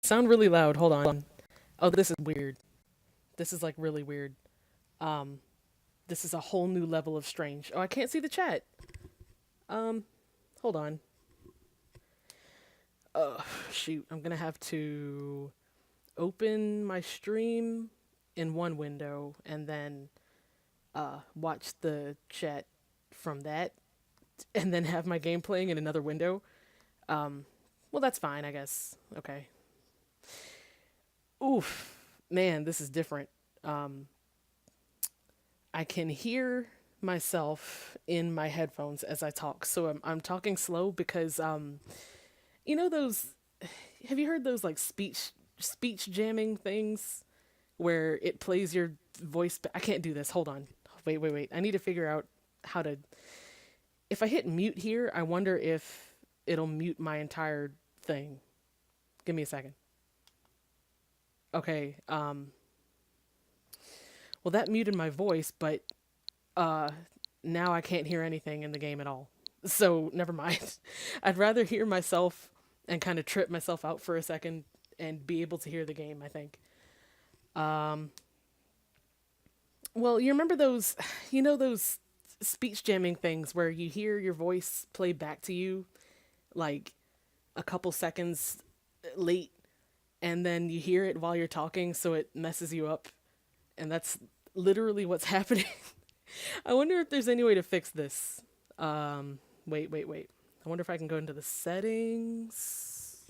Sound really loud. Hold on. Oh, this is weird. This is like really weird. Um, this is a whole new level of strange. Oh, I can't see the chat. Um, hold on. Shoot. I'm gonna have to open my stream in one window and then watch the chat from that, and then have my game playing in another window. Um, well, that's fine, I guess. Okay. Oof, man, this is different. Um, I can hear myself in my headphones as I talk. So I'm talking slow because you know those, have you heard those like speech jamming things where it plays your voice I can't do this. Hold on. Wait. I need to figure out how to, if I hit mute here, I wonder if it'll mute my entire thing. Give me a second. Okay. Well, that muted my voice, but uh now I can't hear anything in the game at all. So never mind. I'd rather hear myself and kind of trip myself out for a second and be able to hear the game, I think. Um, well, you remember those, you know, those speech jamming things where you hear your voice play back to you like a couple seconds late, and then you hear it while you're talking, so it messes you up. And that's literally what's happening. I wonder if there's any way to fix this. Wait. I wonder if I can go into the settings.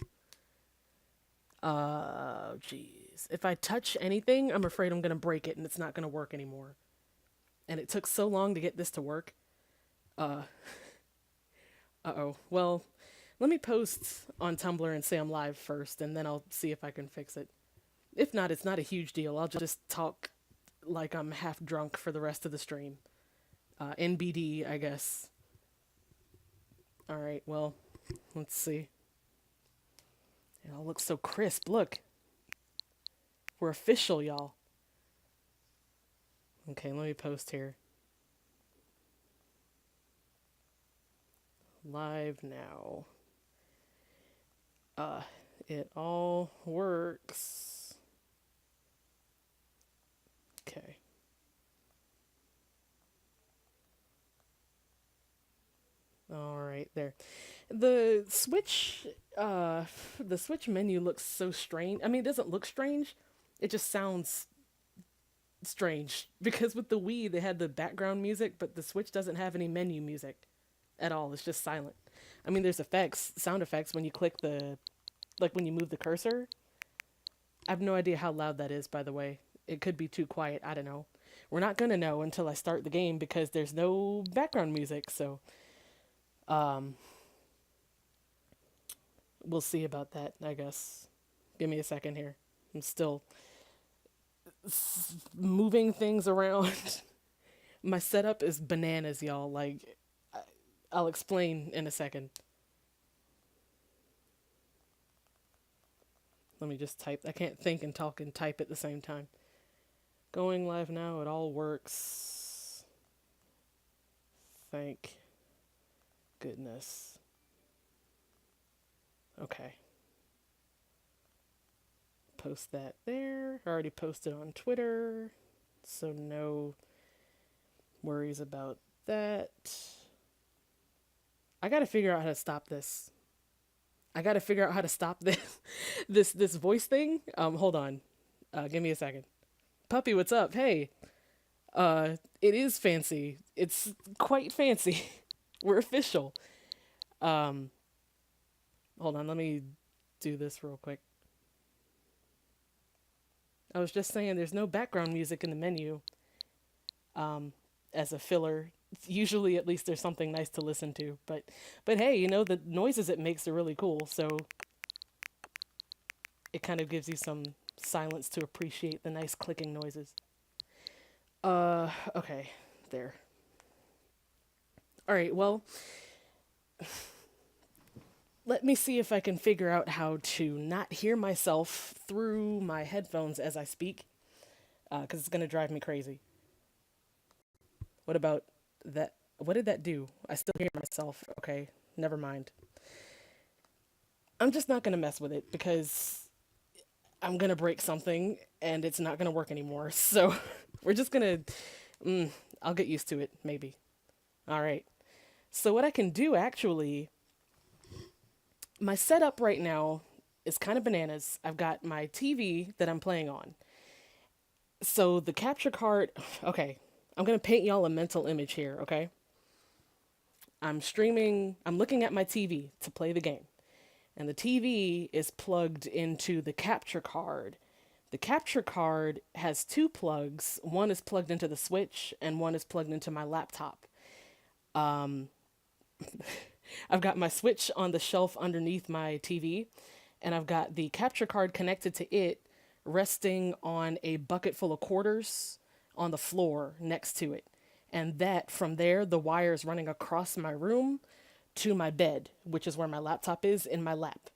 Jeez. If I touch anything, I'm afraid I'm gonna break it and it's not gonna work anymore. And it took so long to get this to work. Uh, uh-oh. Well, let me post on Tumblr and say I'm live first, and then I'll see if I can fix it. If not, it's not a huge deal. I'll just talk like I'm half drunk for the rest of the stream. NBD, I guess. All right, well, let's see. It all looks so crisp. Look, we're official, y'all. Okay, let me post here. Live now. Uh, it all works. Okay. All right, there. The Switch, the Switch menu looks so strange. I mean, it doesn't look strange. It just sounds strange because with the Wii they had the background music, but the Switch doesn't have any menu music at all. It's just silent. I mean, there's effects, sound effects when you click the, like when you move the cursor. I have no idea how loud that is, by the way. It could be too quiet. I don't know. We're not gonna know until I start the game because there's no background music. So, um, we'll see about that. I guess. Give me a second here. I'm still moving things around. My setup is bananas, y'all. Like, I'll explain in a second. Let me just type. I can't think and talk and type at the same time. Going live now. It all works. Thank goodness. Okay. Post that there. I already posted on Twitter. So no worries about that. I gotta figure out how to stop this. I gotta figure out how to stop this this voice thing. Hold on. Give me a second. Puppy, what's up? Hey. It is fancy. It's quite fancy. We're official. Um, hold on, let me do this real quick. I was just saying there's no background music in the menu um, as a filler. Usually, at least, there's something nice to listen to. But hey, you know the noises it makes are really cool. So it kind of gives you some silence to appreciate the nice clicking noises. Okay, there. All right, well, let me see if I can figure out how to not hear myself through my headphones as I speak, because it's gonna drive me crazy. What about that? What did that do? I still hear myself. Okay, never mind. I'm just not gonna mess with it because I'm gonna break something and it's not gonna work anymore. So we're just gonna, I'll get used to it, maybe. All right. So what I can do actually, my setup right now is kind of bananas. I've got my TV that I'm playing on. So the capture card, okay, I'm gonna paint y'all a mental image here, okay? I'm looking at my TV to play the game, and the TV is plugged into the capture card. The capture card has two plugs. One is plugged into the Switch, and one is plugged into my laptop. I've got my Switch on the shelf underneath my TV, and I've got the capture card connected to it, resting on a bucket full of quarters on the floor next to it. And that from there, the wire is running across my room to my bed, which is where my laptop is in my lap.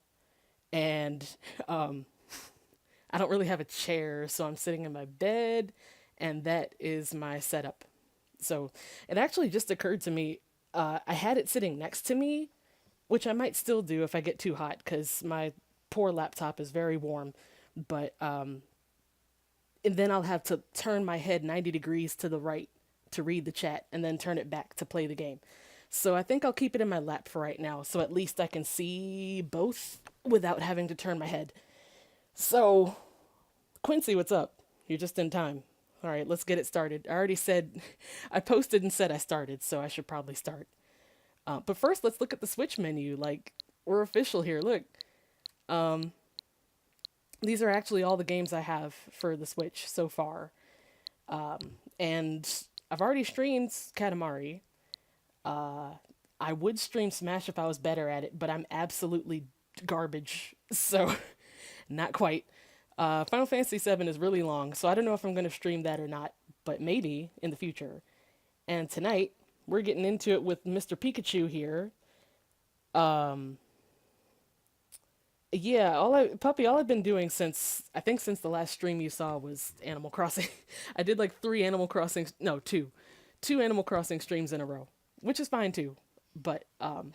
And I don't really have a chair, so I'm sitting in my bed, and that is my setup. So it actually just occurred to me, I had it sitting next to me, which I might still do if I get too hot, because my poor laptop is very warm. But and then I'll have to turn my head 90 degrees to the right to read the chat, and then turn it back to play the game. So I think I'll keep it in my lap for right now, so at least I can see both without having to turn my head. So, Quincy, what's up? You're just in time. All right, let's get it started. I already said, I posted and said I started, so I should probably start. But first, let's look at the Switch menu. Like, we're official here. Look, these are actually all the games I have for the Switch so far. And I've already streamed Katamari. I would stream Smash if I was better at it, but I'm absolutely garbage, so not quite. Final Fantasy VII is really long, so I don't know if I'm going to stream that or not, but maybe in the future. And tonight, we're getting into it with Mr. Pikachu here. Yeah, all I've been doing since the last stream you saw was Animal Crossing. I did like three Animal Crossing, no, two Animal Crossing streams in a row, which is fine too. But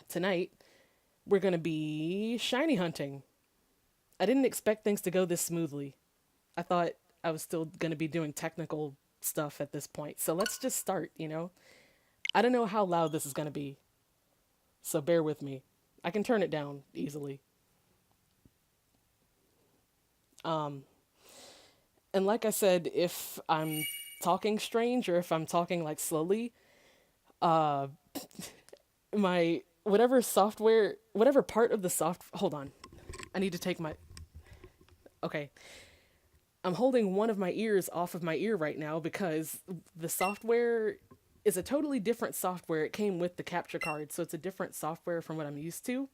tonight we're gonna be shiny hunting. I didn't expect things to go this smoothly. I thought I was still gonna be doing technical stuff at this point. So let's just start, you know? I don't know how loud this is gonna be, so bear with me. I can turn it down easily. And like I said, if I'm talking strange or if I'm talking like slowly, uh, my whatever part of the hold on. I need to take my, okay. I'm holding one of my ears off of my ear right now because the software is a totally different software. It came with the capture card, so it's a different software from what I'm used to.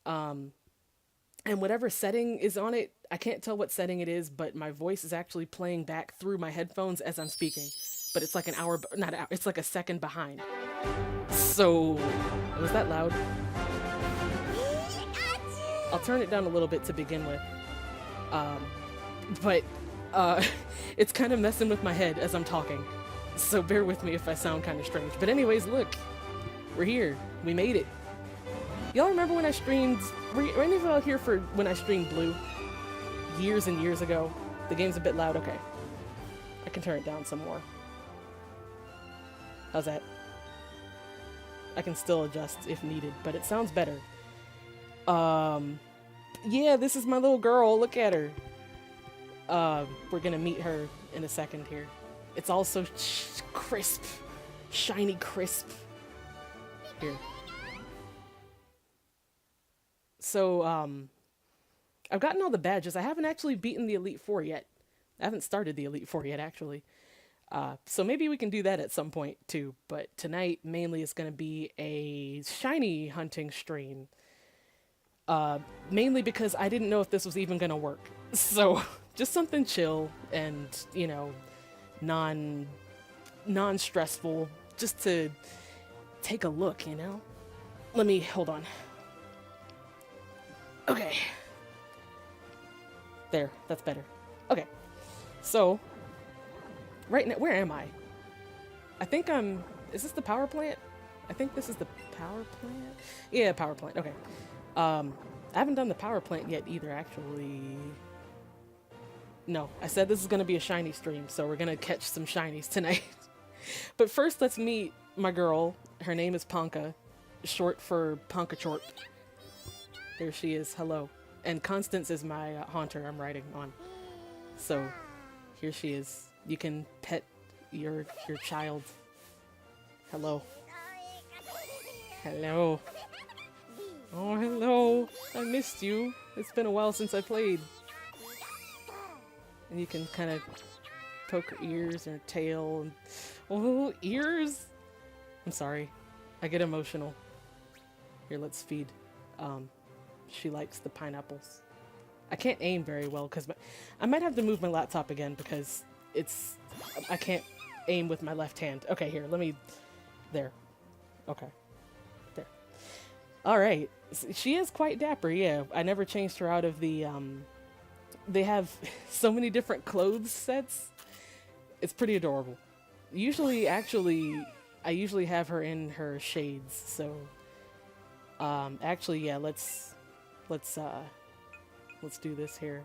And whatever setting is on it, I can't tell what setting it is, but my voice is actually playing back through my headphones as I'm speaking. But it's like it's like a second behind. So, was that loud? I'll turn it down a little bit to begin with. But it's kind of messing with my head as I'm talking. So bear with me if I sound kind of strange. But anyways, look, we're here. We made it. Y'all remember when I streamed, were any of y'all here for when I streamed Blue? Years and years ago. The game's a bit loud, okay. I can turn it down some more. How's that? I can still adjust if needed, but it sounds better. Yeah, this is my little girl, look at her. We're gonna meet her in a second here. It's also crisp, shiny crisp. Here. So, I've gotten all the badges. I haven't actually beaten the Elite Four yet. I haven't started the Elite Four yet, actually. So maybe we can do that at some point, too. But tonight, mainly, is going to be a shiny hunting stream. Mainly because I didn't know if this was even going to work. So, just something chill and, you know, non-stressful. Just to take a look, you know? Hold on. Okay. There, that's better. Okay. So, right now, where am I? I think is this the power plant? I think this is the power plant? Yeah, power plant, okay. I haven't done the power plant yet either, actually. No, I said this is going to be a shiny stream, so we're going to catch some shinies tonight. But first, let's meet my girl. Her name is Ponka, short for Ponkachort. There she is. Hello. And Constance is my haunter I'm riding on. So, here she is. You can pet your child. Hello. Hello. Oh, hello. I missed you. It's been a while since I played. And you can kind of poke her ears or tail. And oh, ears! I'm sorry. I get emotional. Here, let's feed. She likes the pineapples. I can't aim very well because I might have to move my laptop again because I can't aim with my left hand. Okay, here, let me... There. Okay. There. Alright. She is quite dapper, yeah. I never changed her out of the, They have so many different clothes sets. It's pretty adorable. Usually, actually, I usually have her in her shades, so... actually, yeah, let's do this here.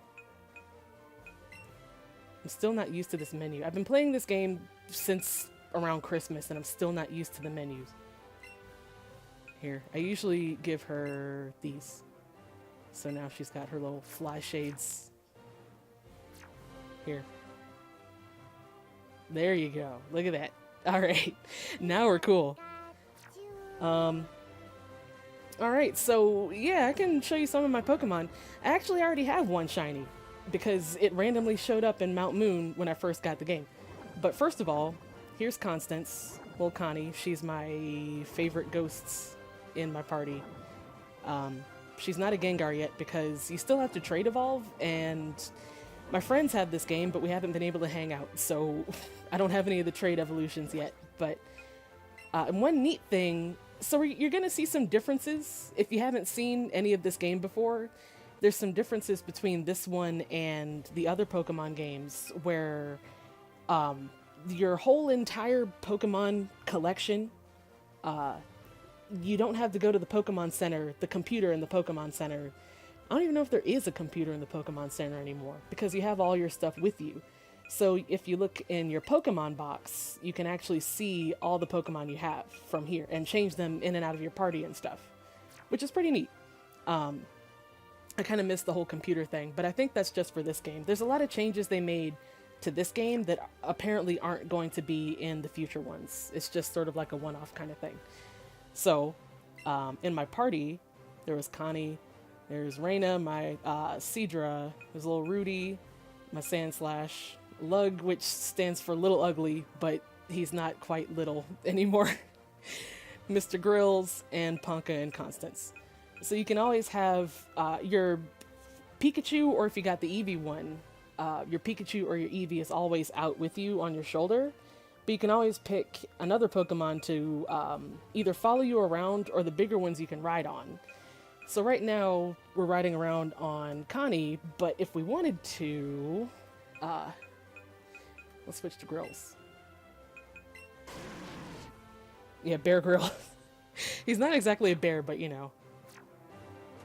I'm still not used to this menu. I've been playing this game since around Christmas, and I'm still not used to the menus. Here, I usually give her these. So now she's got her little fly shades. Here. There you go. Look at that. Alright. Now we're cool. Alright, so yeah, I can show you some of my Pokemon. I actually already have one shiny because it randomly showed up in Mount Moon when I first got the game. But first of all, here's Constance, well, Connie. She's my favorite ghosts in my party. She's not a Gengar yet because you still have to trade evolve, and my friends have this game, but we haven't been able to hang out, so I don't have any of the trade evolutions yet. But and one neat thing, so you're gonna see some differences if you haven't seen any of this game before. There's some differences between this one and the other Pokemon games where your whole entire Pokemon collection, you don't have to go to the Pokemon Center, the computer in the Pokemon Center. I don't even know if there is a computer in the Pokemon Center anymore because you have all your stuff with you. So if you look in your Pokemon box, you can actually see all the Pokemon you have from here and change them in and out of your party and stuff, which is pretty neat. I kind of missed the whole computer thing, but I think that's just for this game. There's a lot of changes they made to this game that apparently aren't going to be in the future ones. It's just sort of like a one-off kind of thing. So, in my party, there was Connie, there's Reina, my Seadra, there's little Rudy, my Sandslash, Lug, which stands for Little Ugly, but he's not quite little anymore, Mr. Grills, and Ponka and Constance. So you can always have your Pikachu, or if you got the Eevee one, your Pikachu or your Eevee is always out with you on your shoulder. But you can always pick another Pokemon to either follow you around, or the bigger ones you can ride on. So right now, we're riding around on Connie, but if we wanted to... let's switch to Grills. Yeah, Bear Grylls. He's not exactly a bear, but you know.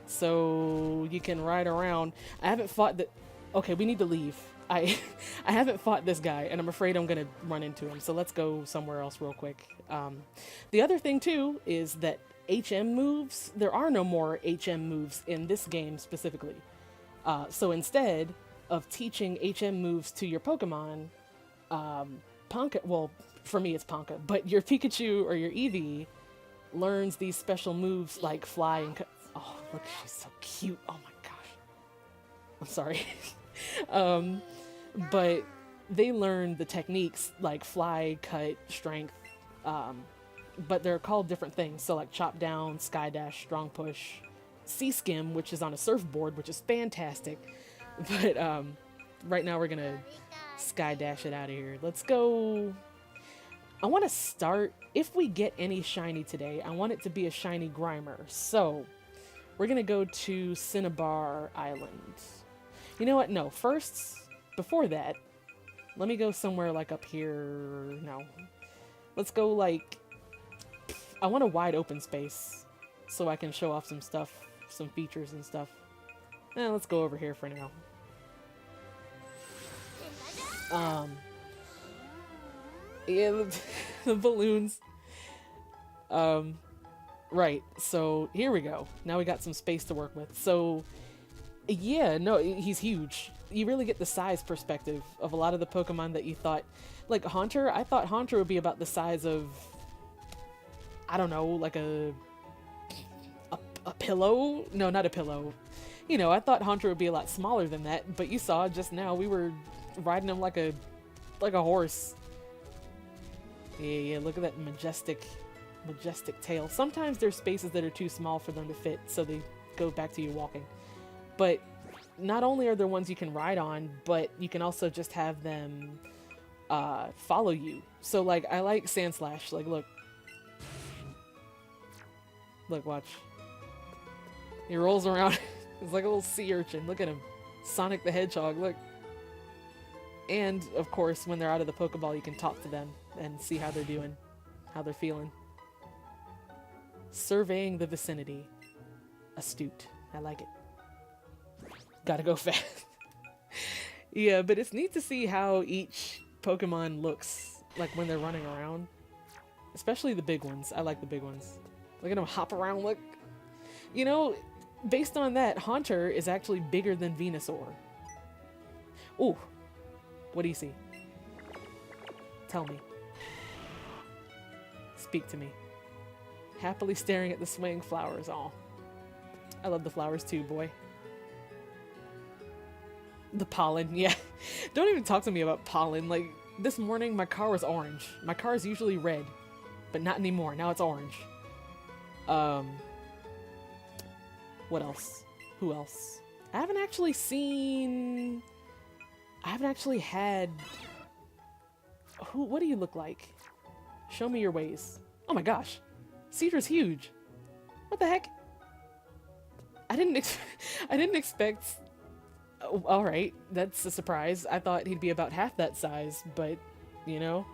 So you can ride around. I haven't fought the... Okay, we need to leave. I haven't fought this guy, and I'm afraid I'm gonna run into him, so let's go somewhere else real quick. The other thing, too, is that HM moves, there are no more HM moves in this game specifically. So instead of teaching HM moves to your Pokemon, Ponka, well, for me it's Ponka, but your Pikachu or your Eevee learns these special moves like Fly and... Oh, look, she's so cute. Oh my gosh. I'm sorry. But they learn the techniques like Fly, Cut, Strength, but they're called different things. So like Chop Down, Sky Dash, Strong Push, Sea Skim, which is on a surfboard, which is fantastic. But right now we're gonna Sky Dash it out of here. Let's go. I want to start, if we get any shiny today, I want it to be a shiny Grimer. So we're gonna go to Cinnabar Island. You know what? No, first, before that, let me go somewhere like up here. No. Let's go like... I want a wide open space so I can show off some stuff, some features and stuff. Let's go over here for now. Um, yeah, the balloons. Um, right. So here we go. Now we got some space to work with. So yeah, no, he's huge. You really get the size perspective of a lot of the Pokemon that you thought, like Haunter. I thought Haunter would be about the size of, I don't know, like a pillow. No, not a pillow. You know, I thought Haunter would be a lot smaller than that. But you saw just now we were riding him like a horse. Yeah. Look at that majestic tail. Sometimes there's spaces that are too small for them to fit, so they go back to you walking. But not only are there ones you can ride on, but you can also just have them follow you. So like, I like Sandslash. Like, look, watch. He rolls around. He's like a little sea urchin. Look at him. Sonic the Hedgehog, look. And of course, when they're out of the Pokeball, you can talk to them and see how they're doing, how they're feeling. Surveying the vicinity. Astute. I like it. Gotta go fast. Yeah, but it's neat to see how each Pokemon looks like when they're running around. Especially the big ones. I like the big ones. Look at them hop around, look. You know, based on that, Haunter is actually bigger than Venusaur. Ooh. What do you see? Tell me. Speak to me. Happily staring at the swaying flowers. Aw. I love the flowers too, boy. The pollen, yeah. Don't even talk to me about pollen. Like, this morning my car was orange. My car is usually red, but not anymore. Now it's orange. What else? Who else? I haven't actually had... What do you look like? Show me your ways. Oh my gosh. Cedar's huge. What the heck? I didn't expect... Oh, alright, that's a surprise. I thought he'd be about half that size, but, you know.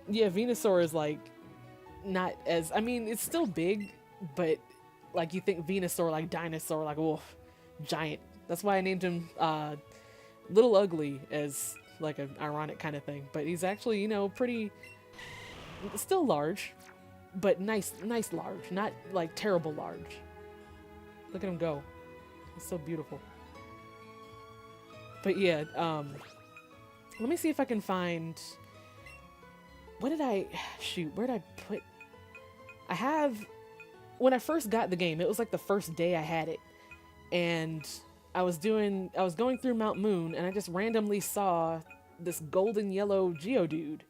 Yeah, Venusaur is like, not as... I mean, it's still big, but, like, you think Venusaur, like dinosaur, like, wolf, giant. That's why I named him, Little Ugly as, like, an ironic kind of thing. But he's actually, you know, pretty... Still large, but nice large. Not, like, terrible large. Look at him go. It's so beautiful. But yeah, let me see if I can find... What did I... Shoot, where did I put... I have... When I first got the game, it was like the first day I had it. And I was going through Mount Moon, and I just randomly saw this golden yellow Geodude.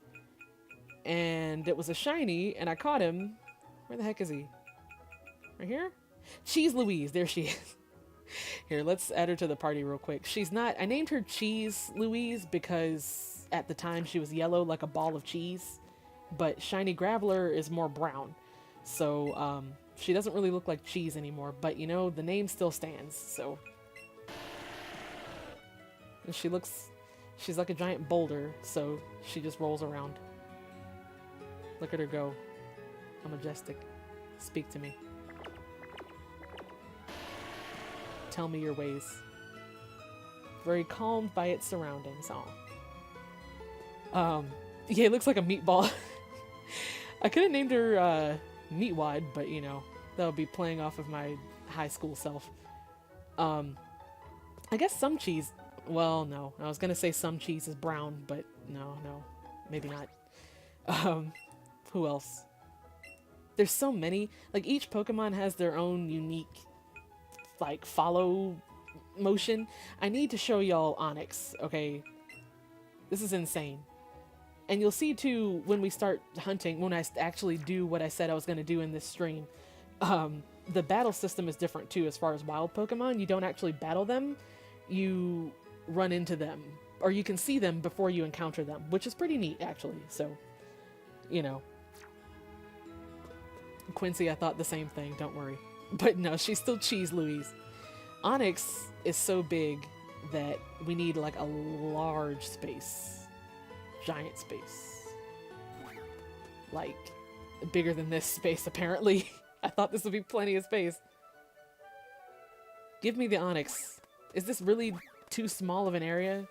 And it was a shiny, and I caught him. Where the heck is he? Right here? Cheese Louise, there she is. Here, let's add her to the party real quick. She's not... I named her Cheese Louise because at the time she was yellow like a ball of cheese. But Shiny Graveler is more brown. So, she doesn't really look like cheese anymore. But, you know, the name still stands, so... And she looks... She's like a giant boulder, so she just rolls around. Look at her go. A majestic. Speak to me. Tell me your ways. Very calmed by its surroundings. Aw. Yeah, it looks like a meatball. I could have named her Meatwad, but you know, that would be playing off of my high school self. I guess some cheese... Well, no. I was gonna say some cheese is brown, but no. Maybe not. Who else? There's so many. Like, each Pokemon has their own unique, like, follow motion. I need to show y'all Onyx, okay? This is insane. And you'll see, too, when we start hunting, when I actually do what I said I was going to do in this stream, the battle system is different, too, as far as wild Pokemon. You don't actually battle them. You run into them. Or you can see them before you encounter them, which is pretty neat, actually. So, you know. Quincy, I thought the same thing, don't worry. But no, she's still Cheese Louise. Onyx is so big that we need like a large space. Giant space. Like, bigger than this space, apparently. I thought this would be plenty of space. Give me the Onyx. Is this really... too small of an area.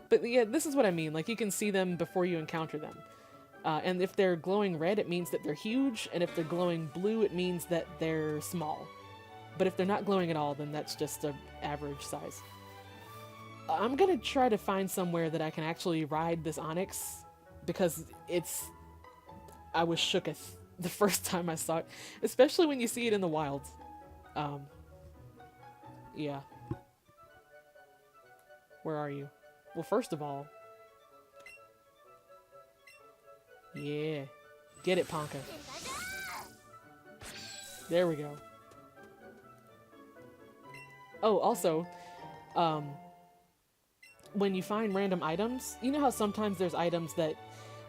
But yeah, this is what I mean. Like, you can see them before you encounter them. And if they're glowing red, it means that they're huge. And if they're glowing blue, it means that they're small. But if they're not glowing at all, then that's just an average size. I'm gonna try to find somewhere that I can actually ride this Onyx. Because I was shooketh the first time I saw it. Especially when you see it in the wild. Yeah. Where are you? Well, first of all... Yeah. Get it, Ponka. There we go. Oh, also, when you find random items, you know how sometimes there's items that...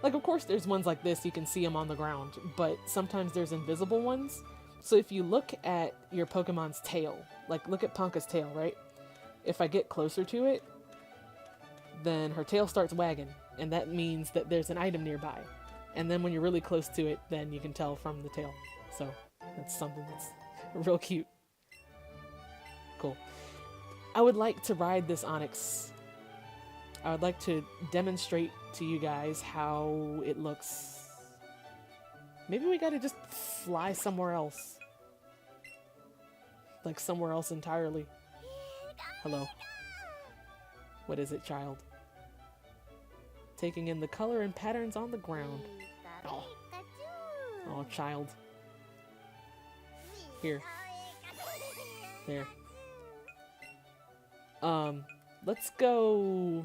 Like, of course, there's ones like this, you can see them on the ground, but sometimes there's invisible ones. So if you look at your Pokemon's tail, like, look at Ponka's tail, right? If I get closer to it, then her tail starts wagging, and that means that there's an item nearby. And then when you're really close to it, then you can tell from the tail. So, that's something that's real cute. Cool. I would like to ride this Onyx. I would like to demonstrate to you guys how it looks. Maybe we gotta just fly somewhere else. Like somewhere else entirely. Hello. What is it, child? Taking in the color and patterns on the ground. Oh, oh, child. Here. There. Let's go...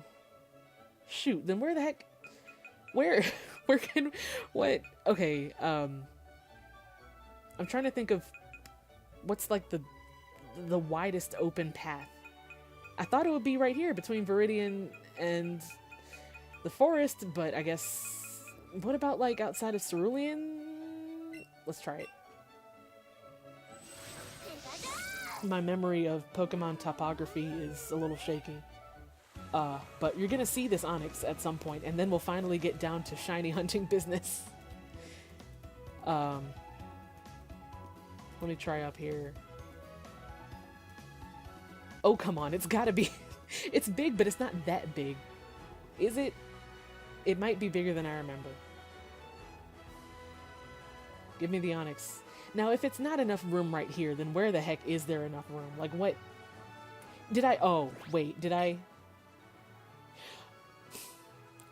Shoot, then where the heck... Where can... What? Okay, I'm trying to think of... What's, like, the widest open path. I thought it would be right here, between Viridian and the forest, but I guess... What about, like, outside of Cerulean? Let's try it. My memory of Pokemon topography is a little shaky. But you're gonna see this Onyx at some point, and then we'll finally get down to shiny hunting business. Let me try up here. Oh, come on, it's gotta be... It's big, but it's not that big. Is it? It might be bigger than I remember. Give me the Onyx. Now, if it's not enough room right here, then where the heck is there enough room? Like, what? Did I... Oh, wait, did I...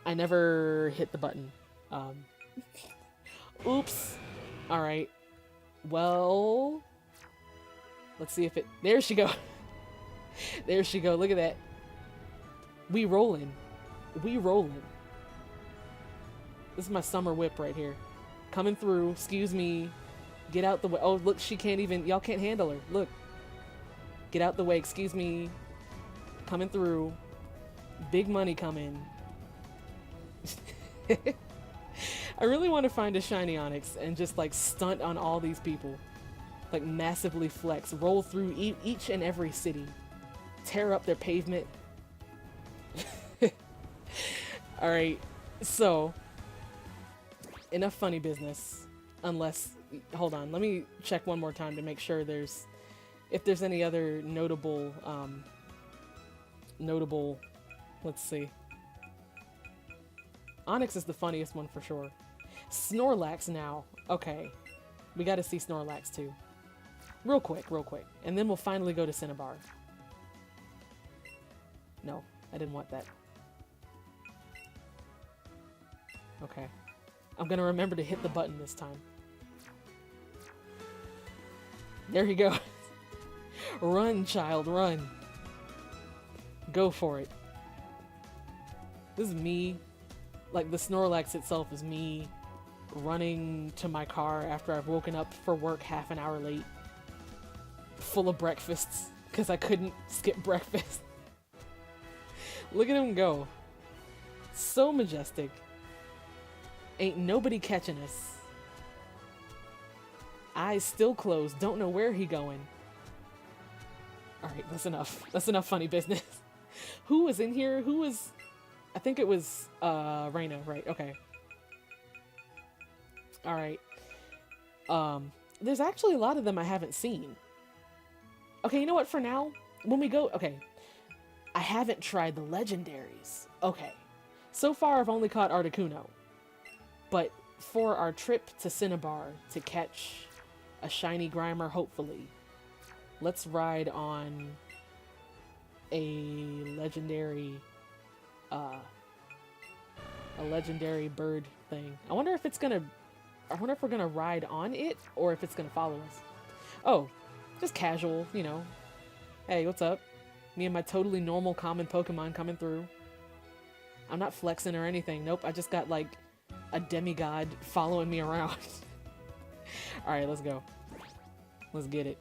I never hit the button. Oops. Alright. Well... Let's see if it... There she go. There she go. Look at that. We rolling. We rolling. This is my summer whip right here. Coming through. Excuse me. Get out the way. Oh, look, she can't even... Y'all can't handle her. Look. Get out the way. Excuse me. Coming through. Big money coming. I really want to find a shiny Onyx and just, like, stunt on all these people. Like, massively flex. Roll through each and every city. Tear up their pavement. Alright. So. Enough funny business. Unless... Hold on, let me check one more time to make sure if there's any other notable, let's see. Onyx is the funniest one for sure. Snorlax now. Okay. We gotta see Snorlax too. Real quick. And then we'll finally go to Cinnabar. No, I didn't want that. Okay. I'm gonna remember to hit the button this time. There you go. Run, child, run. Go for it. This is me. Like, the Snorlax itself is me running to my car after I've woken up for work half an hour late. Full of breakfasts, because I couldn't skip breakfast. Look at him go. So majestic. Ain't nobody catching us. Eyes still closed. Don't know where he going. Alright, that's enough. That's enough funny business. Who was in here? Who was... I think it was, Reina, right? Okay. Alright. There's actually a lot of them I haven't seen. Okay, you know what? For now, when we go... Okay. I haven't tried the legendaries. Okay. So far, I've only caught Articuno. But for our trip to Cinnabar to catch a shiny Grimer, hopefully, let's ride on a legendary bird thing. I wonder if we're gonna ride on it or if it's gonna follow us. Oh, just casual, you know. Hey, what's up? Me and my totally normal common Pokemon coming through. I'm not flexing or anything. Nope, I just got like a demigod following me around. Alright, let's go. Let's get it.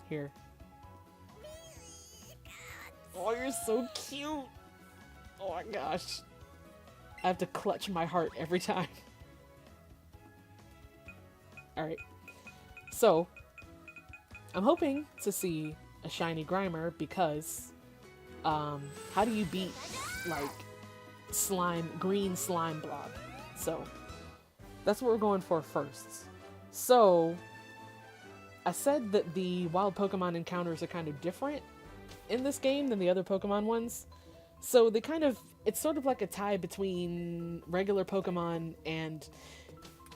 Here. Oh, you're so cute! Oh my gosh. I have to clutch my heart every time. Alright. So, I'm hoping to see a shiny Grimer because, how do you beat, like, green slime blob? So, that's what we're going for first. So, I said that the wild Pokemon encounters are kind of different in this game than the other Pokemon ones. So it's sort of like a tie between regular Pokemon and,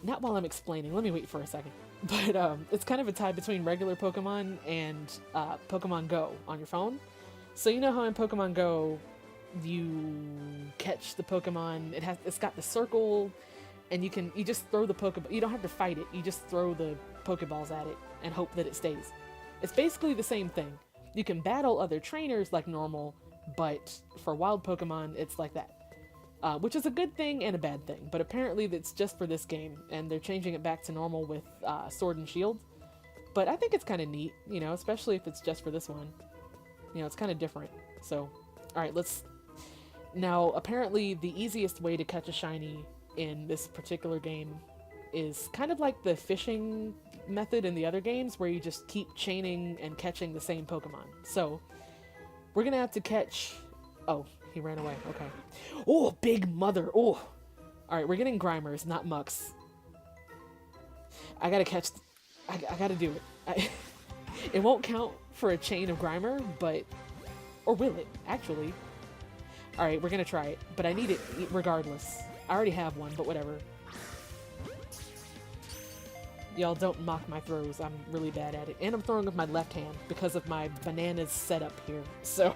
not while I'm explaining, let me wait for a second. But it's kind of a tie between regular Pokemon and Pokemon Go on your phone. So you know how in Pokemon Go, you catch the Pokemon, it's got the circle, and you just throw the Pokeball, you don't have to fight it, you just throw the Pokeballs at it and hope that it stays. It's basically the same thing. You can battle other trainers like normal, but for wild Pokemon, it's like that. Which is a good thing and a bad thing, but apparently it's just for this game, and they're changing it back to normal with Sword and Shield. But I think it's kind of neat, you know, especially if it's just for this one. You know, it's kind of different. So, alright, now, apparently the easiest way to catch a shiny in this particular game is kind of like the fishing method in the other games, where you just keep chaining and catching the same Pokemon. So, we're gonna have to catch... Oh, he ran away. Okay. Oh, big mother. Oh. Alright, we're getting Grimers, not Mucks. I gotta catch... I gotta do it. It won't count for a chain of Grimer, but... Or will it, actually? Alright, we're gonna try it. But I need it regardless. I already have one, but whatever. Y'all don't mock my throws. I'm really bad at it. And I'm throwing with my left hand because of my bananas setup here. So,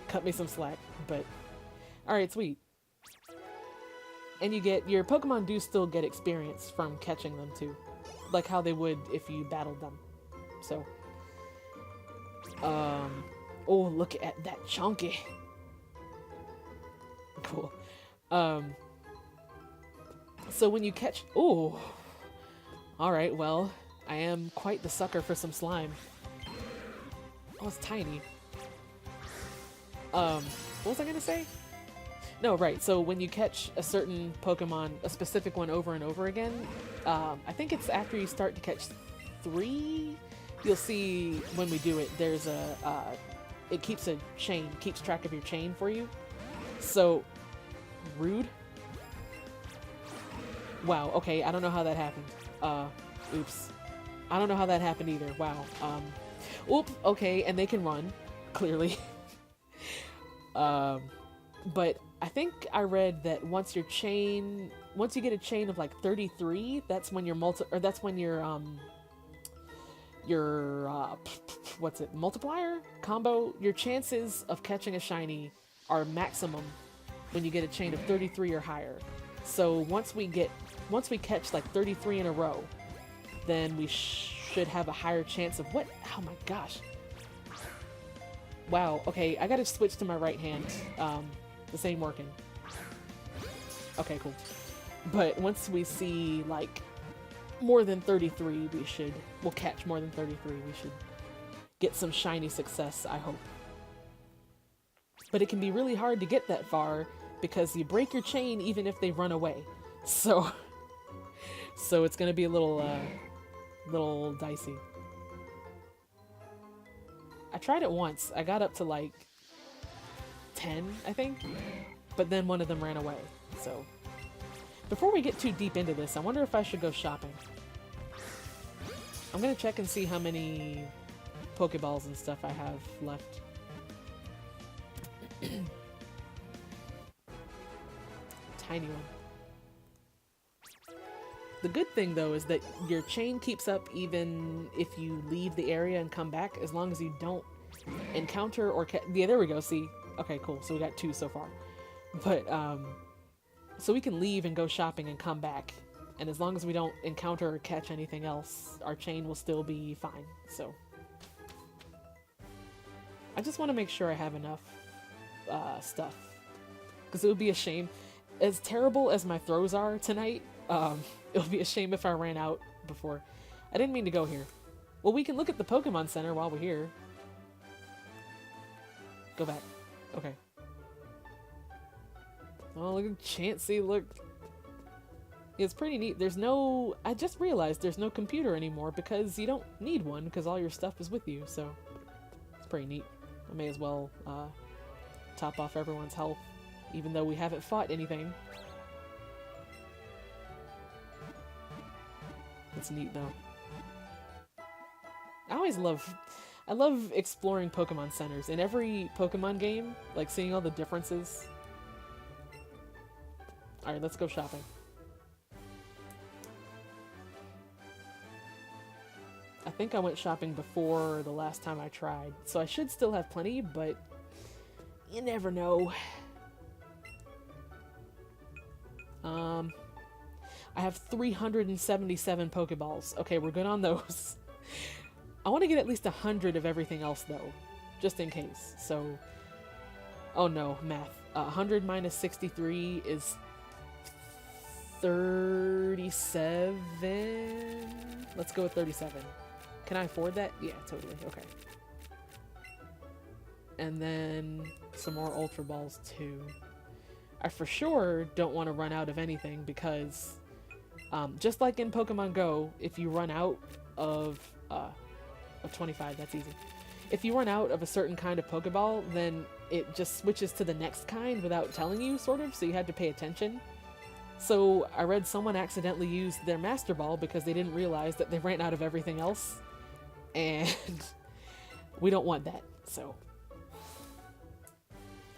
cut me some slack. But, alright, sweet. And your Pokemon do still get experience from catching them too. Like how they would if you battled them. So. Oh, look at that chunky. Cool. So when you catch... Ooh. Alright, well, I am quite the sucker for some slime. Oh, it's tiny. What was I gonna say? No, right, so when you catch a certain Pokemon, a specific one over and over again, I think it's after you start to catch 3, you'll see when we do it, there's it keeps a chain, keeps track of your chain for you. So, rude. Wow, okay, I don't know how that happened. Oops. I don't know how that happened either. Wow. Oop, okay, and they can run, clearly. But I think I read that once you get a chain of like 33, that's when your multiplier combo, your chances of catching a shiny are maximum when you get a chain of 33 or higher. So once we catch like 33 in a row, then we should have a higher chance of what? Oh my gosh. Wow, okay, I gotta switch to my right hand. This ain't working. Okay, cool. But once we see like more than 33, we'll catch more than 33. We should get some shiny success, I hope. But it can be really hard to get that far because you break your chain even if they run away. So it's gonna be a little dicey. I tried it once. I got up to like 10, I think, but then one of them ran away. So before we get too deep into this, I wonder if I should go shopping. I'm gonna check and see how many Pokeballs and stuff I have left. Tiny one. The good thing, though, is that your chain keeps up even if you leave the area and come back, as long as you don't encounter or yeah, there we go, see? Okay, cool, so we got 2 so far. But, so we can leave and go shopping and come back, and as long as we don't encounter or catch anything else, our chain will still be fine, so. I just want to make sure I have enough, stuff. Because it would be a shame. As terrible as my throws are tonight, it would be a shame if I ran out before. I didn't mean to go here. Well, we can look at the Pokemon Center while we're here. Go back. Okay. Oh, look at Chansey, look. It's pretty neat. There's no... I just realized there's no computer anymore because you don't need one because all your stuff is with you, so... It's pretty neat. I may as well, top off everyone's health, even though we haven't fought anything. It's neat, though. I love exploring Pokemon centers. In every Pokemon game, like seeing all the differences. Alright, let's go shopping. I think I went shopping before the last time I tried, so I should still have plenty, but you never know. I have 377 Pokeballs. Okay, we're good on those. I want to get at least 100 of everything else, though, just in case. So, oh no, math. 100 minus 63 is 37. Let's go with 37. Can I afford that? Yeah, totally. Okay. And then some more Ultra Balls, too. I for sure don't want to run out of anything because, just like in Pokemon Go, if you run out of 25, that's easy. If you run out of a certain kind of Pokeball, then it just switches to the next kind without telling you, sort of, so you had to pay attention. So I read someone accidentally used their Master Ball because they didn't realize that they ran out of everything else. And we don't want that, so.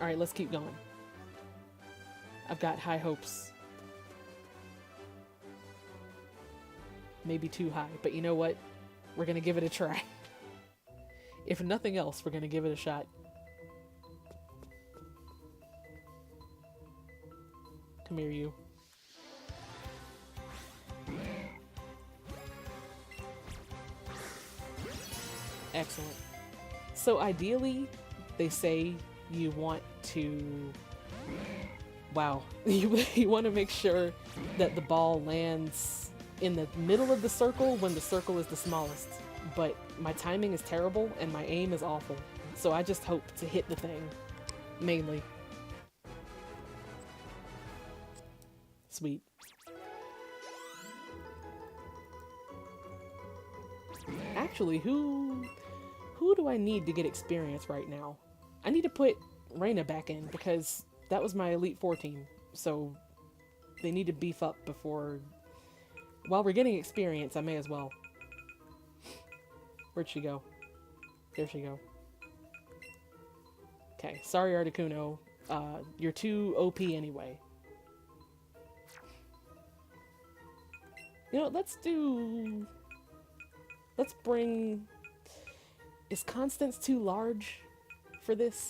Alright, let's keep going. I've got high hopes. Maybe too high, but you know what? We're gonna give it a try. If nothing else, we're gonna give it a shot. Come here, you. Excellent. So ideally, they say you want to... Wow. You want to make sure that the ball lands in the middle of the circle when the circle is the smallest. But my timing is terrible and my aim is awful. So I just hope to hit the thing. Mainly. Sweet. Actually, who do I need to get experience right now? I need to put Reina back in because that was my Elite 14. So they need to beef up before... While we're getting experience, I may as well. Where'd she go? There she go. Okay, sorry Articuno. You're too OP anyway. You know, let's bring... Is Constance too large for this?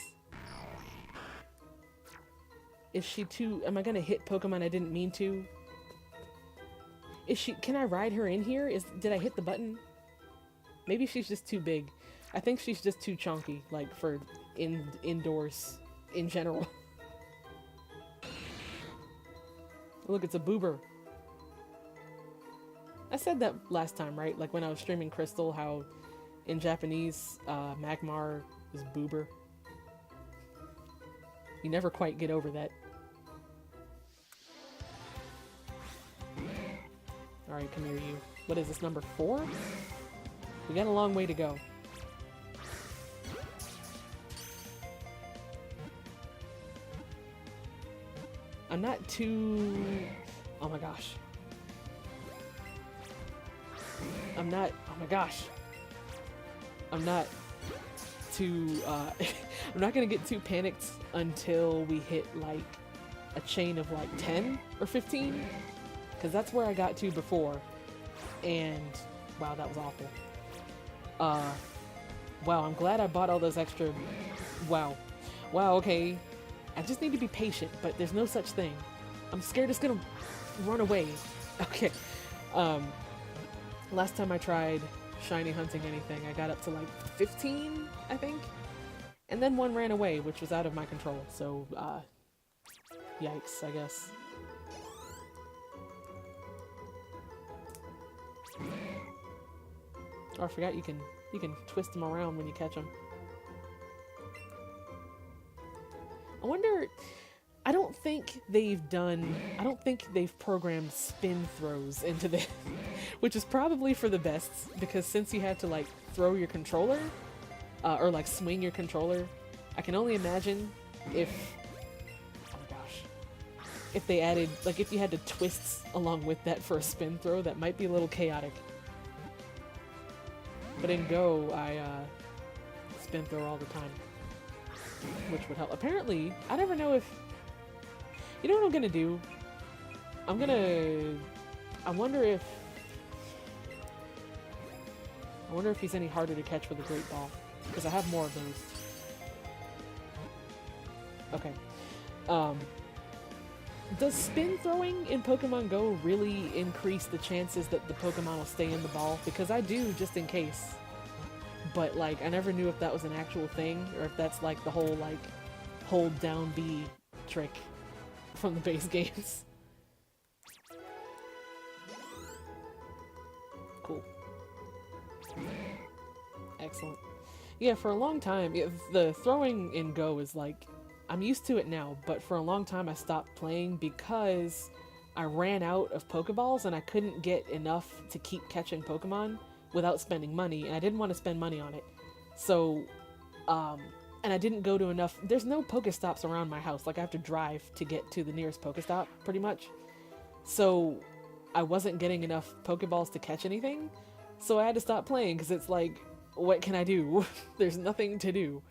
Is she too... Am I gonna hit Pokemon I didn't mean to? Is she... Can I ride her in here? Did I hit the button? Maybe she's just too big. I think she's just too chunky, like, for indoors in general. Look, it's a Boober. I said that last time, right? Like when I was streaming Crystal, how in Japanese, Magmar is Boober. You never quite get over that. Alright, come here, you. What is this, number 4? We got a long way to go. I'm not too... Oh my gosh. I'm not too I'm not gonna get too panicked until we hit like a chain of like 10 or 15, because that's where I got to before, and wow, that was awful. Wow, I'm glad I bought all those extra. Wow, okay, I just need to be patient, but there's no such thing. I'm scared it's gonna run away. Okay. Last time I tried shiny hunting anything, I got up to like 15, I think, and then one ran away, which was out of my control, so yikes, I guess. Oh, I forgot you can twist them around when you catch them. I wonder, I don't think they've programmed spin throws into this, which is probably for the best, because since you have to like throw your controller, or like swing your controller, I can only imagine if, oh my gosh, if they added, like if you had to twist along with that for a spin throw, that might be a little chaotic. But in Go, I spin throw all the time, which would help. Apparently, I never know if, you know what I'm gonna do? I wonder if he's any harder to catch with a Great Ball, because I have more of those. Okay. Does spin throwing in Pokemon Go really increase the chances that the Pokemon will stay in the ball? Because I do, just in case. But, like, I never knew if that was an actual thing, or if that's, like, the whole, like, hold down B trick from the base games. Cool. Excellent. Yeah, for a long time, the throwing in Go is, like, I'm used to it now, but for a long time I stopped playing because I ran out of Pokeballs and I couldn't get enough to keep catching Pokemon without spending money, and I didn't want to spend money on it. So, and I didn't go to enough, there's no Pokestops around my house, like I have to drive to get to the nearest Pokestop, pretty much. So, I wasn't getting enough Pokeballs to catch anything, so I had to stop playing, because it's like, what can I do? There's nothing to do.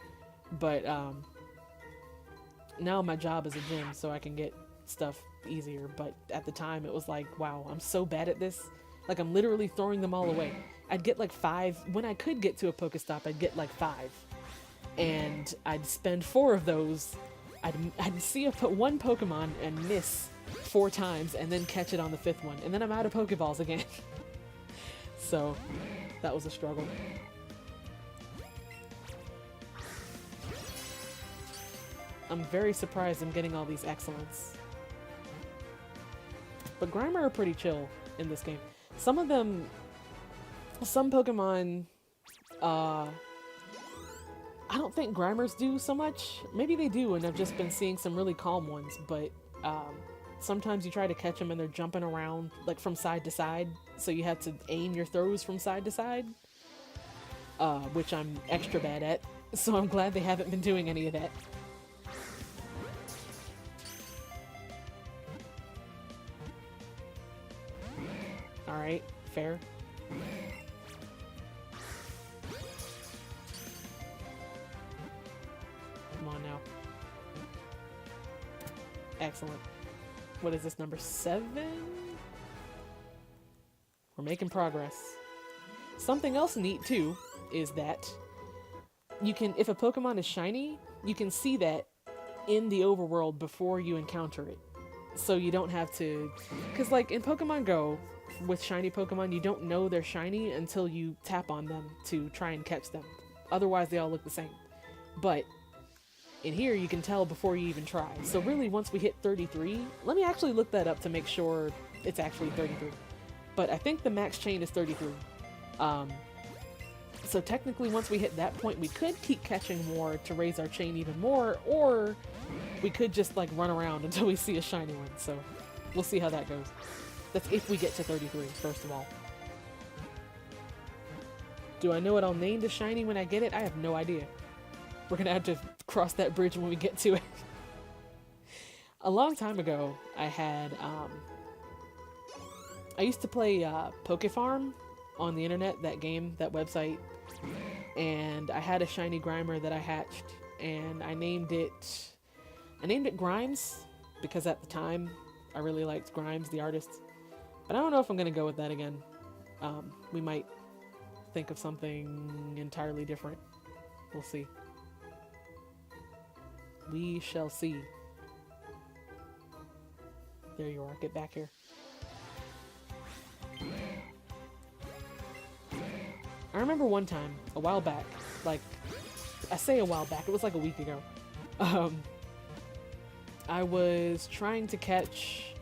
But, now my job is a gym, so I can get stuff easier, but at the time it was like, wow, I'm so bad at this. Like, I'm literally throwing them all away. I'd get like 5, when I could get to a Pokestop, I'd get like 5. And I'd spend 4 of those, I'd see one Pokemon and miss 4 times, and then catch it on the 5th one, and then I'm out of Pokeballs again. So, that was a struggle. I'm very surprised I'm getting all these excellents. But Grimer are pretty chill in this game. Some Pokemon, I don't think Grimers do so much. Maybe they do, and I've just been seeing some really calm ones, but sometimes you try to catch them and they're jumping around like from side to side, so you have to aim your throws from side to side, which I'm extra bad at, so I'm glad they haven't been doing any of that. Alright, fair. Come on now. Excellent. What is this, number 7? We're making progress. Something else neat, too, is that you can, if a Pokemon is shiny, you can see that in the overworld before you encounter it. So you don't have to... Because, like, in Pokemon Go, with shiny Pokemon, you don't know they're shiny until you tap on them to try and catch them. Otherwise, they all look the same. But in here, you can tell before you even try. So really, once we hit 33, let me actually look that up to make sure it's actually 33. But I think the max chain is 33. So technically, once we hit that point, we could keep catching more to raise our chain even more, or we could just like run around until we see a shiny one. So we'll see how that goes. That's if we get to 33, first of all. Do I know what I'll name the shiny when I get it? I have no idea. We're gonna have to cross that bridge when we get to it. A long time ago, I had, I used to play Pokefarm on the internet, that game, that website. and I had a shiny Grimer that I hatched, and I named it Grimes because at the time I really liked Grimes, the artist. But I don't know if I'm gonna go with that again. We might think of something entirely different. We'll see. We shall see. There you are. Get back here. I remember one time, a while back, like, I say a while back, it was like a week ago. I was trying to catch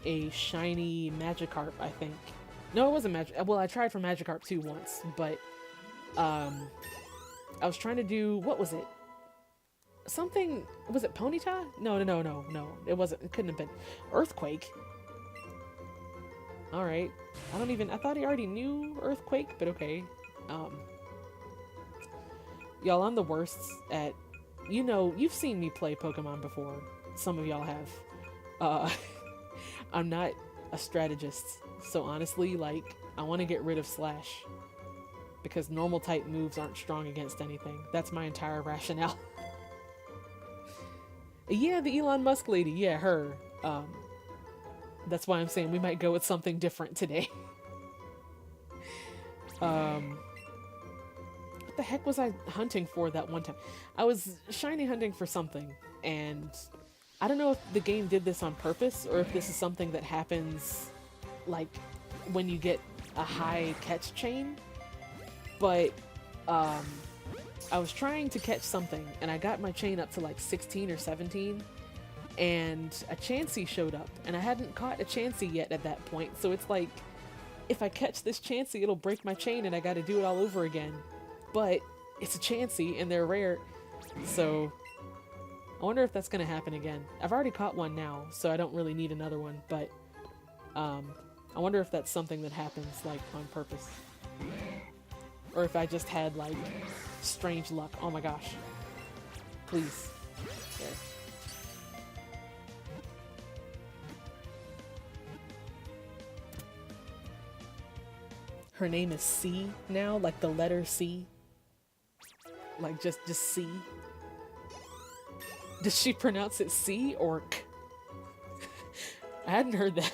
a shiny Magikarp, I think. No, it wasn't Magikarp. Well, I tried for Magikarp 2 once, but I was trying to do, what was it? Something, was it Ponyta? No. It wasn't, it couldn't have been. Earthquake? Alright. I thought he already knew Earthquake, but okay. Y'all, I'm the worst at, you've seen me play Pokemon before. Some of y'all have. I'm not a strategist, so honestly, like, I want to get rid of Slash. Because normal type moves aren't strong against anything. That's my entire rationale. Yeah, the Elon Musk lady. Yeah, her. That's why I'm saying we might go with something different today. What the heck was I hunting for that one time? I was shiny hunting for something, and I don't know if the game did this on purpose, or if this is something that happens, like, when you get a high catch chain, but, I was trying to catch something, and I got my chain up to like 16 or 17, and a Chansey showed up, and I hadn't caught a Chansey yet at that point, so it's like, if I catch this Chansey, it'll break my chain, and I gotta do it all over again. But it's a Chansey, and they're rare, so I wonder if that's gonna happen again. I've already caught one now, so I don't really need another one, but I wonder if that's something that happens, like, on purpose. Or if I just had, like, strange luck. Oh my gosh. Please. There. Her name is C now, like the letter C. Like just C. Does she pronounce it C or K? I hadn't heard that.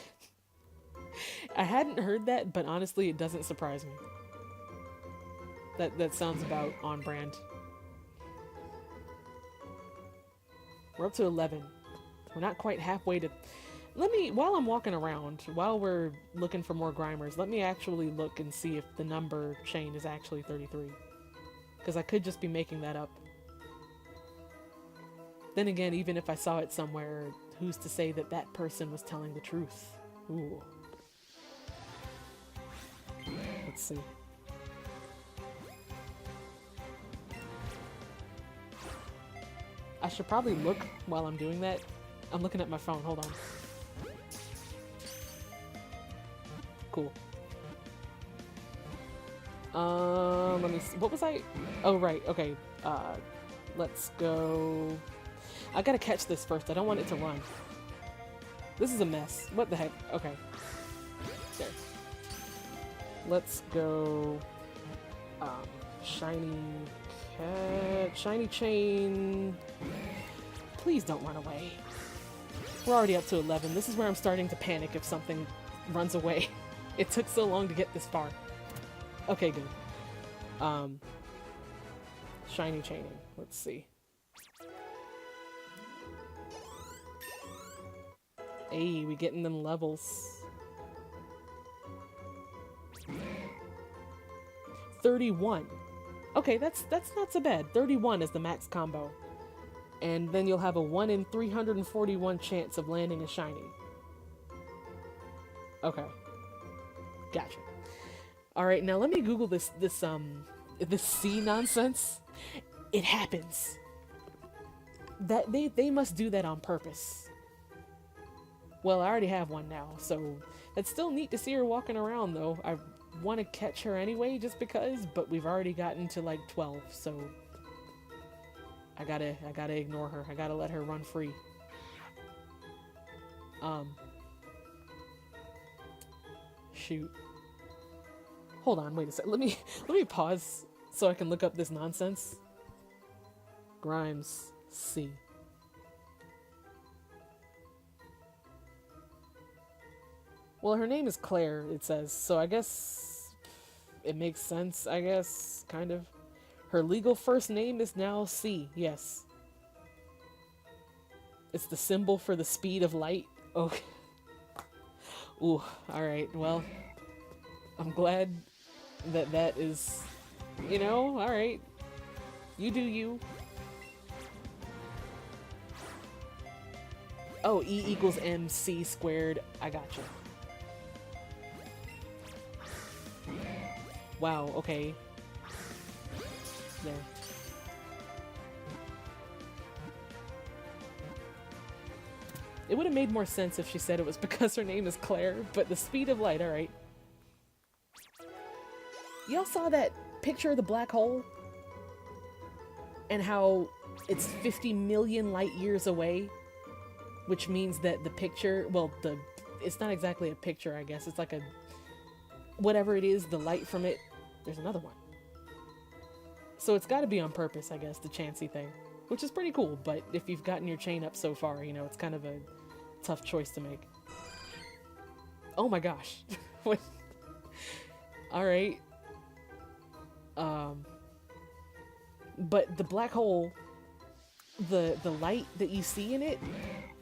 I hadn't heard that, but honestly, it doesn't surprise me. That sounds about on brand. We're up to 11. We're not quite halfway to... while I'm walking around, while we're looking for more Grimers, let me actually look and see if the number chain is actually 33. Because I could just be making that up. Then again, even if I saw it somewhere, who's to say that that person was telling the truth? Ooh. Let's see. I should probably look while I'm doing that. I'm looking at my phone, hold on. Cool. Let me see. What was I? Oh, right, okay. Let's go. I gotta catch this first. I don't want it to run. This is a mess. What the heck? Okay. There. Let's go. Shiny cat. Shiny chain. Please don't run away. We're already up to 11. This is where I'm starting to panic if something runs away. It took so long to get this far. Okay, good. Shiny chaining. Let's see. Hey, we getting them levels. 31. Okay, that's not so bad. 31 is the max combo. And then you'll have a 1 in 341 chance of landing a shiny. Okay. Gotcha. Alright, now let me Google this C nonsense. It happens. That they must do that on purpose. Well, I already have one now, so it's still neat to see her walking around though. I want to catch her anyway just because, but we've already gotten to like 12, so I gotta ignore her. I gotta let her run free. Shoot. Hold on, wait a sec. Let me pause so I can look up this nonsense. Grimes C. Well, her name is Claire, it says, so I guess it makes sense, I guess, kind of. Her legal first name is now C, yes. It's the symbol for the speed of light. Okay. Ooh, alright, well, I'm glad that that is, you know, alright. You do you. Oh, E equals MC squared. I gotcha. Wow, okay. There. It would have made more sense if she said it was because her name is Claire, but the speed of light, alright. Y'all saw that picture of the black hole? And how it's 50 million light years away? Which means that the picture, well, it's not exactly a picture, I guess. It's like a, whatever it is, the light from it, there's another one. So it's got to be on purpose, I guess, the Chansey thing. Which is pretty cool, but if you've gotten your chain up so far, you know, it's kind of a tough choice to make. Oh my gosh. Alright. But the black hole, the light that you see in it,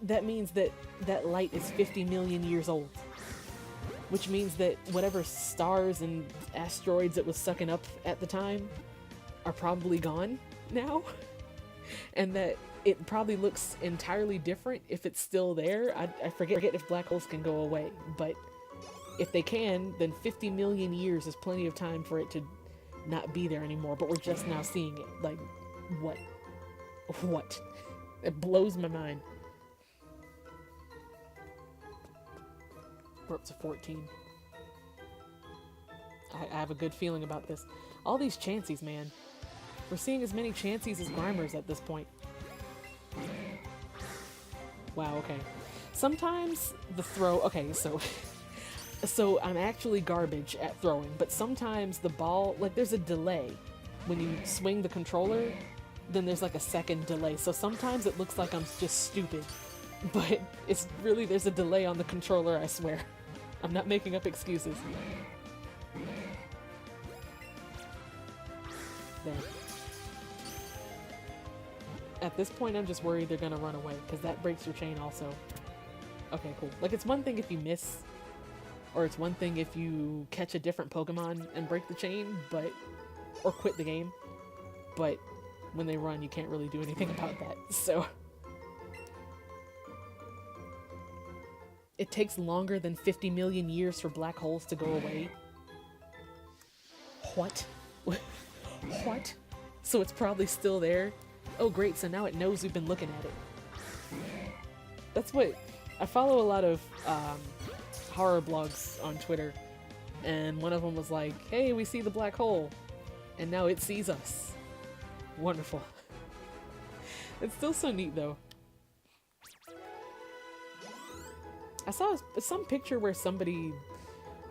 that means that that light is 50 million years old. Which means that whatever stars and asteroids it was sucking up at the time are probably gone now. And that it probably looks entirely different if it's still there. I forget if black holes can go away, but if they can, then 50 million years is plenty of time for it to not be there anymore, but we're just now seeing it. Like, what? What? It blows my mind. We're up to 14. I have a good feeling about this. All these Chanseys, man. We're seeing as many Chanseys as Grimers at this point. Wow, okay. Sometimes the throw... Okay, so... So I'm actually garbage at throwing, but sometimes the ball... Like, there's a delay. When you swing the controller, then there's like a second delay. So sometimes it looks like I'm just stupid. But it's really... There's a delay on the controller, I swear. I'm not making up excuses. There. At this point, I'm just worried they're gonna run away, because that breaks your chain also. Okay, cool. Like, it's one thing if you miss, or it's one thing if you catch a different Pokemon and break the chain, but... Or quit the game. But when they run, you can't really do anything about that, so... It takes longer than 50 million years for black holes to go away. What? What? So it's probably still there? Oh great, so now it knows we've been looking at it. That's what... I follow a lot of horror blogs on Twitter, and one of them was like, hey, we see the black hole, and now it sees us. Wonderful. It's still so neat though. I saw some picture where somebody,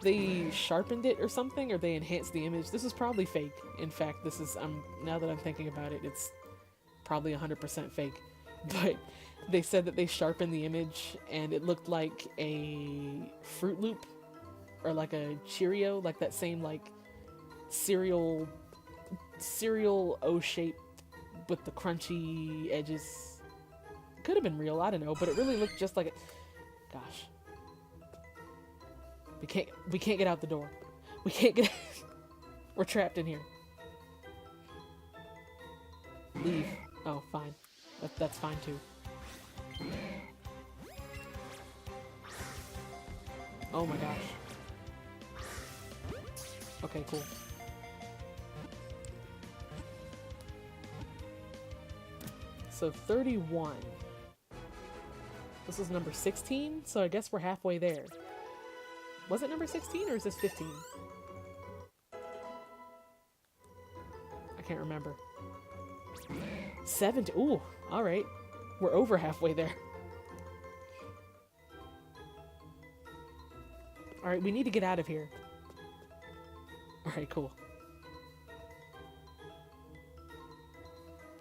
they sharpened it or something, or they enhanced the image. This is probably fake. In fact, this is, now that I'm thinking about it, it's probably 100% fake. But they said that they sharpened the image and it looked like a Fruit Loop or like a Cheerio, like that same like cereal O shape with the crunchy edges. Could have been real, I don't know, but it really looked just like it. Gosh. We can't get out the door. We can't get We're trapped in here. Leave. Oh, fine. That's fine too. Oh my gosh. Okay, cool. So 31. This is number 16, so I guess we're halfway there. Was it number 16 or is this 15? I can't remember. 70. Ooh, alright. We're over halfway there. Alright, we need to get out of here. Alright, cool.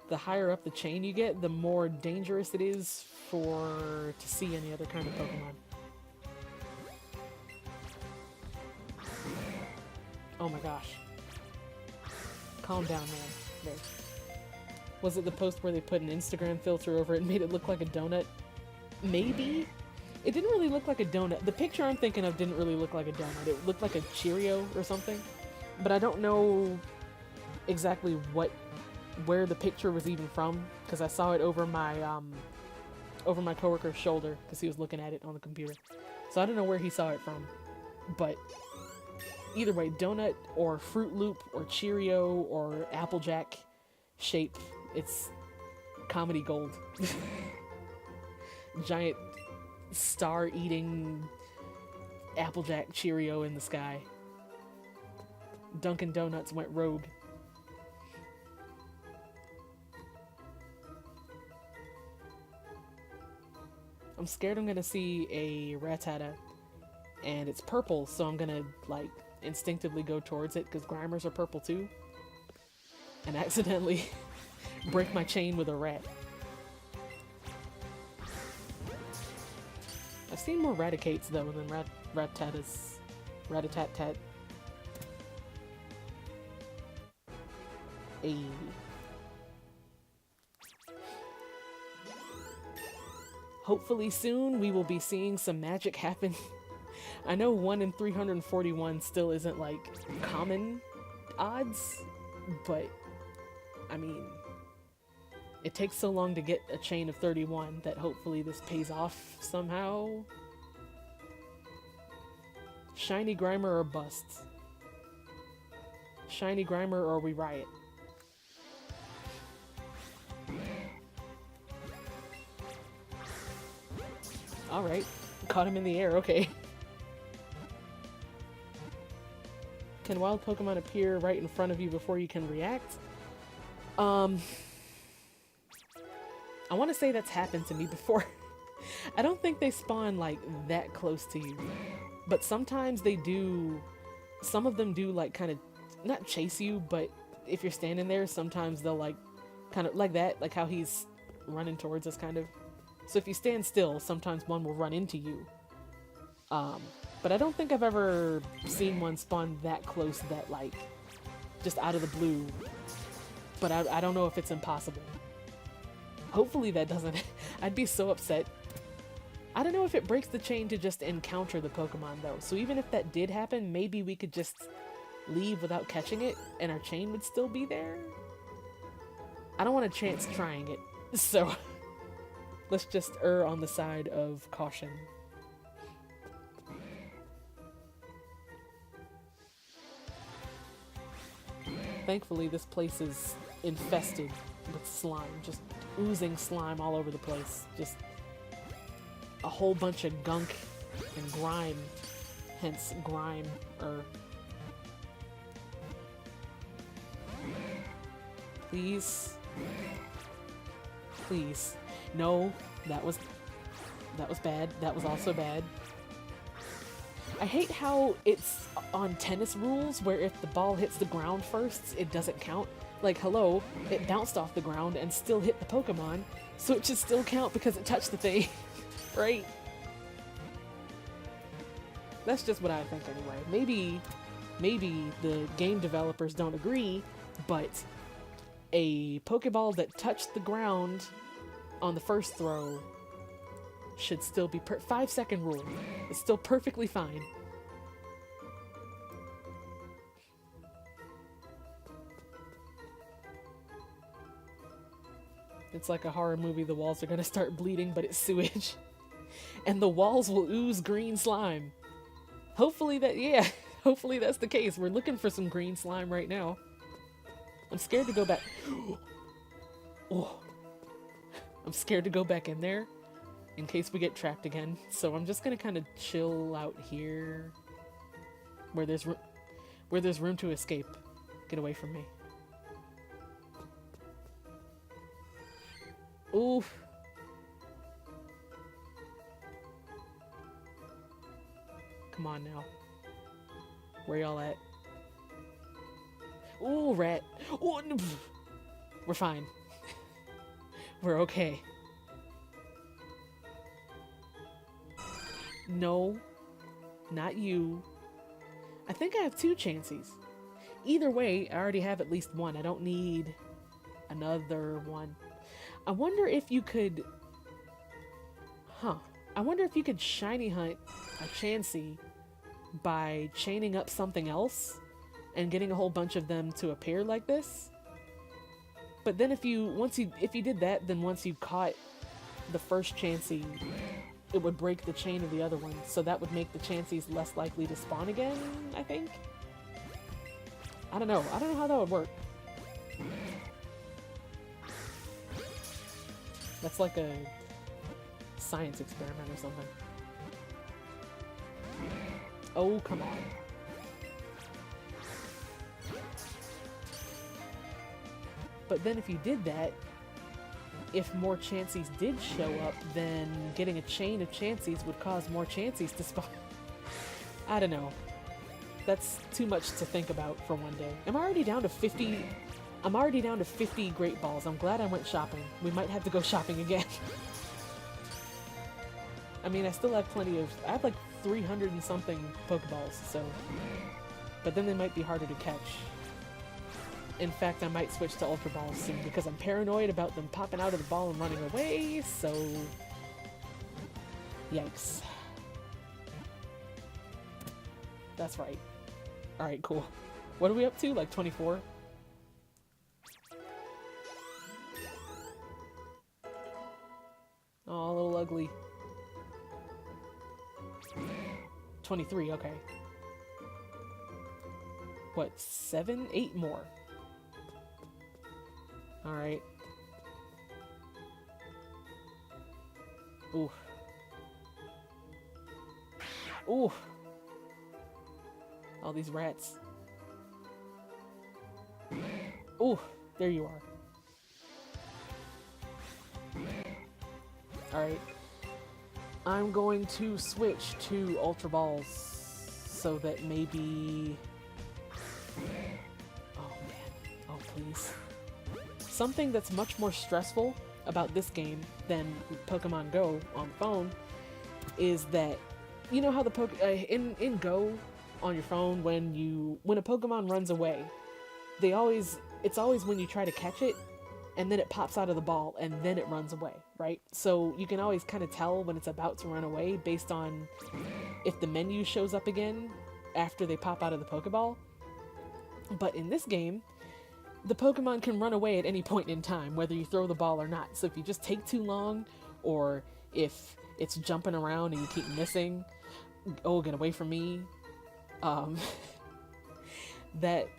the higher up the chain you get, the more dangerous it is to see any other kind of Pokemon. Oh my gosh. Calm down, man. There. Was it the post where they put an Instagram filter over it and made it look like a donut? Maybe? It didn't really look like a donut. The picture I'm thinking of didn't really look like a donut. It looked like a Cheerio or something. But I don't know exactly where the picture was even from, because I saw it over my coworker's shoulder because he was looking at it on the computer. So I don't know where he saw it from. But either way, donut or Fruit Loop or Cheerio or Applejack shape, it's comedy gold. Giant star-eating Applejack Cheerio in the sky. Dunkin' Donuts went rogue. I'm scared I'm gonna see a Rattata, and it's purple, so I'm gonna, like, instinctively go towards it, because Grimers are purple too, and accidentally break my chain with a rat. I've seen more Raticates, though, than Rattatas. Ratatat-tat. Ayy. Hopefully soon we will be seeing some magic happen. I know 1 in 341 still isn't, like, common odds, but, I mean, it takes so long to get a chain of 31 that hopefully this pays off somehow. Shiny Grimer or bust? Shiny Grimer or we riot? Alright, caught him in the air, okay. Can wild Pokemon appear right in front of you before you can react? I want to say that's happened to me before. I don't think they spawn, like, that close to you. But sometimes they do... Some of them do, like, kind of... Not chase you, but if you're standing there, sometimes they'll, like, kind of... Like that, like how he's running towards us, kind of. So if you stand still, sometimes one will run into you. But I don't think I've ever seen one spawn that close that, like, just out of the blue. But I don't know if it's impossible. Hopefully that doesn't... I'd be so upset. I don't know if it breaks the chain to just encounter the Pokemon, though. So even if that did happen, maybe we could just leave without catching it, and our chain would still be there? I don't want a chance trying it, so... Let's just err on the side of caution. Thankfully, this place is infested with slime. Just oozing slime all over the place. Just a whole bunch of gunk and grime. Hence, grime. Please. Please. No, that was bad. That was also bad. I hate how it's on tennis rules where if the ball hits the ground first, it doesn't count. Like, hello, it bounced off the ground and still hit the Pokemon, so it should still count because it touched the thing, right? That's just what I think anyway. Maybe the game developers don't agree, but a Pokeball that touched the ground on the first throw should still be 5-second rule. It's still perfectly fine. It's like a horror movie, the walls are gonna start bleeding, but it's sewage. And the walls will ooze green slime. Hopefully hopefully that's the case. We're looking for some green slime right now. I'm scared to go back. Oh. I'm scared to go back in there in case we get trapped again. So I'm just gonna kind of chill out here where there's room to escape. Get away from me. Oof. Come on now. Where y'all at? Ooh, rat. Ooh, we're fine. We're okay. No, not you. I think I have 2 Chanseys. Either way, I already have at least one. I don't need another one. I wonder if you could... Huh. I wonder if you could shiny hunt a Chansey by chaining up something else and getting a whole bunch of them to appear like this. But then if you did that, then once you caught the first Chansey, it would break the chain of the other ones, so that would make the Chanseys less likely to spawn again, I think? I don't know. I don't know how that would work. That's like a science experiment or something. Oh, come on. But then if you did that, if more Chanseys did show up, then getting a chain of Chanseys would cause more Chanseys to spawn. I don't know. That's too much to think about for one day. I'm already down to 50... I'm already down to 50 Great Balls. I'm glad I went shopping. We might have to go shopping again. I mean, I still have plenty of... I have like 300 and something Pokeballs, so... But then they might be harder to catch. In fact, I might switch to Ultra Balls soon because I'm paranoid about them popping out of the ball and running away, so... Yikes. That's right. Alright, cool. What are we up to? Like 24? Oh, a little ugly. 23, okay. What, 7? 8 more. Alright. Ooh. Ooh. All these rats. Ooh, there you are. Alright. I'm going to switch to Ultra Balls so that maybe... Oh man. Oh please. Something that's much more stressful about this game than Pokemon Go on phone is that, you know how the in Go on your phone, when a Pokemon runs away, it's always when you try to catch it and then it pops out of the ball and then it runs away, right? So you can always kind of tell when it's about to run away based on if the menu shows up again after they pop out of the Pokeball. But in this game, the Pokemon can run away at any point in time, whether you throw the ball or not. So if you just take too long, or if it's jumping around and you keep missing, oh, get away from me, that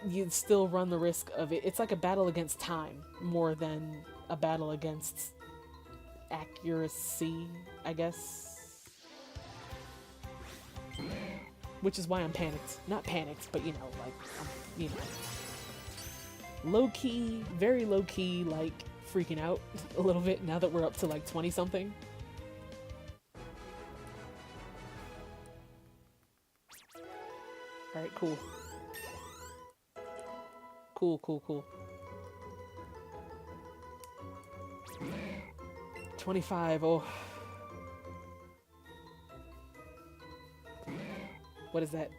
you'd still run the risk of it. It's like a battle against time more than a battle against accuracy, I guess. Which is why I'm panicked. Not panicked, but you know, like, you know. Low-key, very low-key, like, freaking out a little bit now that we're up to like 20-something. Alright, cool. Cool. 25, oh. What is that?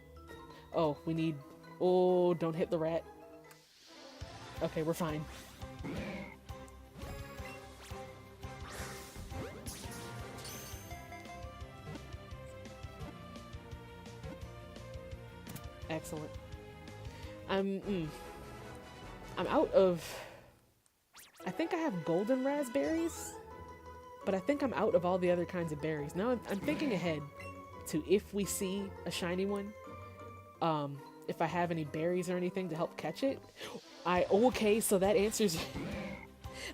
Oh, we need... Oh, don't hit the rat. Okay, we're fine. Excellent. I'm out of... I think I have golden raspberries, but I think I'm out of all the other kinds of berries. Now I'm thinking ahead to if we see a shiny one, if I have any berries or anything to help catch it. Okay, so that answers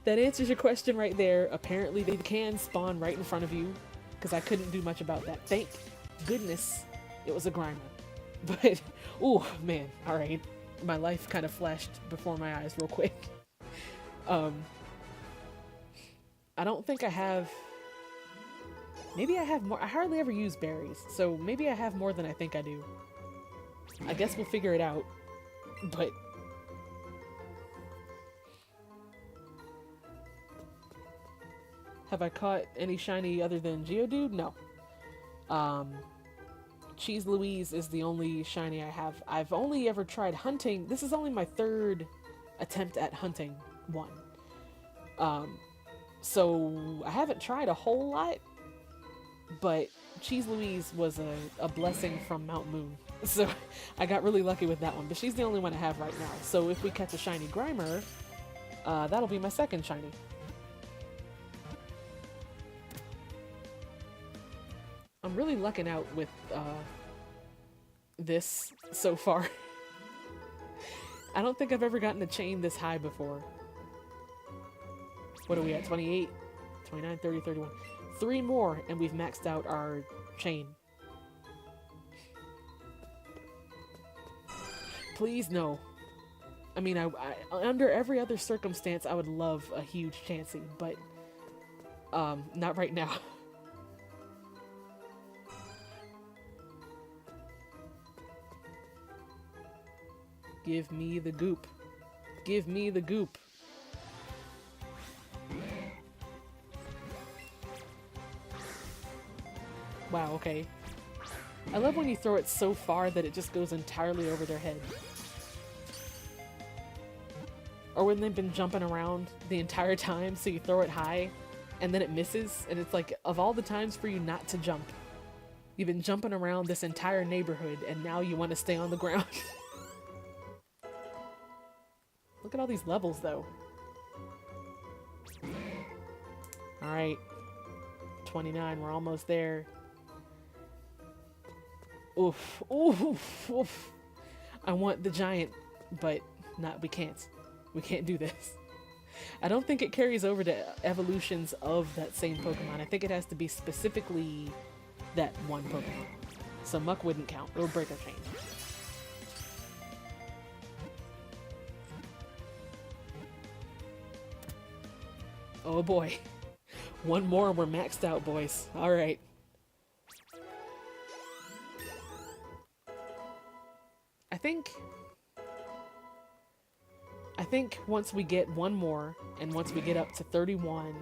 that answers your question right there. Apparently they can spawn right in front of you, because I couldn't do much about that. Thank goodness it was a Grimer. But, oh man, alright. My life kind of flashed before my eyes real quick. I don't think I have... Maybe I have more. I hardly ever use berries, so maybe I have more than I think I do. I guess we'll figure it out, but... Have I caught any shiny other than Geodude? No. Um, Cheese Louise is the only shiny I have. I've only ever tried hunting. This is only my third attempt at hunting one. So I haven't tried a whole lot, but Cheese Louise was a blessing from Mount Moon. So I got really lucky with that one, but she's the only one I have right now. So if we catch a shiny Grimer, that'll be my second shiny. I'm really lucking out with this so far. I don't think I've ever gotten a chain this high before. What are we at? 28, 29, 30, 31. 3 more and we've maxed out our chain. Please no. I mean, I under every other circumstance I would love a huge Chansey, but not right now. Give me the goop. Give me the goop. Wow, okay. I love when you throw it so far that it just goes entirely over their head. Or when they've been jumping around the entire time, so you throw it high, and then it misses, and it's like, of all the times for you not to jump, you've been jumping around this entire neighborhood, and now you want to stay on the ground. Look at all these levels, though. Alright. 29, we're almost there. Oof. Oof. Oof. I want the giant, but we can't. We can't do this. I don't think it carries over to evolutions of that same Pokemon. I think it has to be specifically that one Pokemon. So Muck wouldn't count. It would break our chain. Oh boy. One more and we're maxed out, boys. Alright. I think once we get one more, and once we get up to 31,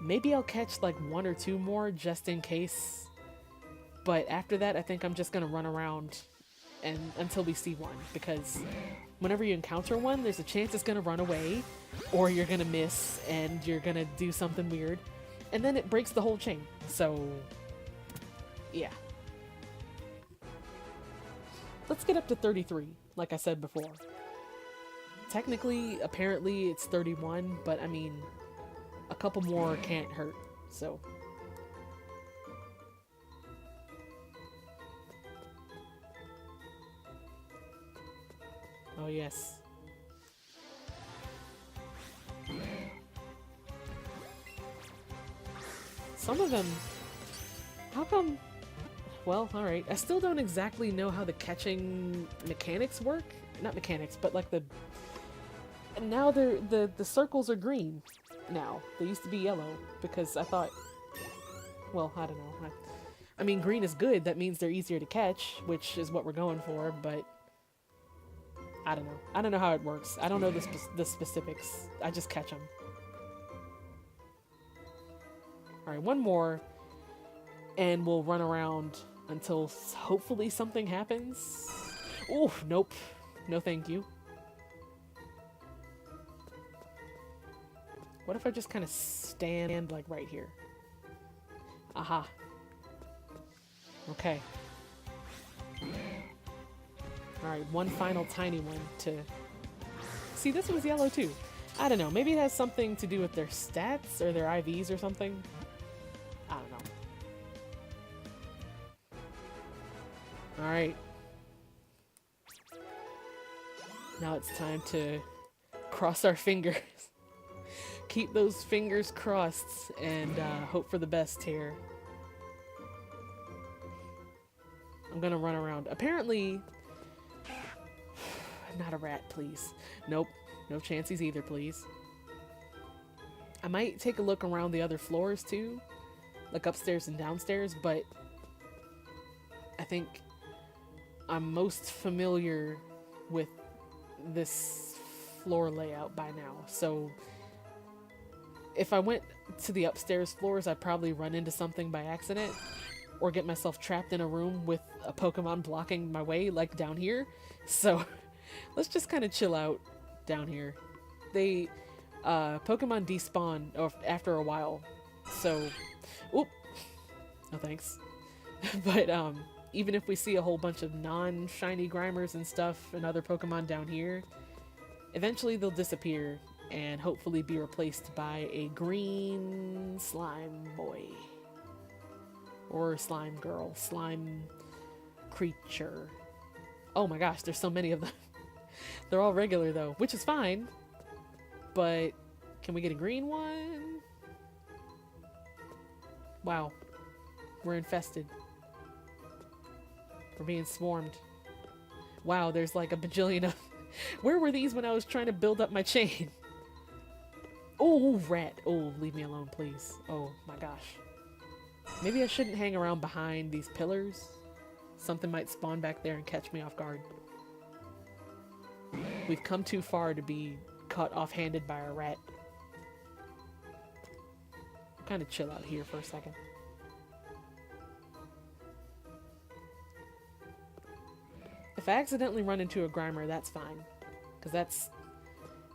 maybe I'll catch like 1 or 2 more just in case. But after that, I think I'm just gonna run around and until we see one, because whenever you encounter one, there's a chance it's gonna run away, or you're gonna miss and you're gonna do something weird, and then it breaks the whole chain. So, yeah. Let's get up to 33, like I said before. Technically, apparently, it's 31, but I mean, a couple more can't hurt, so. Oh, yes. Some of them... How come... Well, alright. I still don't exactly know how the catching mechanics work. Not mechanics, but like the... Now the circles are green now. They used to be yellow, because I thought... Well, I don't know. I mean, green is good. That means they're easier to catch, which is what we're going for, but... I don't know. I don't know how it works. I don't know the specifics. I just catch them. Alright, one more, and we'll run around until hopefully something happens. Ooh, nope. No thank you. What if I just kind of stand like right here? Aha. Okay. Alright, one final tiny one to... See, this one's yellow too. I don't know, maybe it has something to do with their stats or their IVs or something. I don't know. Alright. Now it's time to cross our fingers. Keep those fingers crossed and hope for the best here. I'm gonna run around. Apparently... Not a rat, please. Nope. No Chanseys either, please. I might take a look around the other floors too. Like upstairs and downstairs, but... I think I'm most familiar with this floor layout by now, so... if I went to the upstairs floors, I'd probably run into something by accident or get myself trapped in a room with a Pokemon blocking my way, like down here. So let's just kind of chill out down here. They, Pokemon despawn after a while. So, oop, no thanks. But, even if we see a whole bunch of non-shiny Grimers and stuff and other Pokemon down here, eventually they'll disappear and hopefully be replaced by a green slime boy. Or slime girl, slime creature. Oh my gosh, there's so many of them. They're all regular though, which is fine. But can we get a green one? Wow. We're infested. We're being swarmed. Wow, there's like a bajillion of... Where were these when I was trying to build up my chain? Oh, rat. Oh, leave me alone, please. Oh my gosh. Maybe I shouldn't hang around behind these pillars. Something might spawn back there and catch me off guard. We've come too far to be caught off-handed by a rat. Kind of chill out here for a second. If I accidentally run into a Grimer, that's fine. Because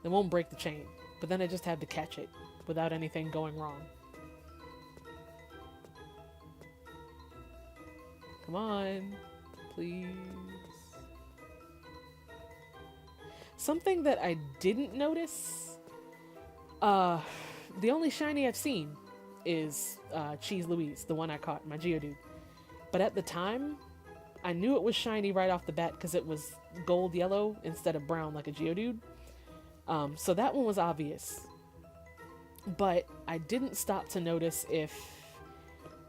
it won't break the chain. But then I just have to catch it without anything going wrong. Come on. Please. Something that I didn't notice. The only shiny I've seen is Cheese Louise, the one I caught, my Geodude. But at the time, I knew it was shiny right off the bat because it was gold yellow instead of brown like a Geodude. So that one was obvious. But I didn't stop to notice if,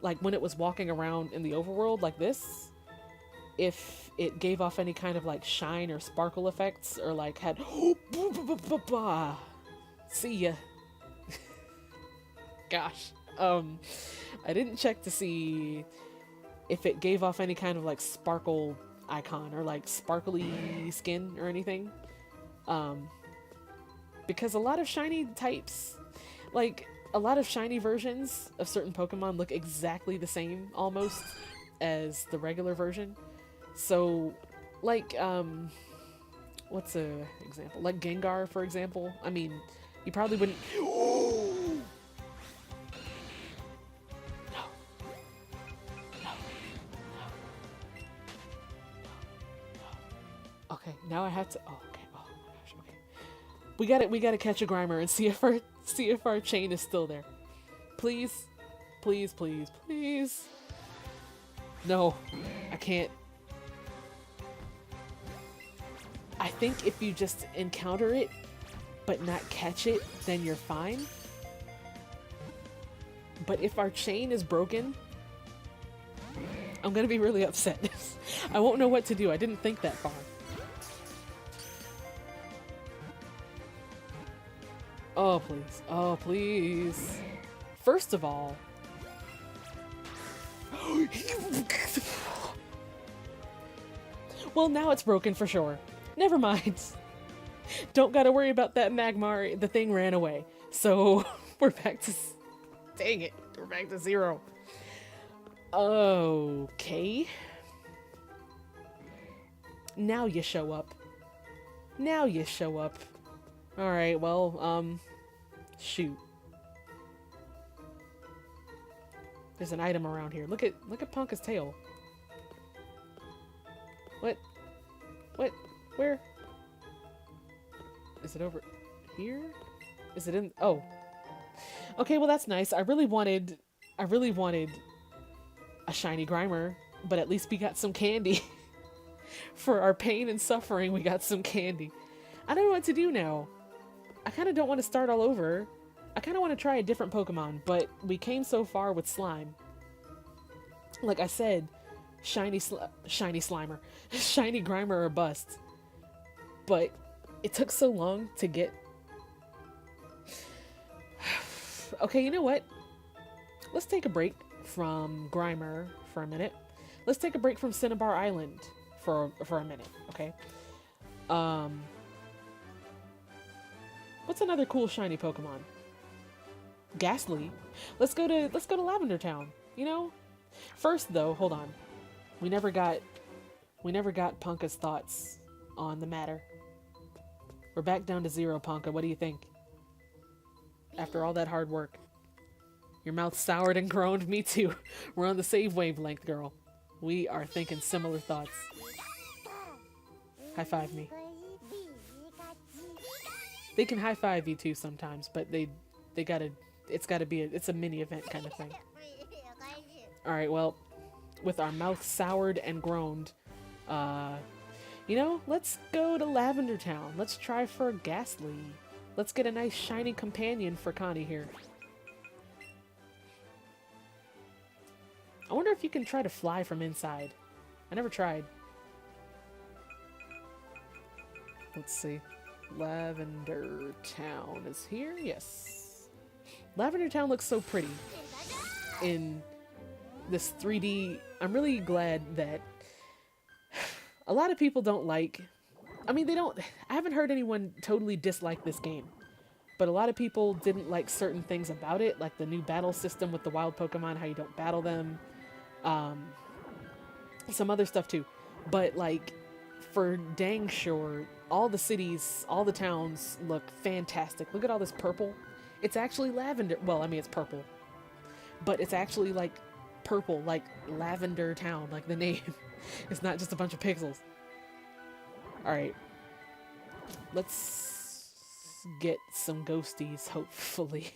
like when it was walking around in the overworld like this, if it gave off any kind of like shine or sparkle effects or like had see ya. Gosh. I didn't check to see if it gave off any kind of like sparkle icon or like sparkly skin or anything. Because a lot of shiny types, like a lot of shiny versions of certain Pokemon look exactly the same almost as the regular version. So like, what's a example? Like Gengar, for example. I mean, you probably wouldn't... Okay, now I have to... Oh, okay. Oh my gosh, okay. We gotta catch a Grimer and see if our chain is still there. Please. Please, please, please. No, I can't. I think if you just encounter it, but not catch it, then you're fine. But if our chain is broken, I'm gonna be really upset. I won't know what to do. I didn't think that far. Oh, please. Oh, please. First of all... Well, now it's broken for sure. Never mind. Don't gotta worry about that Magmar. The thing ran away. So, we're back to... Dang it. We're back to 0. Okay. Now you show up. Now you show up. Alright, well, shoot. There's an item around here. Look at Ponka's tail. What? What? Where? Is it over here? Is it in... Oh. Okay, well that's nice. I really wanted a shiny Grimer, but at least we got some candy. For our pain and suffering, we got some candy. I don't know what to do now. I kind of don't want to start all over. I kind of want to try a different Pokemon, but we came so far with Slime. Like I said, shiny Slimer. Shiny Grimer or bust. But it took so long to get... Okay, you know what? Let's take a break from Grimer for a minute. Let's take a break from Cinnabar Island for a minute, okay? What's another cool shiny Pokemon? Ghastly. Let's go to Lavender Town. You know? First though, hold on. We never got Ponka's thoughts on the matter. We're back down to 0, Ponka. What do you think? After all that hard work. Your mouth soured and groaned. Me too. We're on the same wavelength, girl. We are thinking similar thoughts. High five me. They can high five you too sometimes, but they gotta, it's a mini event kind of thing. Alright, well, with our mouth soured and groaned, you know, let's go to Lavender Town. Let's try for Ghastly. Let's get a nice shiny companion for Connie here. I wonder if you can try to fly from inside. I never tried. Let's see. Lavender Town is here? Yes. Lavender Town looks so pretty in this 3D. I'm really glad that a lot of people don't like... I mean, I haven't heard anyone totally dislike this game. But a lot of people didn't like certain things about it, like the new battle system with the wild Pokemon, how you don't battle them. Some other stuff too. But like, for dang sure, all the cities, all the towns look fantastic. Look at all this purple. It's actually lavender. Well, I mean, it's purple. But it's actually like purple, like Lavender Town, like the name. It's not just a bunch of pixels. Alright. Let's get some ghosties, hopefully.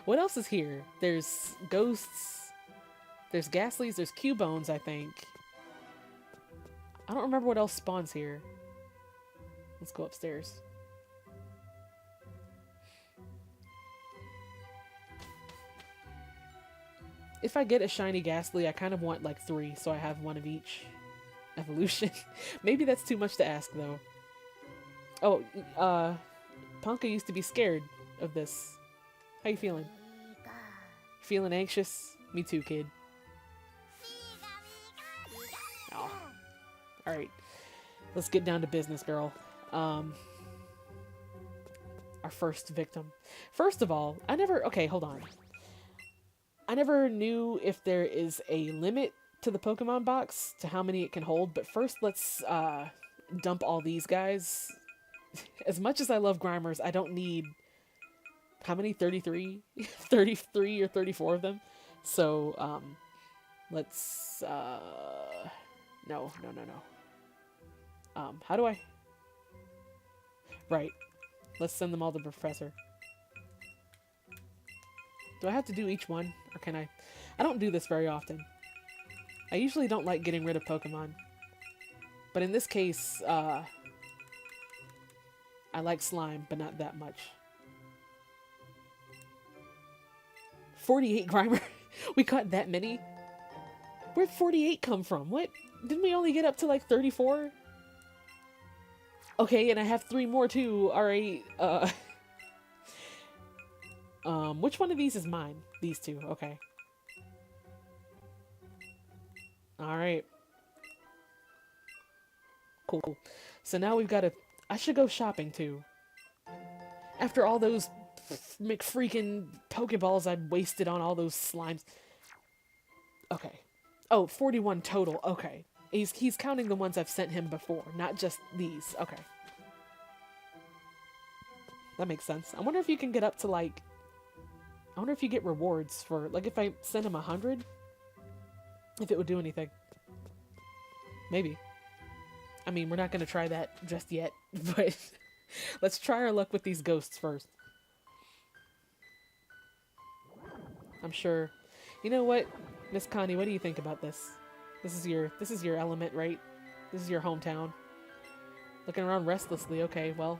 What else is here? There's ghosts. There's Ghastlies. There's Cubones, I think. I don't remember what else spawns here. Let's go upstairs. If I get a shiny Ghastly, I kind of want like 3, so I have one of each evolution. Maybe that's too much to ask, though. Oh, Ponka used to be scared of this. How you feeling? Feeling anxious? Me too, kid. Oh. Alright. Let's get down to business, girl. Our first victim. First of all, okay, hold on. I never knew if there is a limit to the Pokemon box, to how many it can hold, but first let's dump all these guys. As much as I love Grimers, I don't need... How many? 33? 33 or 34 of them? So, let's... No. How do I... Right. Let's send them all to the professor. Do I have to do each one? Or can I... I don't do this very often. I usually don't like getting rid of Pokemon. But in this case, I like slime, but not that much. 48 Grimer? We caught that many? Where'd 48 come from? What? Didn't we only get up to like 34? Okay, and I have 3 more too. Alright, which one of these is mine? These 2, okay. Alright. Cool. So now we've got to... I should go shopping too. After all those McFreaking Pokeballs I wasted on all those slimes. Okay. Oh, 41 total. Okay. He's counting the ones I've sent him before, not just these. Okay. That makes sense. I wonder if you can get up to like... I wonder if you get rewards for... Like if I send him 100? If it would do anything. Maybe. I mean, we're not going to try that just yet, but let's try our luck with these ghosts first. I'm sure. You know what, Miss Connie, what do you think about this? This is your element, right? This is your hometown. Looking around restlessly. Okay, well.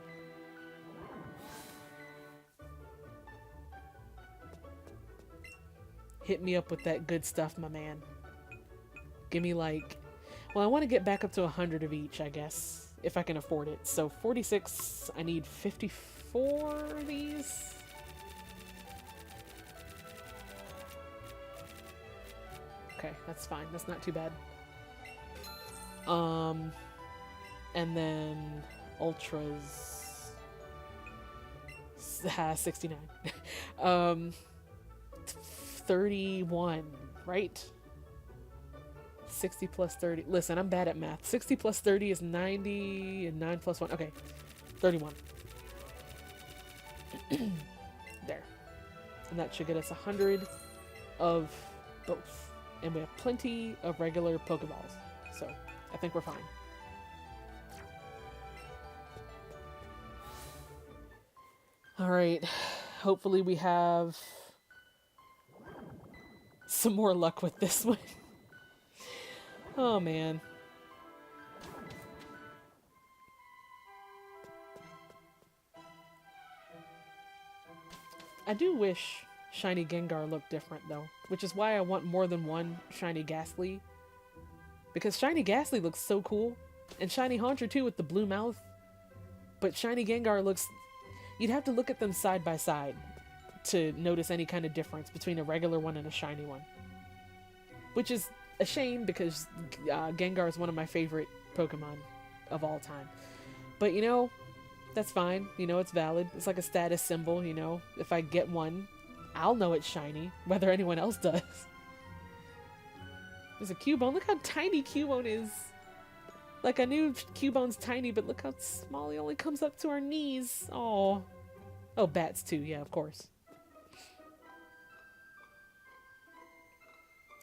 Hit me up with that good stuff, my man. Give me like... Well, I want to get back up to 100 of each, I guess. If I can afford it. So 46, I need 54 of these. Okay, that's fine. That's not too bad. And then ultras. 69. um, 31, right? 60 plus 30. Listen, I'm bad at math. 60 plus 30 is 90, and 9 plus 1. Okay, 31. There. And that should get us 100 of both. And we have plenty of regular Pokeballs. So, I think we're fine. Alright. Hopefully we have some more luck with this one. Oh, man. I do wish Shiny Gengar looked different, though. Which is why I want more than one Shiny Ghastly. Because Shiny Ghastly looks so cool. And Shiny Haunter, too, with the blue mouth. But Shiny Gengar looks... You'd have to look at them side by side to notice any kind of difference between a regular one and a shiny one. Which is a shame, because Gengar is one of my favorite Pokemon of all time. But, you know, that's fine. You know, it's valid. It's like a status symbol, you know. If I get one, I'll know it's shiny, whether anyone else does. There's a Cubone. Look how tiny Cubone is. Like, I knew Cubone's tiny, but look how small he only comes up to our knees. Oh. Oh, bats too. Yeah, of course.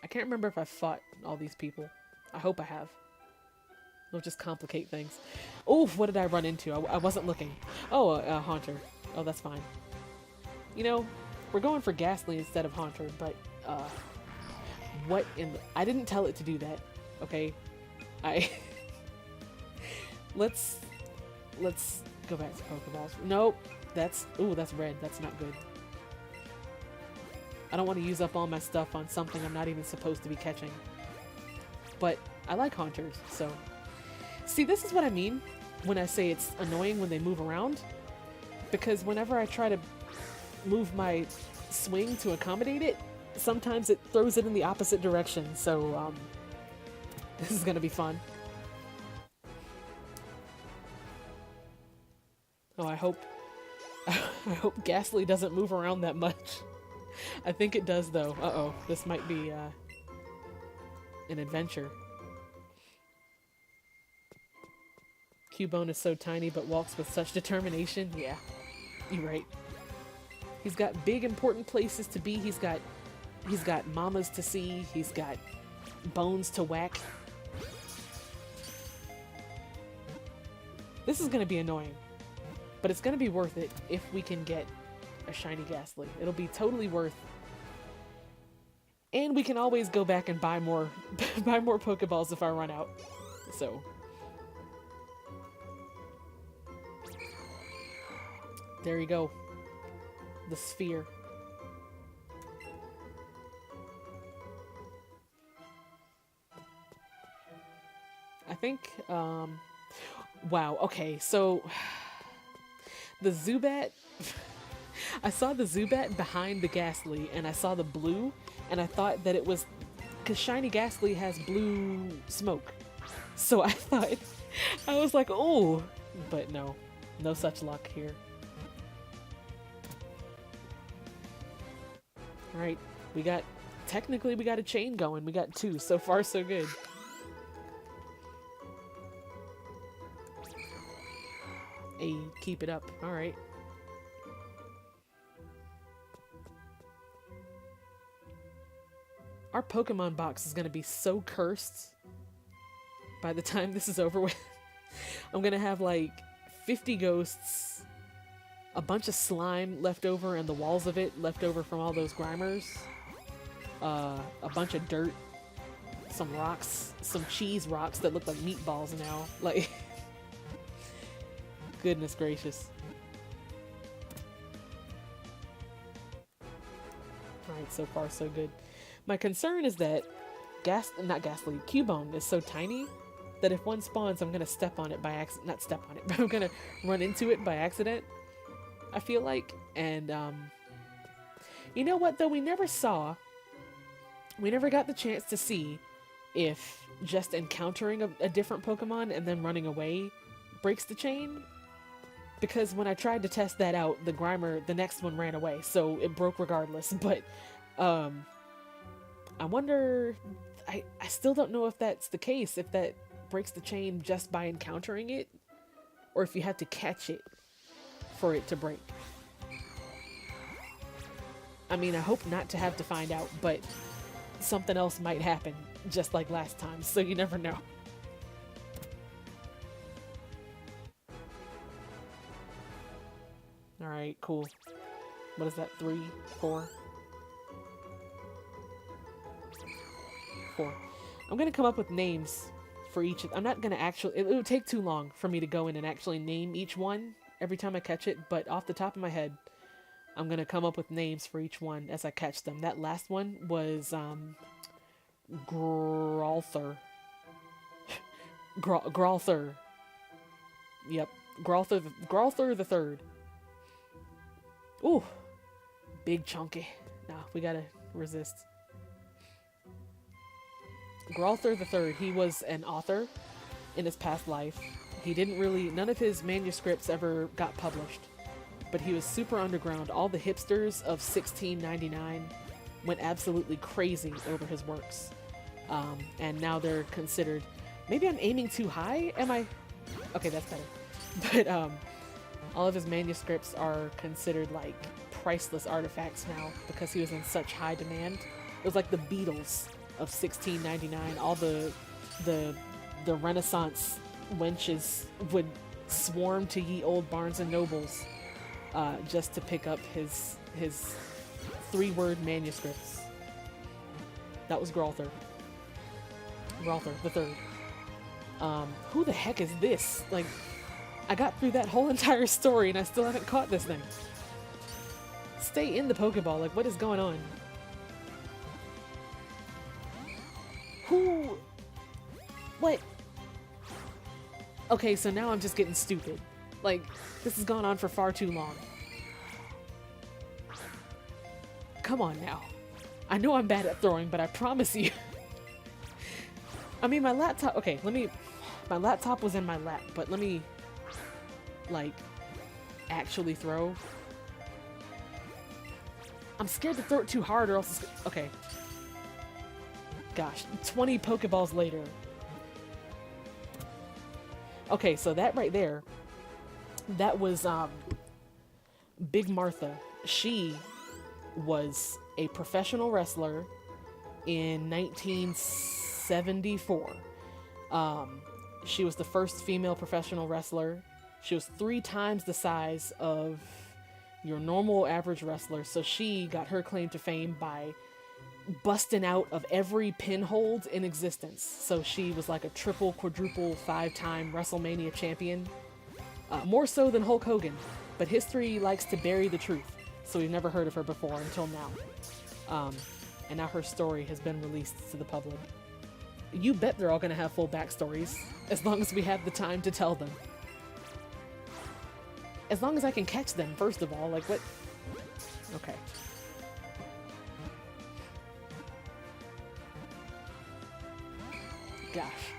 I can't remember if I fought all these people. I hope I have. It'll just complicate things. Oof, what did I run into? I wasn't looking. Oh, Haunter. Oh, that's fine. You know, we're going for Ghastly instead of Haunter, but, what in the... I didn't tell it to do that, okay? Let's go back to Pokeballs. Nope. Ooh, that's red. That's not good. I don't want to use up all my stuff on something I'm not even supposed to be catching. But I like Haunters, so... See, this is what I mean when I say it's annoying when they move around. Because whenever I try to move my swing to accommodate it, sometimes it throws it in the opposite direction. So, this is gonna be fun. Oh, I hope Ghastly doesn't move around that much. I think it does, though. Uh-oh. This might be, an adventure. Cubone is so tiny but walks with such determination. Yeah, you're right. He's got big, important places to be. He's got mamas to see. He's got bones to whack. This is gonna be annoying. But it's gonna be worth it if we can get a shiny Ghastly. It'll be totally worth. And we can always go back and buy more buy more Pokeballs if I run out. So there you go. The sphere. I think wow, okay, so the Zubat, I saw the Zubat behind the Ghastly, and I saw the blue, and I thought that it was, because Shiny Ghastly has blue smoke. So I thought, I was like, oh, but no, no such luck here. Alright, technically we got a chain going. We got 2, so far so good. Hey, keep it up. Alright. Our Pokemon box is gonna be so cursed by the time this is over with. I'm gonna have like 50 ghosts, a bunch of slime left over and the walls of it left over from all those Grimers, a bunch of dirt, some rocks, some cheese rocks that look like meatballs now. Like, goodness gracious. Alright, so far so good. My concern is that Cubone is so tiny that if one spawns, I'm gonna step on it by accident. Not step on it, but I'm gonna run into it by accident, I feel like. And, you know what, though? We never got the chance to see if just encountering a different Pokemon and then running away breaks the chain. Because when I tried to test that out, the Grimer, the next one ran away, so it broke regardless. But um, I wonder, I still don't know if that's the case, if that breaks the chain just by encountering it, or if you have to catch it for it to break. I mean, I hope not to have to find out, but something else might happen, just like last time, so you never know. Alright, cool. What is that? 3, 4? 4. I'm gonna come up with names for each. I'm not gonna actually. It would take too long for me to go in and actually name each one every time I catch it, but off the top of my head, I'm gonna come up with names for each one as I catch them. That last one was, Growlithe. Growlithe. Yep. Growlithe the third. Ooh. Big chunky. Nah, we gotta resist. Growlithe the third, he was an author in his past life. He didn't really, none of his manuscripts ever got published, but he was super underground. All the hipsters of 1699 went absolutely crazy over his works. And now they're considered, maybe I'm aiming too high? Am I? Okay, that's better. But all of his manuscripts are considered like priceless artifacts now because he was in such high demand. It was like the Beatles of 1699. All the Renaissance wenches would swarm to ye old Barnes and Nobles just to pick up his 3-word manuscripts. That was Growlithe. Growlithe the third. Who the heck is this? Like, I got through that whole entire story and I still haven't caught this thing. Stay in the Pokeball, like what is going on? Who? What? Okay, so now I'm just getting stupid. Like, this has gone on for far too long. Come on now. I know I'm bad at throwing, but I promise you. I mean, my laptop, okay, my laptop was in my lap, but let me, like, actually throw. I'm scared to throw it too hard or else it's, okay. Gosh, 20 Pokeballs later. Okay, so that right there, that was, Big Martha. She was a professional wrestler in 1974. She was the first female professional wrestler. She was 3 times the size of your normal average wrestler, so she got her claim to fame by busting out of every pinhold in existence. So she was like a triple, quadruple, 5-time WrestleMania champion. More so than Hulk Hogan, but history likes to bury the truth, so we've never heard of her before until now. And now her story has been released to the public. You bet they're all gonna have full backstories, as long as we have the time to tell them. As long as I can catch them, first of all, like what? Okay. Gosh.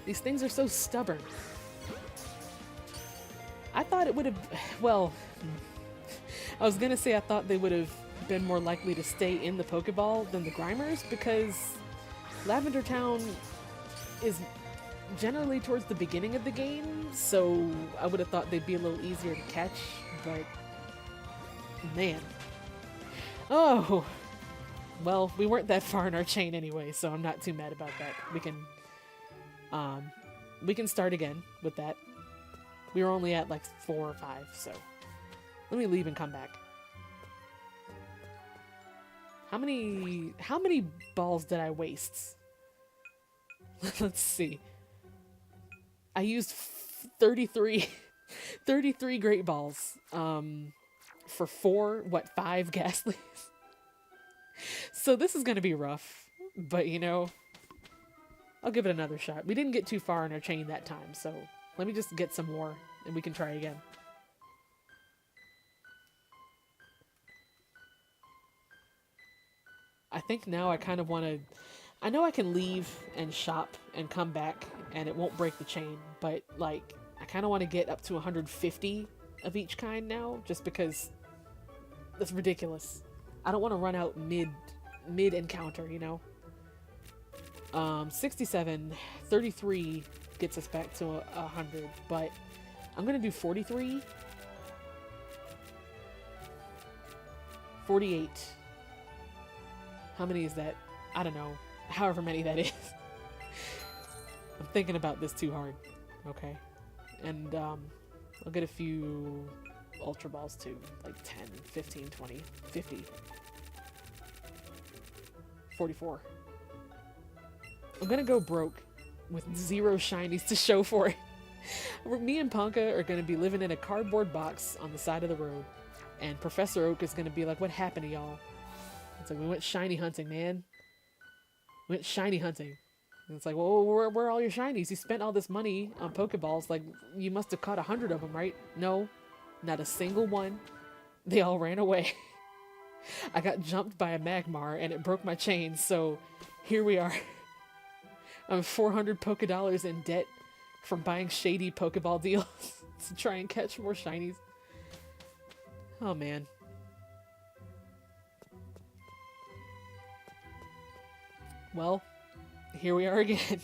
These things are so stubborn. I thought it would have, well, I was gonna say I thought they would have been more likely to stay in the Pokeball than the Grimers, because Lavender Town is generally towards the beginning of the game, so I would have thought they'd be a little easier to catch, but man. Oh, well, we weren't that far in our chain anyway, so I'm not too mad about that. We can start again with that. We were only at like 4 or 5, so let me leave and come back. How many balls did I waste? Let's see. I used 33 Great Balls for 5 Ghastlies. So this is going to be rough, but you know, I'll give it another shot. We didn't get too far in our chain that time, so let me just get some more and we can try again. I think now I kind of want to... I know I can leave and shop and come back and it won't break the chain, but like, I kind of want to get up to 150 of each kind now, just because that's ridiculous. I don't want to run out mid encounter, you know. 67, 33 gets us back to 100, but I'm gonna do 43, 48. How many is that? I don't know. However many that is. I'm thinking about this too hard. Okay. And I'll get a few Ultra Balls too. Like 10, 15, 20, 50. 44. I'm gonna go broke with 0 shinies to show for it. Me and Ponka are gonna be living in a cardboard box on the side of the road. And Professor Oak is gonna be like, what happened to y'all? It's like, we went shiny hunting, man. We went shiny hunting. And it's like, well, where are all your shinies? You spent all this money on Pokeballs. Like, you must have caught 100 of them, right? No, not a single one. They all ran away. I got jumped by a Magmar and it broke my chain, so here we are. I'm 400 Pokedollars in debt from buying shady Pokeball deals to try and catch more shinies. Oh, man. Well, here we are again.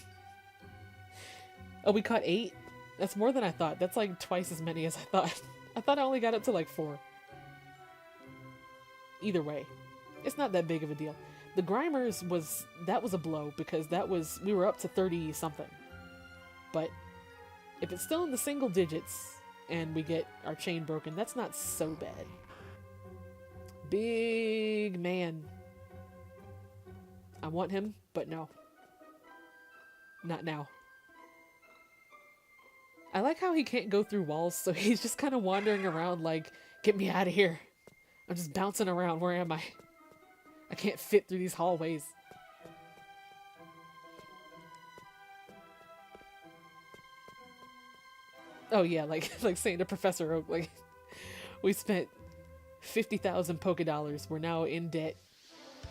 Oh, we caught 8? That's more than I thought. That's like twice as many as I thought. I thought I only got up to like 4. Either way, it's not that big of a deal. The Grimers was a blow because we were up to 30 something. But if it's still in the single digits and we get our chain broken, that's not so bad. Big man. I want him, but no. Not now. I like how he can't go through walls, so he's just kind of wandering around like, get me out of here. I'm just bouncing around. Where am I? I can't fit through these hallways. Oh yeah, like saying to Professor Oak, like, we spent 50,000 Pokedollars. We're now in debt.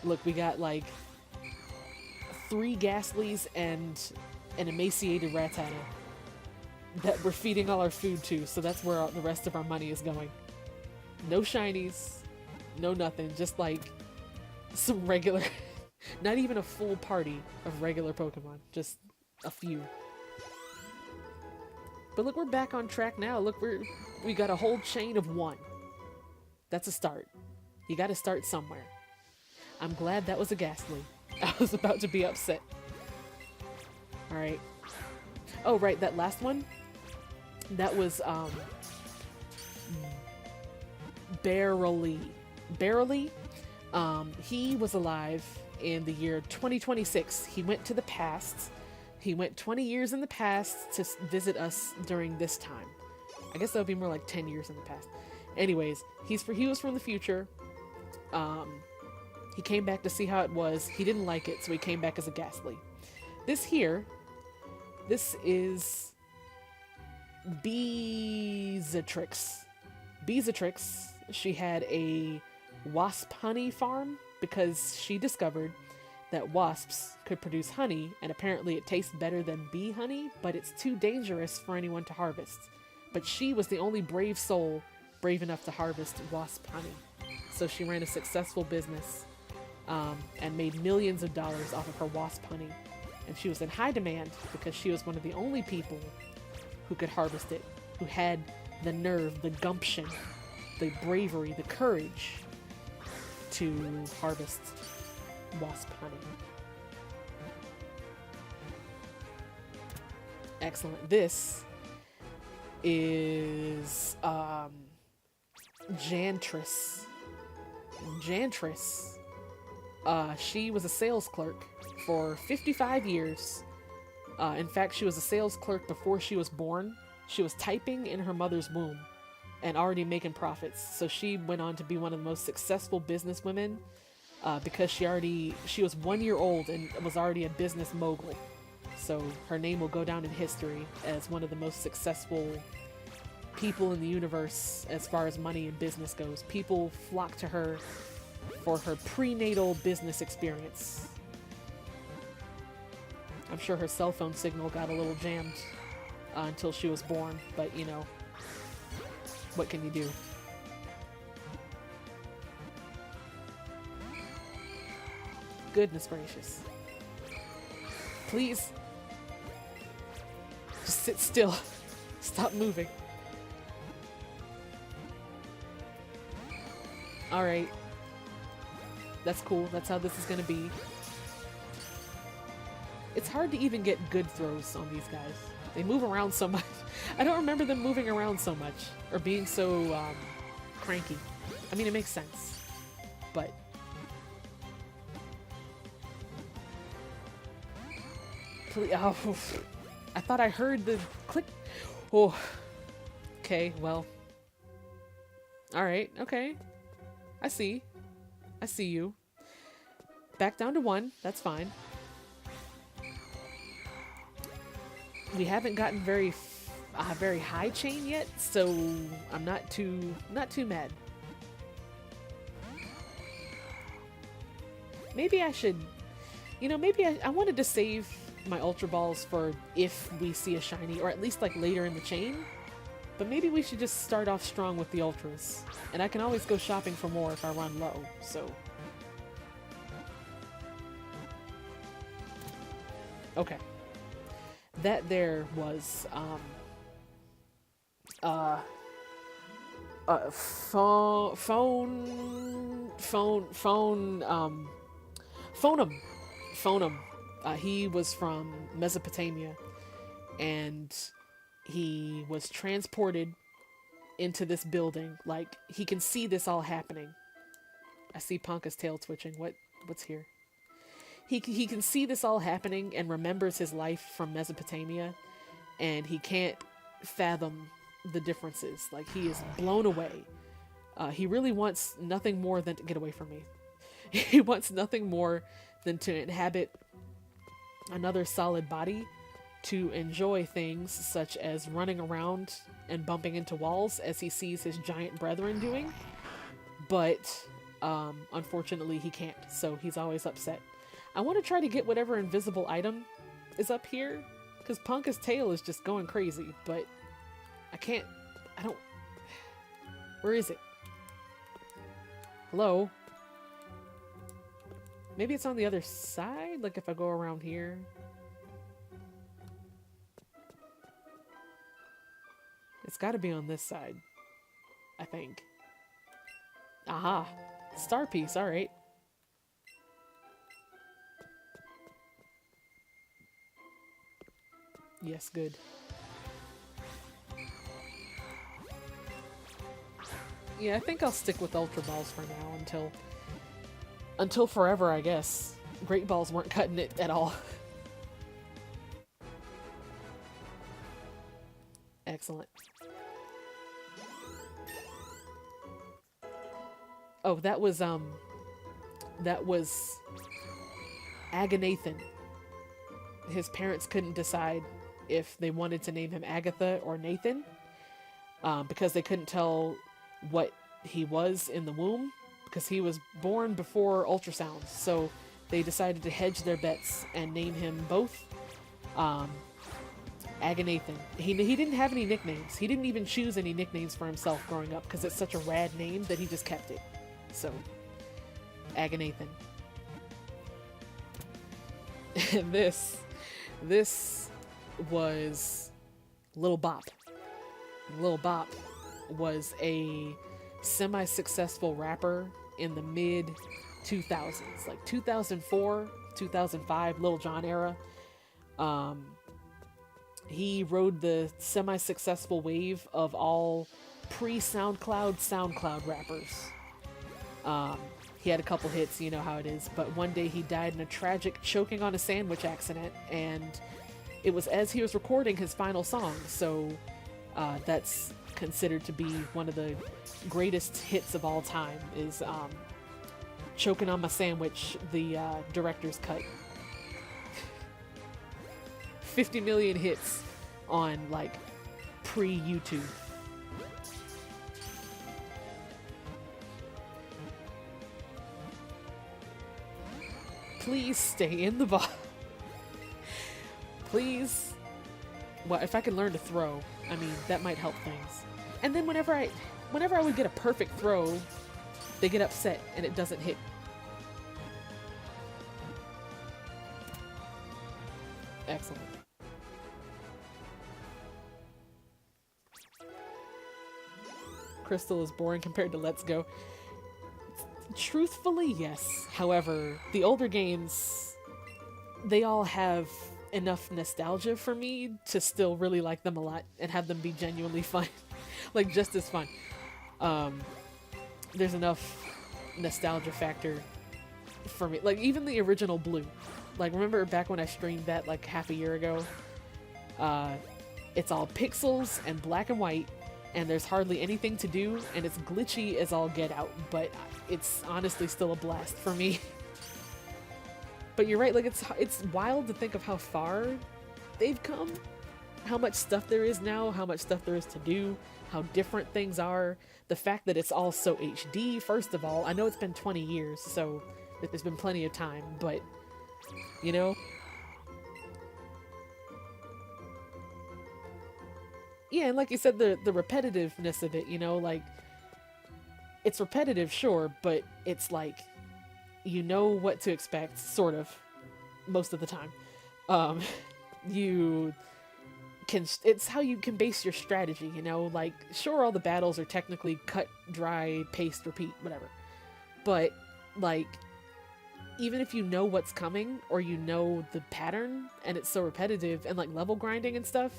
Look, we got like 3 Ghastlies and an emaciated Rattata that we're feeding all our food to, so that's where the rest of our money is going. No shinies, no nothing, just like some regular, not even a full party of regular Pokemon, just a few. But look, we're back on track now. Look, we got a whole chain of 1. That's a start. You gotta start somewhere. I'm glad that was a Ghastly. I was about to be upset. Alright. Oh, right, that last one? That was, Barely. He was alive in the year 2026. He went to the past. He went 20 years in the past to visit us during this time. I guess that would be more like 10 years in the past. Anyways, he was from the future. He came back to see how it was. He didn't like it, so he came back as a Ghastly. This is Beezatrix. Beezatrix, she had a wasp honey farm because she discovered that wasps could produce honey, and apparently it tastes better than bee honey, but it's too dangerous for anyone to harvest. But she was the only brave soul brave enough to harvest wasp honey. So she ran a successful business and made millions of dollars off of her wasp honey. And she was in high demand because she was one of the only people who could harvest it, who had the nerve, the gumption, the bravery, the courage to harvest wasp honey. Excellent. This is Jantris. Jantris. She was a sales clerk for 55 years. In fact, she was a sales clerk before she was born. She was typing in her mother's womb and already making profits. So she went on to be one of the most successful businesswomen because she was 1 year old and was already a business mogul. So her name will go down in history as one of the most successful people in the universe as far as money and business goes. People flock to her for her prenatal business experience. I'm sure her cell phone signal got a little jammed until she was born, but you know, what can you do? Goodness gracious. Please. Just sit still. Stop moving. Alright. That's cool. That's how this is gonna be. It's hard to even get good throws on these guys. They move around so much. I don't remember them moving around so much. Or being so, cranky. I mean, it makes sense. But... please, oh, I thought I heard the click. Oh. Okay, well. Alright, okay. I see. I see you. Back down to 1. That's fine. We haven't gotten very high chain yet, so I'm not too mad. Maybe I should, you know, maybe I wanted to save my Ultra Balls for if we see a shiny, or at least like later in the chain. But maybe we should just start off strong with the Ultras. And I can always go shopping for more if I run low, so. Okay. That there was, Phonum. He was from Mesopotamia, and he was transported into this building. Like, he can see this all happening. I see Ponka's tail twitching. What's here? He can see this all happening and remembers his life from Mesopotamia, and he can't fathom the differences. Like, he is blown away. He really wants nothing more than to get away from me. He wants nothing more than to inhabit another solid body, to enjoy things such as running around and bumping into walls as he sees his giant brethren doing. But unfortunately he can't, so he's always upset. I want to try to get whatever invisible item is up here, because Ponka's tail is just going crazy, but I don't... Where is it? Hello? Maybe it's on the other side? Like if I go around here? It's gotta be on this side, I think. Aha! Star piece, alright. Yes, good. Yeah, I think I'll stick with Ultra Balls for now until forever, I guess. Great Balls weren't cutting it at all. Excellent. Oh, that was Aganathan. His parents couldn't decide if they wanted to name him Agatha or Nathan, because they couldn't tell what he was in the womb, because he was born before ultrasounds. So they decided to hedge their bets and name him both Aganathan. He didn't have any nicknames. He didn't even choose any nicknames for himself growing up, because it's such a rad name that he just kept it. So, Aganathan. And this was Lil Bop. Lil Bop was a semi-successful rapper in the mid-2000s, like 2004, 2005, Lil Jon era. He rode the semi-successful wave of all pre-SoundCloud rappers. He had a couple hits, you know how it is, but one day he died in a tragic choking on a sandwich accident, and it was as he was recording his final song, so that's considered to be one of the greatest hits of all time, is Choking on My Sandwich, the director's cut. 50 million hits on, like, pre-YouTube. Please stay in the box. Please Well, if I could learn to throw, I mean, that might help things. And then whenever I would get a perfect throw, they get upset and it doesn't hit. Excellent. Crystal is boring compared to Let's Go. Truthfully, yes. However, the older games, they all have enough nostalgia for me to still really like them a lot and have them be genuinely fun. Like, just as fun. There's enough nostalgia factor for me. Like, even the original Blue. Like, remember back when I streamed that, like, half a year ago? It's all pixels and black and white, and there's hardly anything to do, and it's glitchy as all get out, but it's honestly still a blast for me. But you're right, like, it's wild to think of how far they've come, how much stuff there is now, how much stuff there is to do, how different things are, the fact that it's all so HD, first of all. I know it's been 20 years, so there's been plenty of time, but, you know? Yeah, and like you said, the repetitiveness of it, you know, like, it's repetitive, sure, but it's like, you know what to expect, sort of, most of the time. You can, it's how you can base your strategy, you know, like, sure, all the battles are technically cut, dry, paste, repeat, whatever, but, like, even if you know what's coming, or you know the pattern, and it's so repetitive, and, like, level grinding and stuff,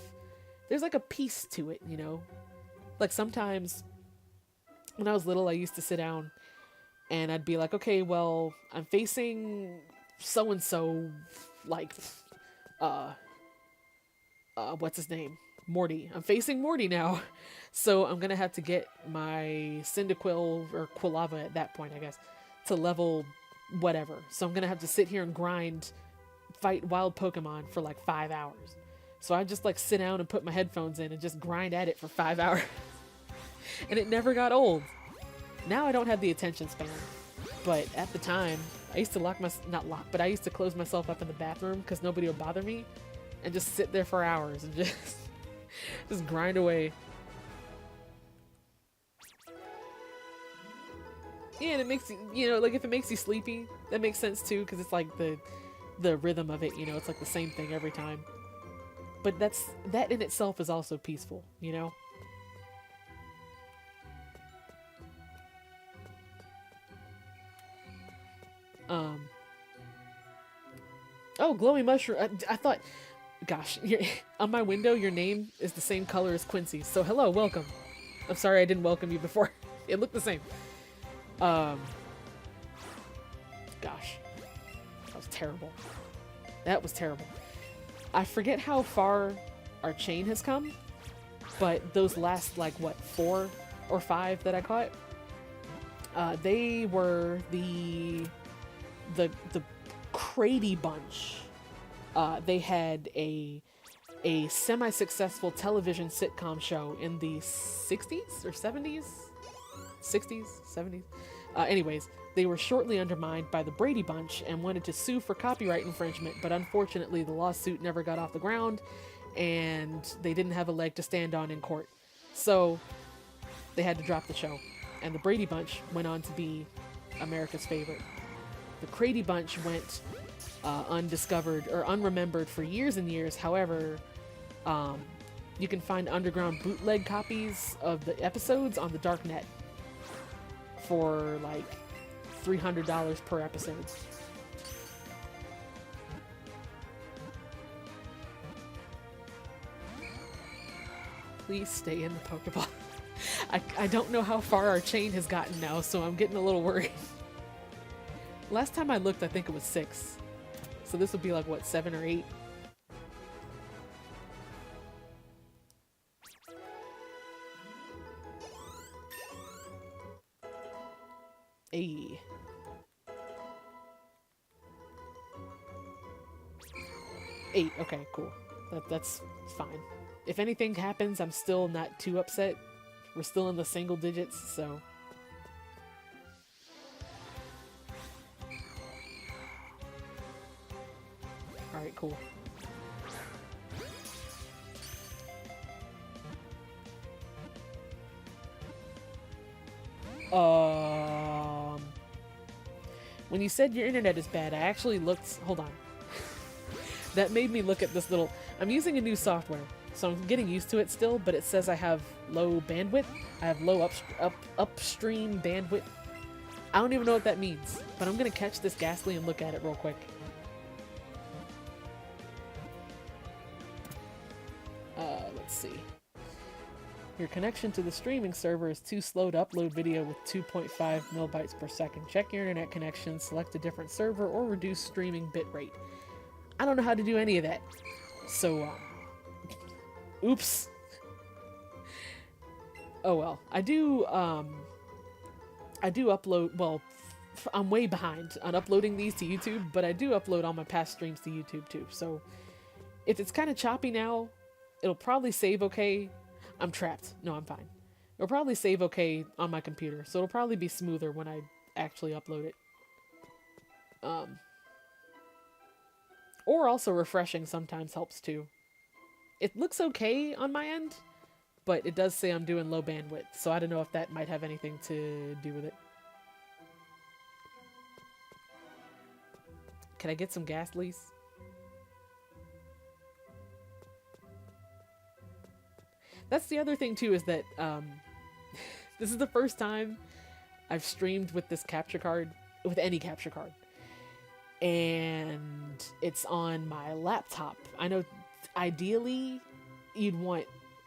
there's, like, a piece to it, you know? Like, sometimes, when I was little, I used to sit down, and I'd be like, okay, well, I'm facing so-and-so, like, what's his name? Morty. I'm facing Morty now. So I'm gonna have to get my Cyndaquil, or Quilava at that point, I guess, to level whatever. So I'm gonna have to sit here and grind, fight wild Pokemon for like 5 hours. So I just like sit down and put my headphones in and just grind at it for 5 hours. And it never got old. Now I don't have the attention span. But at the time, I used to I used to close myself up in the bathroom because nobody would bother me. And just sit there for hours and just grind away. Yeah, and it makes you know, like if it makes you sleepy, that makes sense too, because it's like the rhythm of it, you know, it's like the same thing every time. But that in itself is also peaceful, you know? Oh, glowing mushroom. I thought, gosh, on my window, your name is the same color as Quincy's. So hello, welcome. I'm sorry I didn't welcome you before. It looked the same. Gosh, that was terrible. That was terrible. I forget how far our chain has come, but those last, like, what, 4 or 5 that I caught, they were the Crady Bunch. They had a semi-successful television sitcom show in the 60s or 70s? 60s? 70s? Anyways, they were shortly undermined by the Brady Bunch and wanted to sue for copyright infringement, but unfortunately the lawsuit never got off the ground, and they didn't have a leg to stand on in court. So, they had to drop the show. And the Brady Bunch went on to be America's favorite. The Crady Bunch went undiscovered or unremembered for years and years. However, you can find underground bootleg copies of the episodes on the darknet for like $300 per episode. Please stay in the Pokeball. I don't know how far our chain has gotten now, so I'm getting a little worried. Last time I looked, I think it was 6. So this would be like, what, 7 or 8? Ayy. 8, okay, cool. That's fine. If anything happens, I'm still not too upset. We're still in the single digits, so... Alright, cool. Um, when you said your internet is bad, I actually looked. Hold on. That made me look at this little. I'm using a new software, so I'm getting used to it still. But it says I have low bandwidth. I have low upstream bandwidth. I don't even know what that means, but I'm gonna catch this Ghastly and look at it real quick. Let's see. Your connection to the streaming server is too slow to upload video with 2.5 millibytes per second. Check your internet connection, select a different server, or reduce streaming bitrate. I don't know how to do any of that. So, oops. Oh well. I do upload, well, I'm way behind on uploading these to YouTube, but I do upload all my past streams to YouTube too. So, if it's kind of choppy now, it'll probably save okay. I'm trapped. No, I'm fine. It'll probably save okay on my computer, so it'll probably be smoother when I actually upload it. Or also refreshing sometimes helps too. It looks okay on my end, but it does say I'm doing low bandwidth, so I don't know if that might have anything to do with it. Can I get some Ghastlies? That's the other thing too, is that this is the first time I've streamed with this capture card, with any capture card. And it's on my laptop. I know ideally you'd want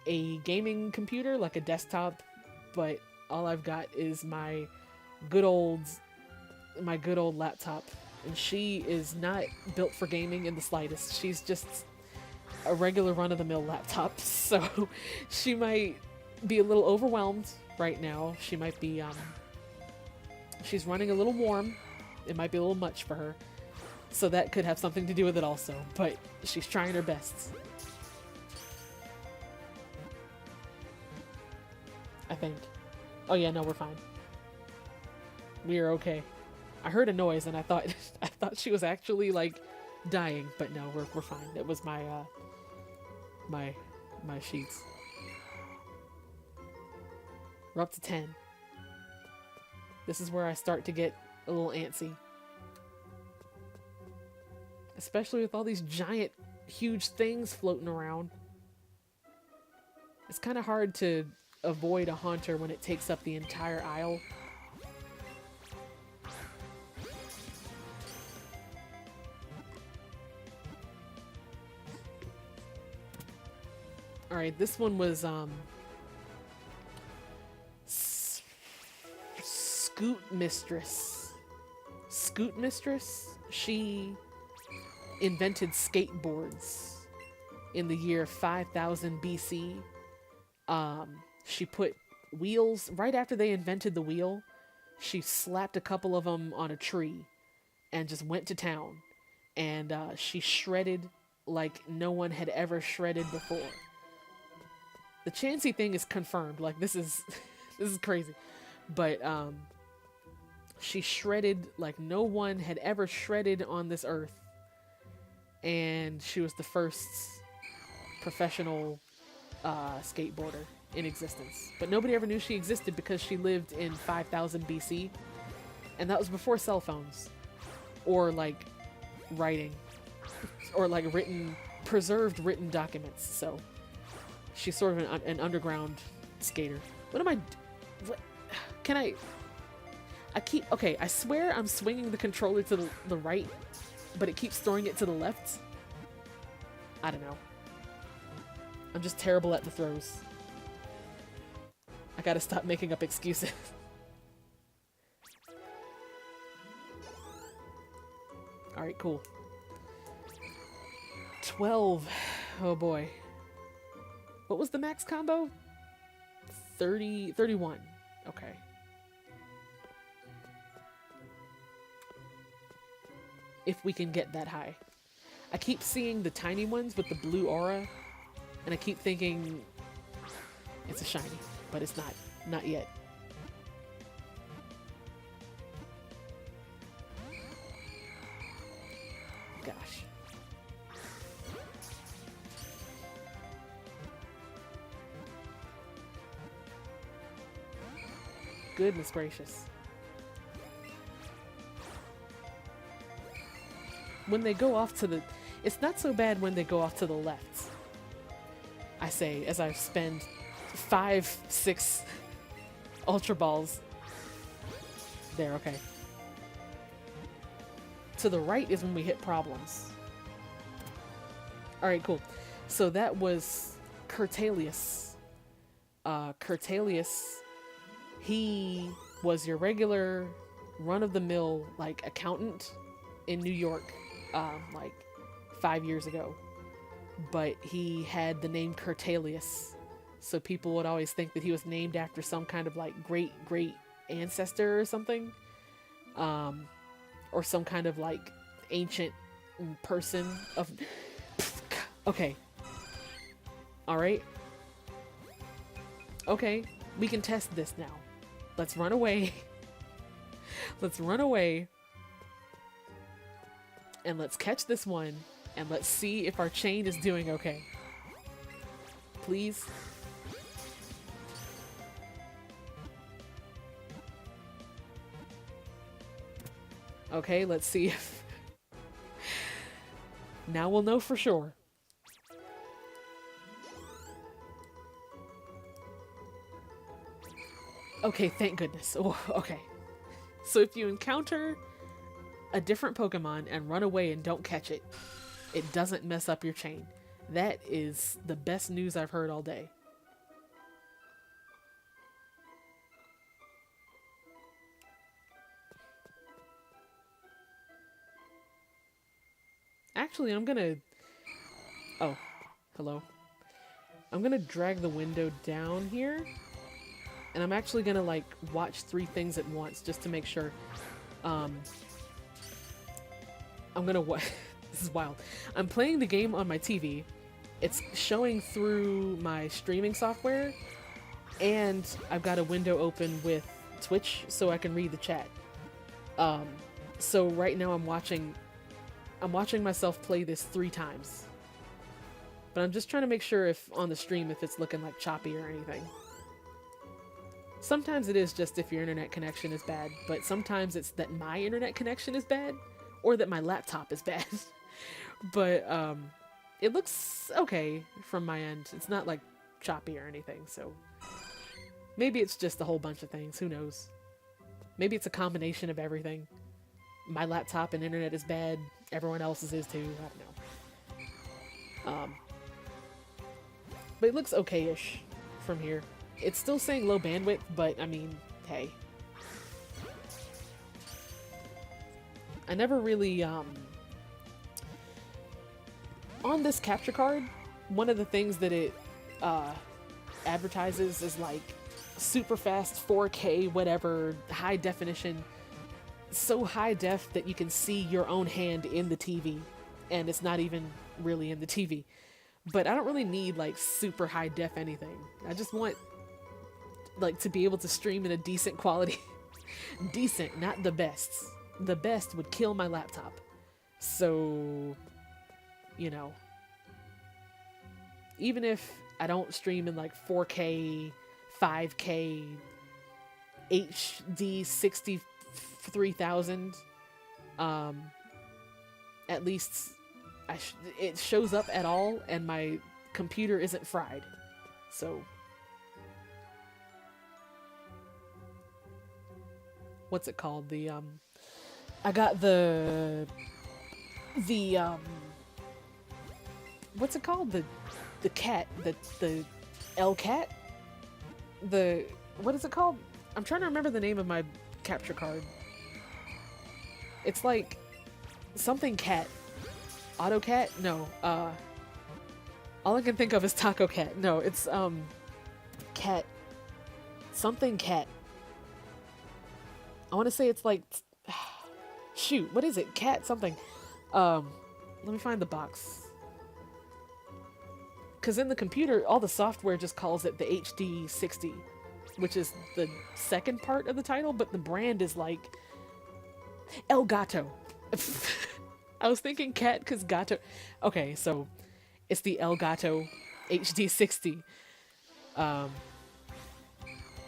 a gaming computer, like a desktop, but all I've got is my good old laptop. And she is not built for gaming in the slightest. She's just a regular run-of-the-mill laptop, so she might be a little overwhelmed right now. She might be, she's running a little warm. It might be a little much for her, so that could have something to do with it also, but she's trying her best. I think. Oh yeah, no, we're fine. We are okay. I heard a noise and I thought I thought she was actually like dying, but no, we're fine. It was my my sheets. We're up to 10. This is where I start to get a little antsy. Especially with all these giant, huge things floating around. It's kind of hard to avoid a haunter when it takes up the entire aisle. Alright, this one was, Scoot Mistress. Scoot Mistress? She invented skateboards in the year 5000 BC. She put wheels, right after they invented the wheel, she slapped a couple of them on a tree and just went to town. And she shredded like no one had ever shredded before. The Chansey thing is confirmed. Like, this is this is crazy. But she shredded like no one had ever shredded on this earth. And she was the first professional skateboarder in existence. But nobody ever knew she existed because she lived in 5000 BC. And that was before cell phones. Or like writing. Or like preserved written documents. So she's sort of an underground skater. What am I... What? Can I keep... Okay, I swear I'm swinging the controller to the right, but it keeps throwing it to the left. I don't know. I'm just terrible at the throws. I gotta stop making up excuses. Alright, cool. 12. Oh boy. What was the max combo? 31. Okay. If we can get that high. I keep seeing the tiny ones with the blue aura, and I keep thinking it's a shiny, but it's not. Not yet. Gosh. Goodness gracious. When they go off to the... It's not so bad when they go off to the left. I say, as I spend 5, 6 Ultra Balls. There, okay. To the right is when we hit problems. Alright, cool. So that was Curtalius. Curtalius, he was your regular run-of-the-mill, like, accountant in New York, like, 5 years ago. But he had the name Curtalius. So people would always think that he was named after some kind of, like, great ancestor or something. Or some kind of, like, ancient person of... Okay. Alright. Okay, we can test this now. Let's run away. Let's run away. And let's catch this one. And let's see if our chain is doing okay. Please. Okay, let's see if... Now we'll know for sure. Okay, thank goodness. Oh, okay. So if you encounter a different Pokemon and run away and don't catch it, it doesn't mess up your chain. That is the best news I've heard all day. Actually, I'm gonna... Oh, hello. I'm gonna drag the window down here. And I'm actually gonna, like, watch 3 things at once, just to make sure. I'm gonna This is wild. I'm playing the game on my TV. It's showing through my streaming software. And I've got a window open with Twitch, so I can read the chat. So right now I'm watching myself play this 3 times. But I'm just trying to make sure if on the stream if it's looking like choppy or anything. Sometimes it is just if your internet connection is bad, but sometimes it's that my internet connection is bad, or that my laptop is bad. But, it looks okay from my end. It's not, like, choppy or anything, so... Maybe it's just a whole bunch of things, who knows? Maybe it's a combination of everything. My laptop and internet is bad, everyone else's is too, I don't know. But it looks okay-ish from here. It's still saying low bandwidth, but I mean, hey. I never really, on this capture card, one of the things that it, advertises is like super fast 4K, whatever, high definition, so high def that you can see your own hand in the TV, and it's not even really in the TV. But I don't really need like super high def anything. I just want like to be able to stream in a decent quality. Decent, not the best. The best would kill my laptop. So, you know, even if I don't stream in like 4K, 5K, HD 63,000, at least it shows up at all and my computer isn't fried. So, what's it called? I got the what's it called? The cat, the L cat? What is it called? I'm trying to remember the name of my capture card. It's like something cat. AutoCat? No, all I can think of is Taco Cat. No, it's cat. Something cat. I want to say it's like shoot, what is it? Cat something. Let me find the box. Because in the computer, all the software just calls it the HD 60, which is the second part of the title, but the brand is like El Gato. I was thinking cat because Gato. Okay, so it's the El Gato HD 60. I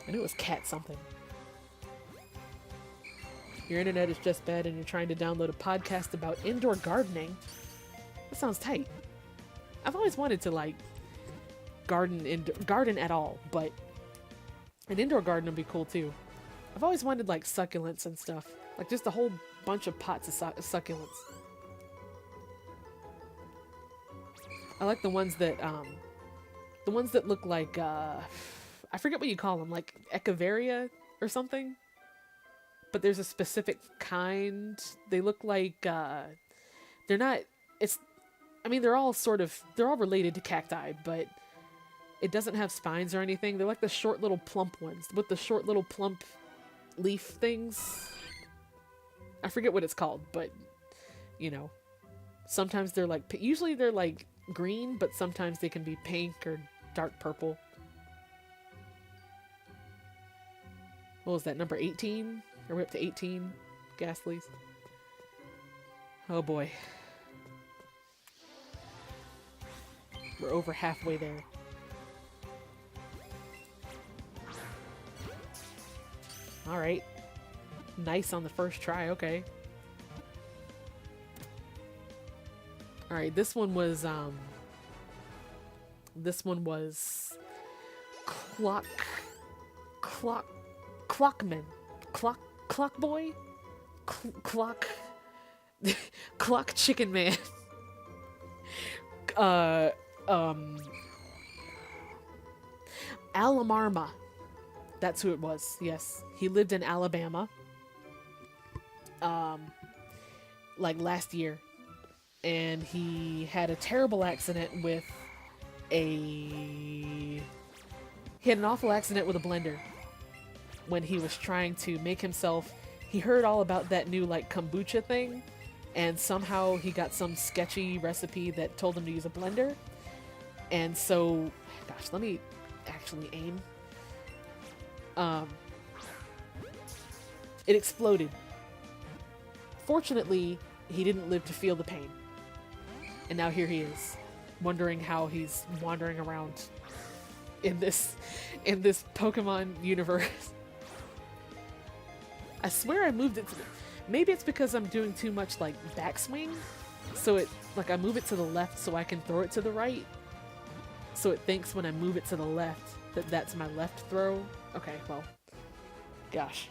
knew it was cat something. Your internet is just bad and you're trying to download a podcast about indoor gardening. That sounds tight. I've always wanted to like garden at all, but an indoor garden would be cool too. I've always wanted like succulents and stuff, like just a whole bunch of pots of succulents. I like the ones that look like I forget what you call them, like Echeveria or something. But there's a specific kind. They look like they're not. It's. I mean, they're all related to cacti, but it doesn't have spines or anything. They're like the short little plump ones with the short little plump leaf things. I forget what it's called, but you know, sometimes they're like. Usually they're like green, but sometimes they can be pink or dark purple. What was that, number 18? Are we up to 18 Ghastlies? Oh boy. We're over halfway there. Alright. Nice on the first try, okay. Alright, this one was Clockman. Clock boy? Clock Clock Chicken Man. Alamarma. That's who it was, yes. He lived in Alabama. Like last year. And he had a terrible accident with he had an awful accident with a blender when he was trying to make himself. He heard all about that new like kombucha thing, and somehow he got some sketchy recipe that told him to use a blender. And so, gosh, let me actually aim. It exploded. Fortunately, he didn't live to feel the pain. And now here he is, wondering how he's wandering around in this Pokemon universe. I swear I moved it to maybe it's because I'm doing too much like backswing. So it like I move it to the left so I can throw it to the right. So it thinks when I move it to the left that that's my left throw. Okay, well. Gosh.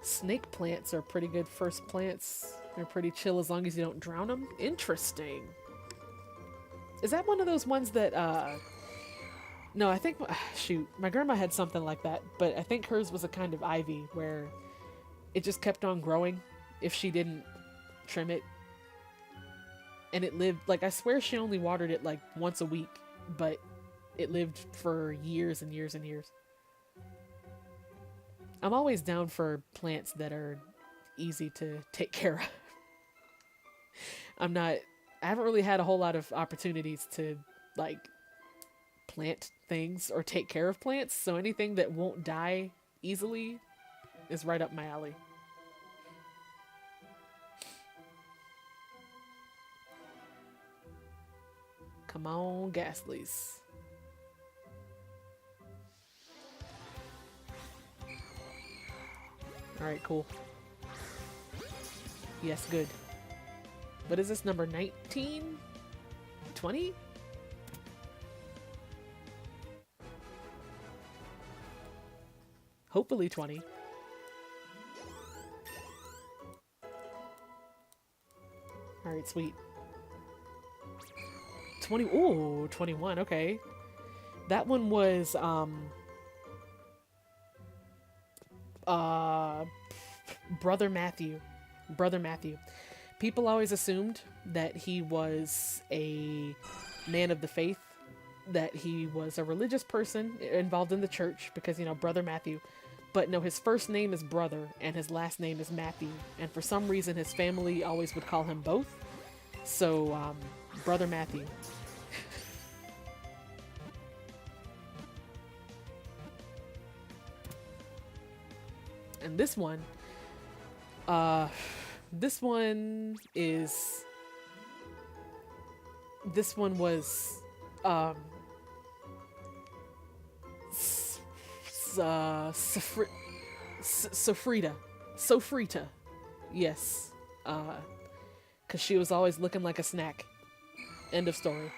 Snake plants are pretty good first plants. They're pretty chill as long as you don't drown them. Interesting. Is that one of those ones that, no, I think, shoot, my grandma had something like that, but I think hers was a kind of ivy where it just kept on growing if she didn't trim it. And it lived, like, I swear she only watered it like once a week, but it lived for years and years and years. I'm always down for plants that are easy to take care of. I haven't really had a whole lot of opportunities to, like, plant things or take care of plants, so anything that won't die easily is right up my alley. Come on, Ghastlies. Alright, cool. Yes, good. What is this, number 19? 20? Hopefully 20. Alright, sweet. 20. Ooh, 21, okay. That one was, Brother Matthew. Brother Matthew. People always assumed that he was a man of the faith, that he was a religious person involved in the church because, you know, Brother Matthew. But no, his first name is Brother and his last name is Matthew. And for some reason, his family always would call him both. So, Brother Matthew. And this one was, Sofrita. Sofrita. Yes. Because she was always looking like a snack. End of story.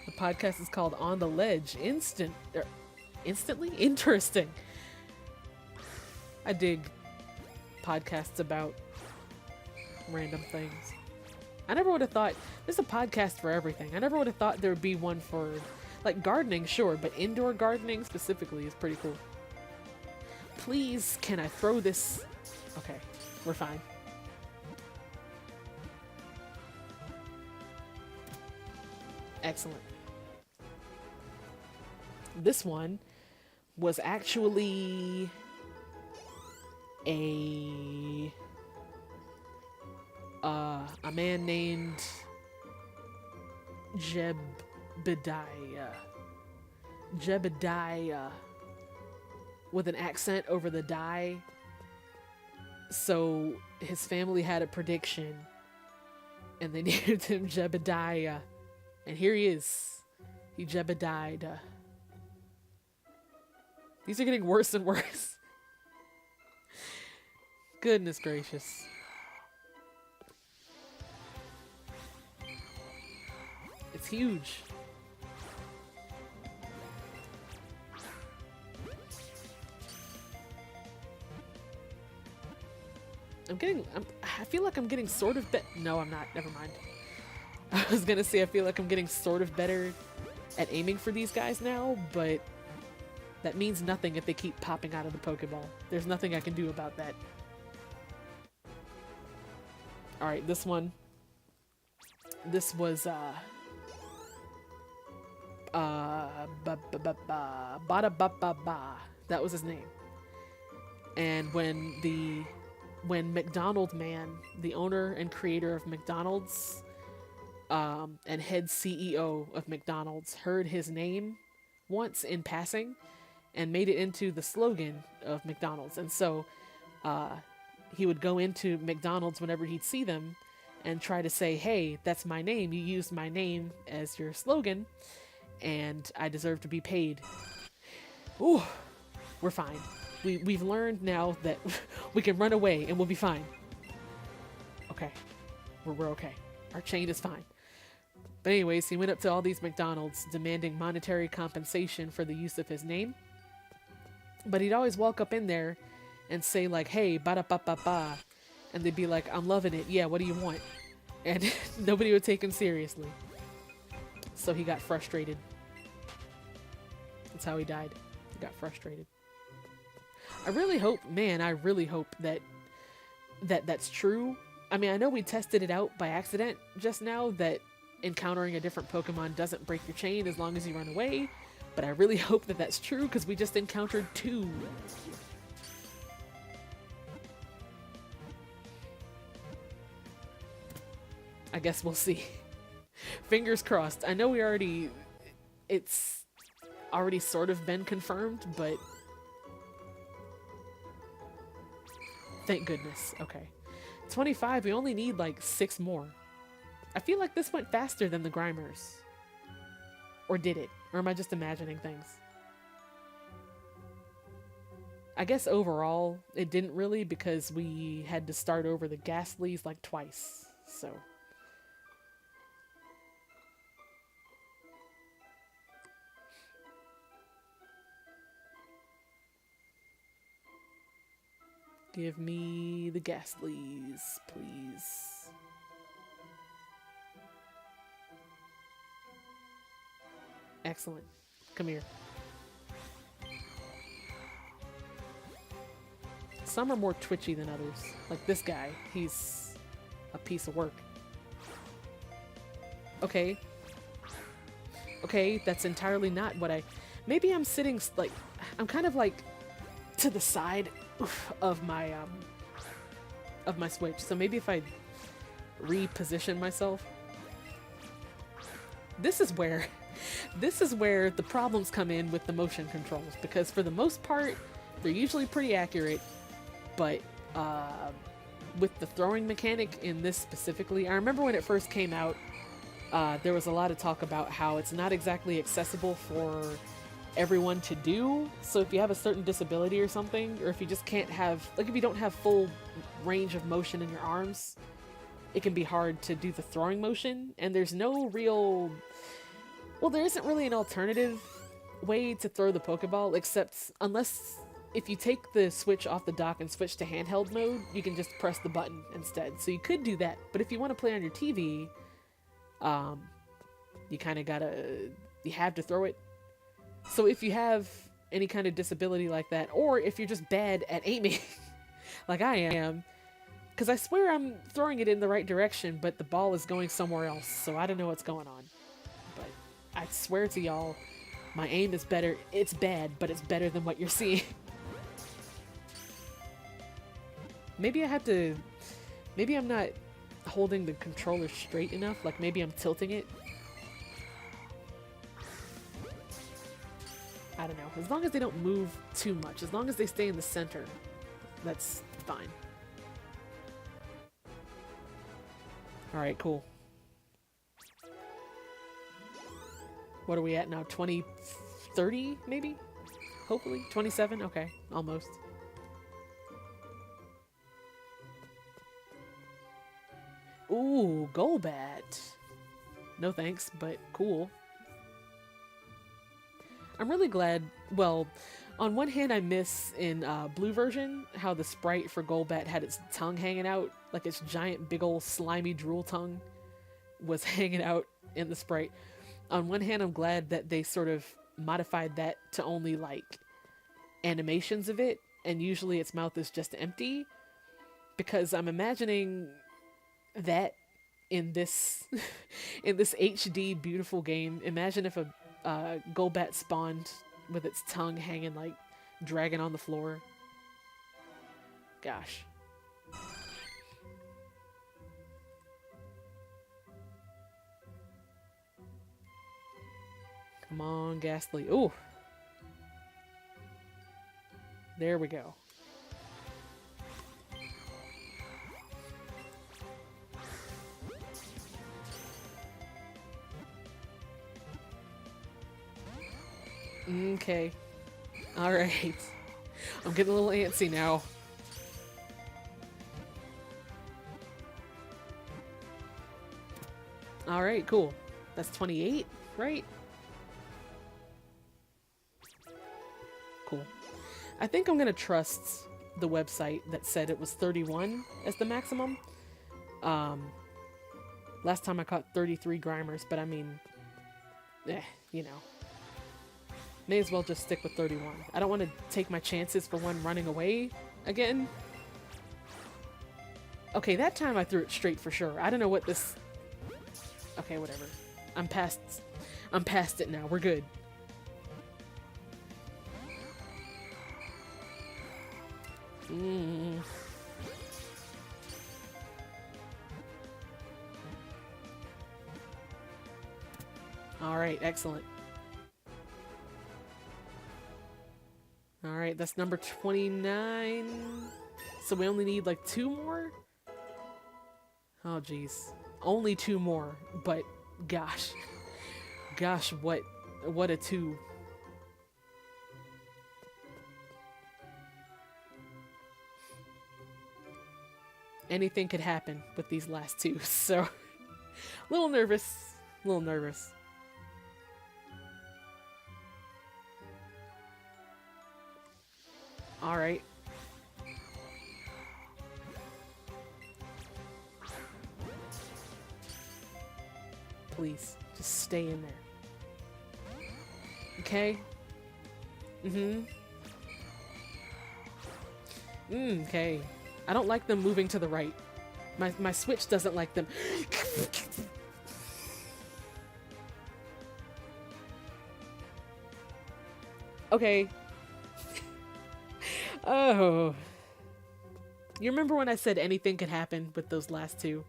The podcast is called On the Ledge. Instantly? Interesting. I dig podcasts about random things. I never would have thought there's a podcast for everything. I never would have thought there would be one for, like, gardening, sure, but indoor gardening specifically is pretty cool. Please, can I throw this? Okay, we're fine. Excellent. This one was actually a man named Jebediah with an accent over the die. So his family had a prediction and they named him Jebediah. And here he is. He Jebediah. These are getting worse and worse. Goodness gracious. It's huge. I feel like I'm getting sort of no, I'm not. Never mind. I was gonna say I feel like I'm getting sort of better at aiming for these guys now, but that means nothing if they keep popping out of the Pokeball. There's nothing I can do about that. Alright, this one. This was, Bada Ba. That was his name. And when McDonald Man, the owner and creator of McDonald's, and head CEO of McDonald's, heard his name once in passing and made it into the slogan of McDonald's. And so he would go into McDonald's whenever he'd see them and try to say, hey, that's my name. You used my name as your slogan and I deserve to be paid. Ooh, we're fine. We've learned now that we can run away and we'll be fine. Okay. We're okay. Our chain is fine. But anyways, he went up to all these McDonald's demanding monetary compensation for the use of his name. But he'd always walk up in there and say like, hey, ba-da-ba-ba-ba. And they'd be like, I'm loving it. Yeah, what do you want? And nobody would take him seriously. So he got frustrated. That's how he died. He got frustrated. I really hope that's true. I mean, I know we tested it out by accident just now that encountering a different Pokemon doesn't break your chain as long as you run away, but I really hope that that's true because we just encountered 2. I guess we'll see. Fingers crossed. I know it's already sort of been confirmed, but thank goodness. Okay. 25, we only need like 6 more. I feel like this went faster than the Grimers. Or did it? Or am I just imagining things? I guess overall, it didn't really because we had to start over the Ghastlies like twice. So. Give me the Ghastlies, please. Excellent. Come here. Some are more twitchy than others. Like this guy. He's a piece of work. Okay. Okay, that's entirely not what I... Maybe I'm sitting, like... I'm kind of, like, to the side of my Switch. So maybe if I reposition myself... This is where the problems come in with the motion controls, because for the most part, they're usually pretty accurate, but with the throwing mechanic in this specifically, I remember when it first came out, there was a lot of talk about how it's not exactly accessible for everyone to do. So if you have a certain disability or something, or if you just can't have, like if you don't have full range of motion in your arms, it can be hard to do the throwing motion. And there's no real, well, there isn't really an alternative way to throw the Pokeball, except unless if you take the Switch off the dock and switch to handheld mode, you can just press the button instead. So you could do that. But if you want to play on your TV, you kind of gotta, you have to throw it. So if you have any kind of disability like that, or if you're just bad at aiming, like I am, because I swear I'm throwing it in the right direction, but the ball is going somewhere else, so I don't know what's going on. But I swear to y'all, my aim is better. It's bad, but it's better than what you're seeing. Maybe I have to, maybe I'm not holding the controller straight enough, like maybe I'm tilting it. I don't know. As long as they don't move too much, as long as they stay in the center, that's fine. Alright, cool. What are we at now? 20, 30 maybe? Hopefully? 27? Okay, almost. Ooh, Golbat. No thanks, but cool. I'm really glad, well, on one hand I miss in blue version how the sprite for Golbat had its tongue hanging out, like its giant big ol' slimy drool tongue was hanging out in the sprite. On one hand I'm glad that they sort of modified that to only like animations of it, and usually its mouth is just empty, because I'm imagining that in this in this HD beautiful game. Imagine if a Golbat spawned with its tongue hanging like dragging on the floor. Gosh. Come on, Ghastly. Ooh. There we go. Okay. Alright. I'm getting a little antsy now. Alright, cool. That's 28, right? Cool. I think I'm gonna trust the website that said it was 31 as the maximum. Last time I caught 33 Grimers, but I mean, you know. May as well just stick with 31. I don't want to take my chances for one running away again. Okay, that time I threw it straight for sure. I don't know what this... Okay, whatever. I'm past it now. We're good. Alright, excellent. Alright, that's number 29. So we only need like 2 more? Oh jeez. Only 2 more, but gosh. Gosh, what a 2. Anything could happen with these last 2, so a little nervous. A little nervous. Alright. Please, just stay in there. Okay. Okay. I don't like them moving to the right. My Switch doesn't like them. Okay. Oh. You remember when I said anything could happen with those last 2?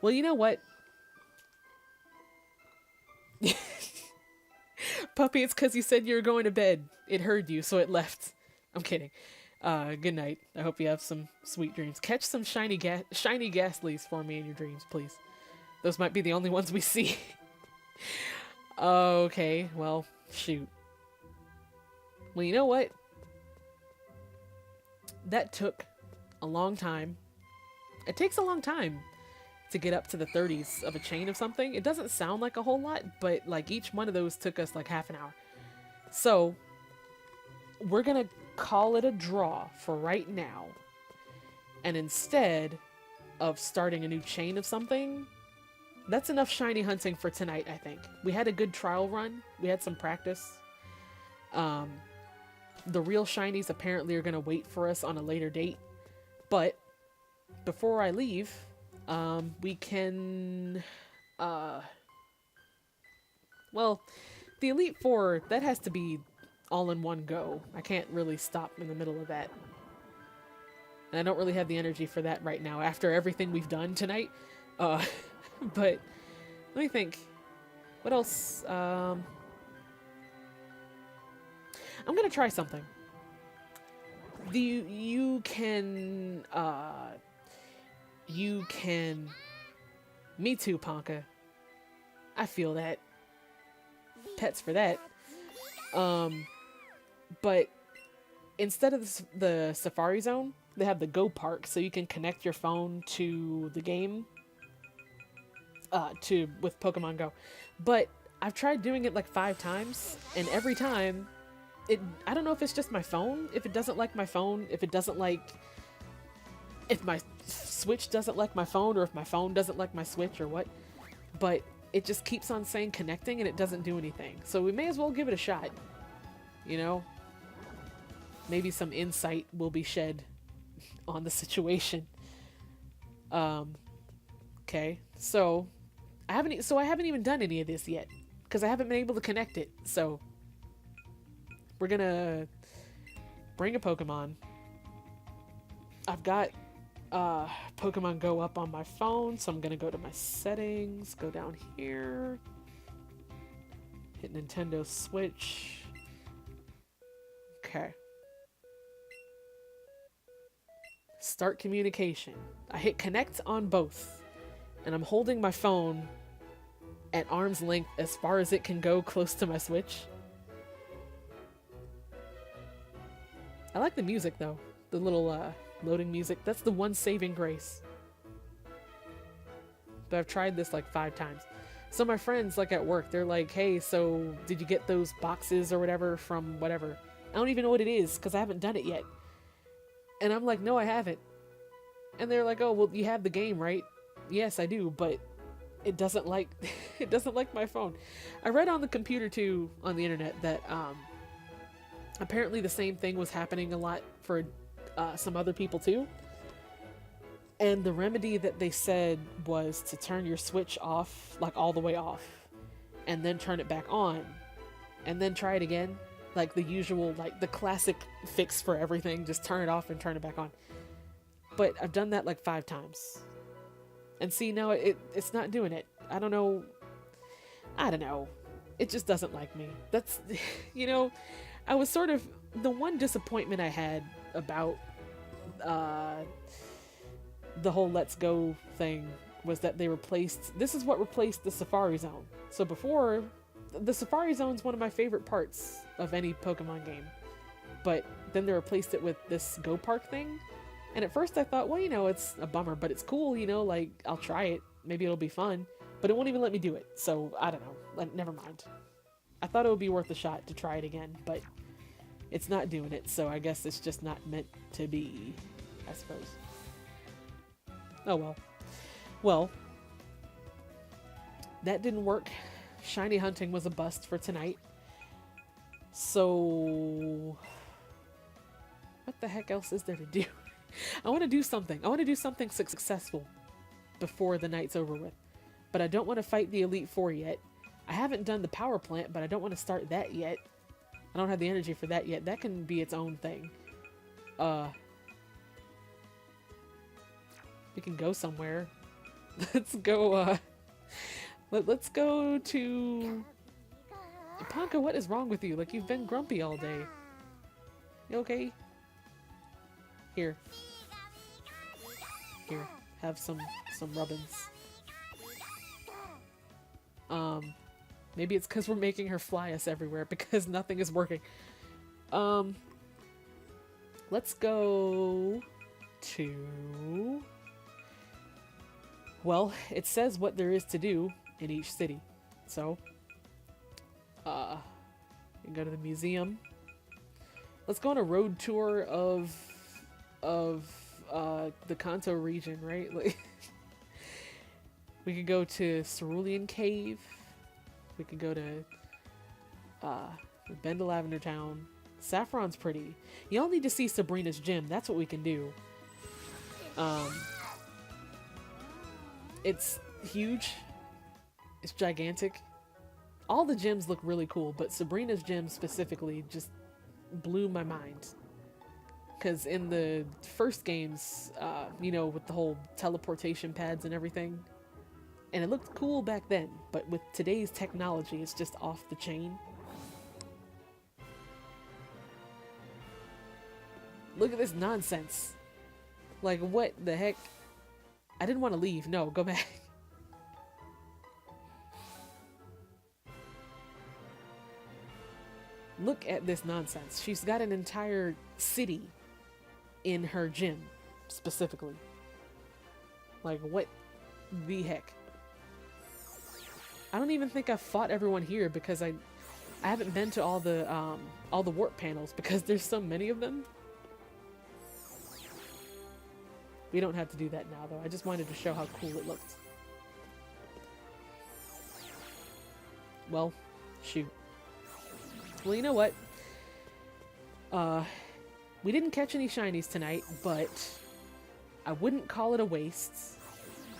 Well, you know what? Puppy, it's because you said you were going to bed. It heard you, so it left. I'm kidding. Good night. I hope you have some sweet dreams. Catch some shiny Ghastlies for me in your dreams, please. Those might be the only ones we see. Okay, well, shoot. Well, you know what? That took a long time. It takes a long time to get up to the 30s of a chain of something. It doesn't sound like a whole lot, but like each one of those took us like half an hour. So, we're gonna call it a draw for right now. And instead of starting a new chain of something, that's enough shiny hunting for tonight, I think. We had a good trial run. We had some practice. The real shinies apparently are going to wait for us on a later date. But before I leave, we can... well, the Elite Four, that has to be all in one go. I can't really stop in the middle of that. And I don't really have the energy for that right now after everything we've done tonight. But let me think. What else? I'm gonna try something. You can me too, Ponka. I feel that. Pets for that. But instead of the Safari Zone, they have the Go Park, so you can connect your phone to the game with Pokemon Go. But I've tried doing it like 5 times, and every time I don't know if it's just my phone, if it doesn't like my phone, if my Switch doesn't like my phone, or if my phone doesn't like my Switch, or what, but it just keeps on saying connecting and it doesn't do anything. So we may as well give it a shot, you know? Maybe some insight will be shed on the situation. Okay, so I haven't even done any of this yet because I haven't been able to connect it. So we're gonna bring a Pokemon. I've got Pokemon Go up on my phone, so I'm gonna go to my settings, go down here, hit Nintendo Switch. Okay. Start communication. I hit connect on both, and I'm holding my phone at arm's length as far as it can go close to my Switch. I like the music though. The little loading music. That's the one saving grace. But I've tried this like 5 times. So my friends like at work, they're like, hey, so did you get those boxes or whatever from whatever? I don't even know what it is because I haven't done it yet. And I'm like, no, I haven't. And they're like, oh, well, you have the game, right? Yes, I do, but it doesn't like it doesn't like my phone. I read on the computer too, on the internet, that apparently the same thing was happening a lot for some other people too. And the remedy that they said was to turn your Switch off, like all the way off, and then turn it back on, and then try it again. Like the usual, like the classic fix for everything, just turn it off and turn it back on. But I've done that like 5 times. And see, now it's not doing it. I don't know. It just doesn't like me. That's, you know, I was sort of, the one disappointment I had about the whole Let's Go thing was that they replaced, this is what replaced the Safari Zone. So before, the Safari Zone's one of my favorite parts of any Pokemon game. But then they replaced it with this Go Park thing. And at first I thought, well, you know, it's a bummer, but it's cool, you know, like, I'll try it. Maybe it'll be fun. But it won't even let me do it. So, I don't know. Never mind. I thought it would be worth a shot to try it again, but it's not doing it. So I guess it's just not meant to be, I suppose. Oh, well. Well, that didn't work. Shiny hunting was a bust for tonight. So, what the heck else is there to do? I want to do something. I want to do something successful before the night's over with. But I don't want to fight the Elite Four yet. I haven't done the power plant, but I don't want to start that yet. I don't have the energy for that yet. That can be its own thing. We can go somewhere. Let's go, let's go to... Ponka, what is wrong with you? Like, you've been grumpy all day. You okay? Here. Here. Have some rubbins. Maybe it's because we're making her fly us everywhere because nothing is working. Let's go to... Well, it says what there is to do in each city. So, you can go to the museum. Let's go on a road tour of the Kanto region, right? Like, we could go to Cerulean Cave. We could go to Bend to Lavender Town. Saffron's pretty. Y'all need to see Sabrina's gym. That's what we can do. It's huge. It's gigantic. All the gyms look really cool, but Sabrina's gym specifically just blew my mind. Because in the first games, you know, with the whole teleportation pads and everything, and it looked cool back then, but with today's technology, it's just off the chain. Look at this nonsense. Like, what the heck? I didn't want to leave. No, go back. Look at this nonsense. She's got an entire city in her gym, specifically. Like, what the heck? I don't even think I've fought everyone here because I haven't been to all the warp panels because there's so many of them. We don't have to do that now, though. I just wanted to show how cool it looked. Well, shoot. Well, you know what? We didn't catch any shinies tonight, but I wouldn't call it a waste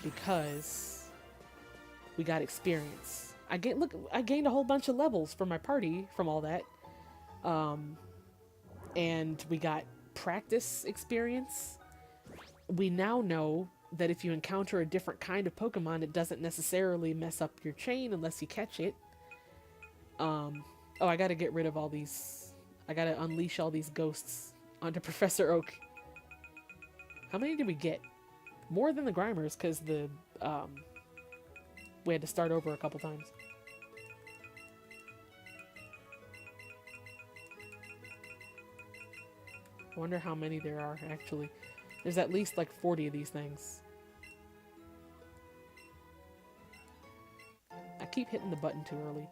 because we got experience. I gained a whole bunch of levels for my party from all that. And we got practice experience. We now know that if you encounter a different kind of Pokemon, it doesn't necessarily mess up your chain unless you catch it. Oh, I gotta get rid of all these. I gotta unleash all these ghosts onto Professor Oak. How many did we get? More than the Grimers, because we had to start over a couple times. I wonder how many there are, actually. There's at least like 40 of these things. I keep hitting the button too early.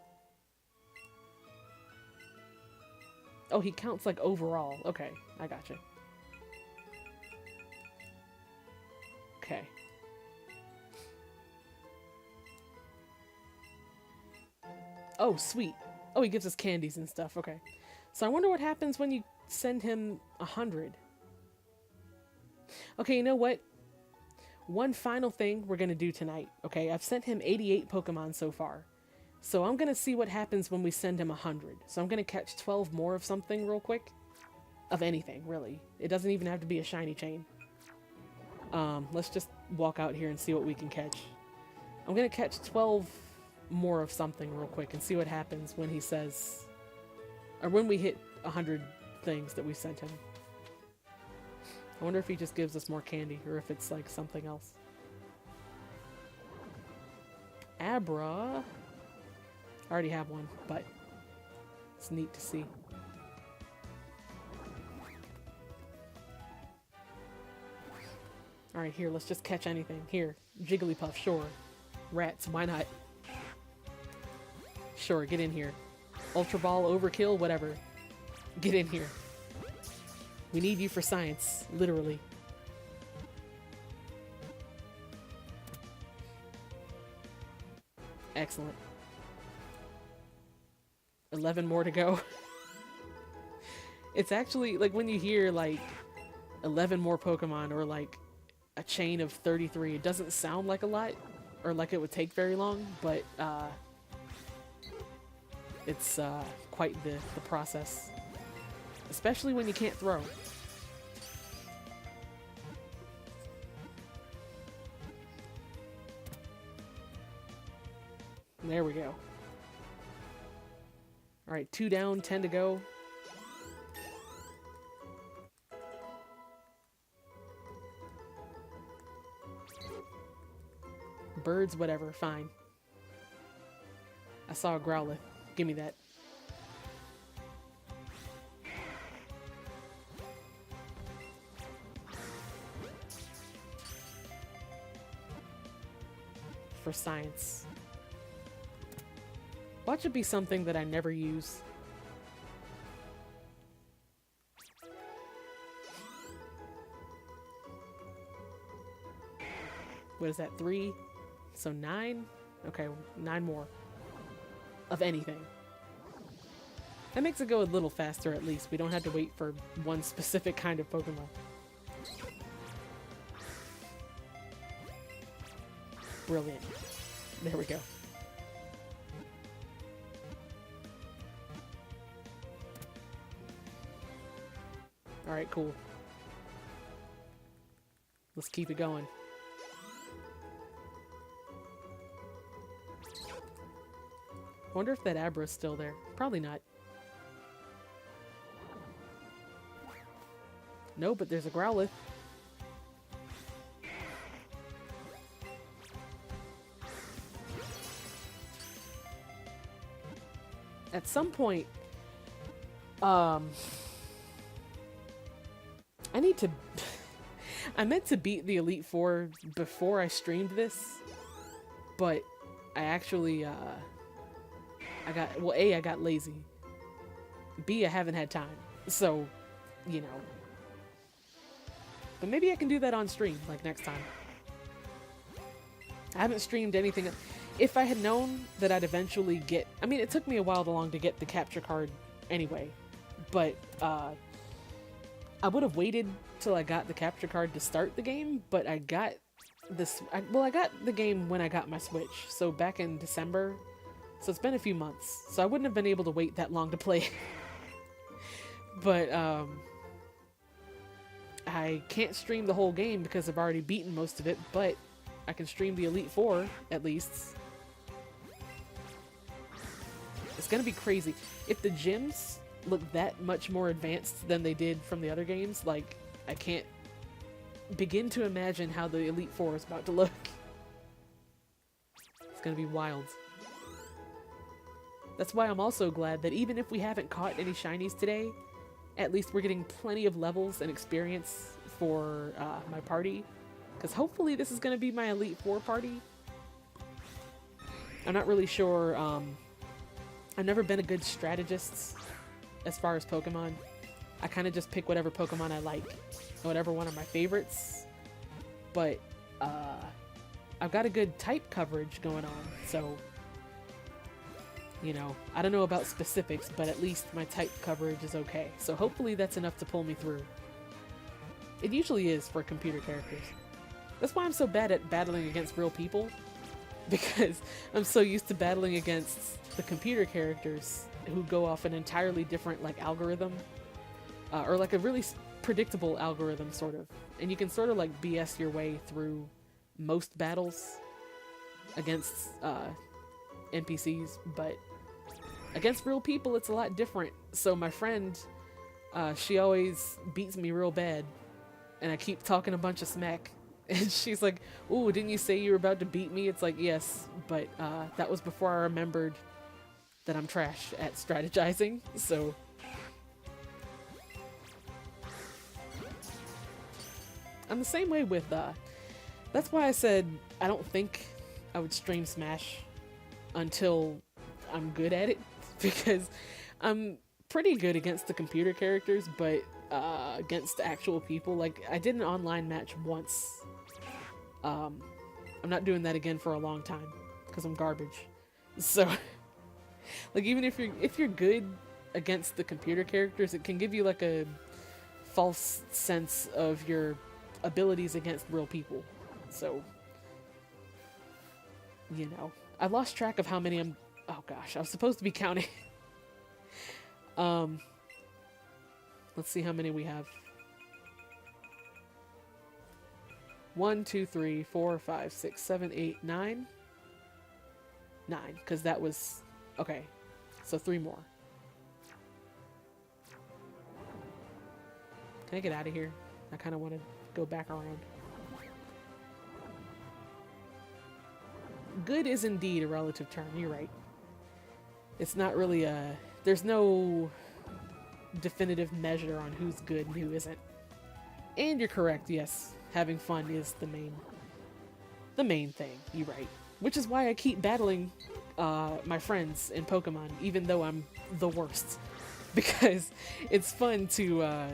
Oh, he counts like overall. Okay, I gotcha. Okay. Oh, sweet. Oh, he gives us candies and stuff. Okay. So I wonder what happens when you send him 100. Okay, you know what? One final thing we're going to do tonight, okay? I've sent him 88 Pokemon so far. So I'm going to see what happens when we send him 100. So I'm going to catch 12 more of something real quick. Of anything, really. It doesn't even have to be a shiny chain. Let's just walk out here and see what we can catch. I'm going to catch 12 more of something real quick and see what happens when he says... Or when we hit 100 things that we sent him. I wonder if he just gives us more candy, or if it's like something else. Abra. I already have one, but it's neat to see. Alright, here, let's just catch anything. Here, Jigglypuff, sure. Rats, why not? Sure, get in here. Ultra Ball, Overkill, whatever. Get in here. We need you for science, literally. Excellent. 11 more to go. It's actually, like, when you hear, like, 11 more Pokemon or, like, a chain of 33, it doesn't sound like a lot, or like it would take very long, but, it's, quite the process. Especially when you can't throw. There we go. Alright, 2 down, 10 to go. Birds, whatever, fine. saw a Growlithe. Give me that. For science. Watch it be something that I never use. What is that, 3? So 9? Okay, 9 more. Of anything. That makes it go a little faster at least. We don't have to wait for one specific kind of Pokemon. Brilliant. There we go. Alright, cool. Let's keep it going. I wonder if that Abra's still there. Probably not. No, but there's a Growlithe. At some point, I need to... I meant to beat the Elite Four before I streamed this, but I actually, I got lazy. B, I haven't had time. So, you know. But maybe I can do that on stream, like next time. I haven't streamed anything. If I had known that I'd eventually get... I mean, it took me a while to get the capture card anyway. But, I would have waited till I got the capture card to start the game, but I got this... I got the game when I got my Switch. So back in December. So it's been a few months. So I wouldn't have been able to wait that long to play. But, I can't stream the whole game because I've already beaten most of it, but I can stream the Elite Four, at least. It's gonna be crazy. If the gyms look that much more advanced than they did from the other games, like, I can't begin to imagine how the Elite Four is about to look. It's gonna be wild. That's why I'm also glad that even if we haven't caught any shinies today, at least we're getting plenty of levels and experience for my party. Because hopefully this is going to be my Elite Four party. I'm not really sure. I've never been a good strategist as far as Pokemon. I kind of just pick whatever Pokemon I like. Whatever one of my favorites. But I've got a good type coverage going on. So, you know, I don't know about specifics, but at least my type coverage is okay. So hopefully that's enough to pull me through. It usually is for computer characters. That's why I'm so bad at battling against real people. Because I'm so used to battling against the computer characters who go off an entirely different, like, algorithm. Or like a really predictable algorithm, sort of. And you can sort of, like, BS your way through most battles against NPCs, but against real people it's a lot different. So my friend, she always beats me real bad, and I keep talking a bunch of smack, and she's like, "Ooh, didn't you say you were about to beat me?" It's like, yes, but that was before I remembered that I'm trash at strategizing. So I'm the same way with that's why I said I don't think I would stream Smash until I'm good at it, because I'm pretty good against the computer characters, but against actual people, like, I did an online match once. I'm not doing that again for a long time because I'm garbage. So like, even if you're good against the computer characters, it can give you like a false sense of your abilities against real people. So, you know, I've lost track of how many I'm... Oh gosh, I was supposed to be counting. Let's see how many we have. 1, 2, 3, 4, 5, 6, 7, 8, 9. 9, because that was... Okay, so 3 more. Can I get out of here? I kind of want to go back around. Good is indeed a relative term, you're right. It's not really a. There's no definitive measure on who's good and who isn't. And you're correct, yes. Having fun is the main thing. You're right. Which is why I keep battling my friends in Pokemon, even though I'm the worst. Because it's fun to